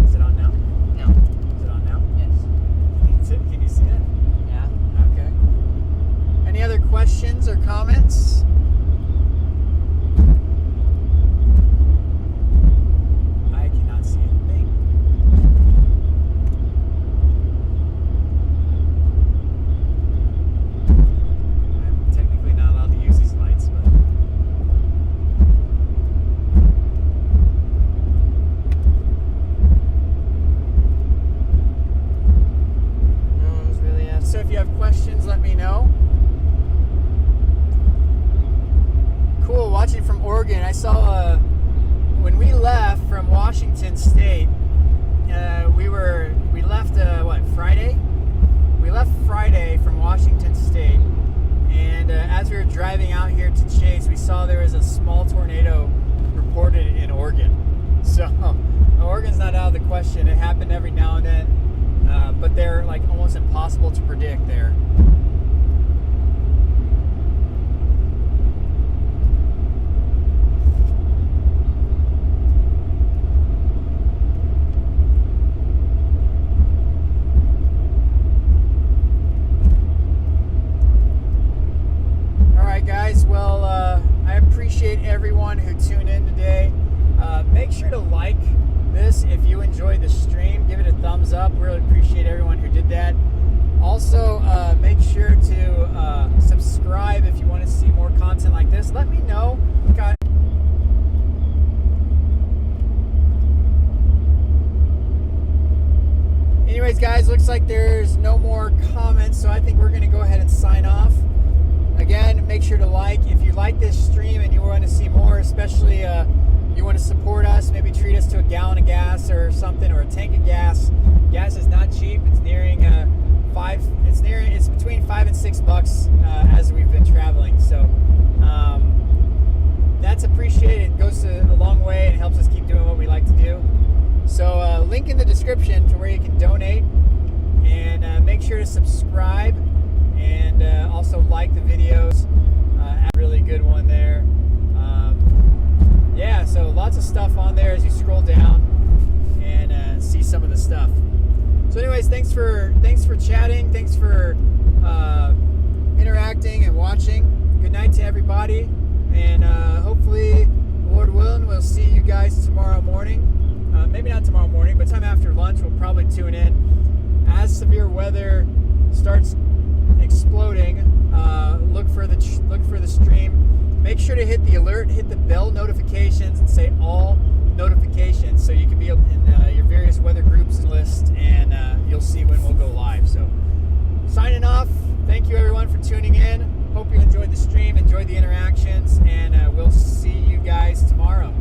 Is it on now? No. Is it on now? Yes. Can you see it? Yeah. Okay. Any other questions or comments? I cannot see anything. I'm technically not allowed to use these lights, but No one's really asking. so if you have questions, let me know. Cool, watching from Oregon. I saw when we left from Washington State, we left Friday? We left Friday from Washington State, and as we were driving out here to Chase, we saw there was a small tornado reported in Oregon. So Oregon's not out of the question. It happened every now and then, but they're like almost impossible to predict there. everyone who tuned in today. Make sure to like this if you enjoyed the stream. Give it a thumbs up. Really appreciate everyone who did that. Also, make sure to subscribe if you want to see more content like this. Let me know. Anyways, guys, looks like there's no more comments, so I think we're going to go ahead and sign off. Again, make sure to like. If you like this stream and you want to see more, especially you want to support us, maybe treat us to a gallon of gas or something, or a tank of gas. Gas is not cheap. It's nearing it's between $5 and $6 as we've been traveling. So that's appreciated. It goes a long way and helps us keep doing what we like to do. So link in the description to where you can donate, and make sure to subscribe, and also like the videos. A really good one there. Yeah, so lots of stuff on there as you scroll down and see some of the stuff. So anyways, thanks for chatting, thanks for interacting and watching. Good night to everybody, and hopefully, Lord willing, we'll see you guys tomorrow morning. Maybe not tomorrow morning, but time after lunch we'll probably tune in. As severe weather starts exploding, look for the stream. Make sure to hit the alert, hit the bell notifications, and say all notifications so you can be in your various weather groups and list, and you'll see when we'll go live. So signing off. Thank you everyone for tuning in. Hope you enjoyed the stream, enjoyed the interactions, and we'll see you guys tomorrow.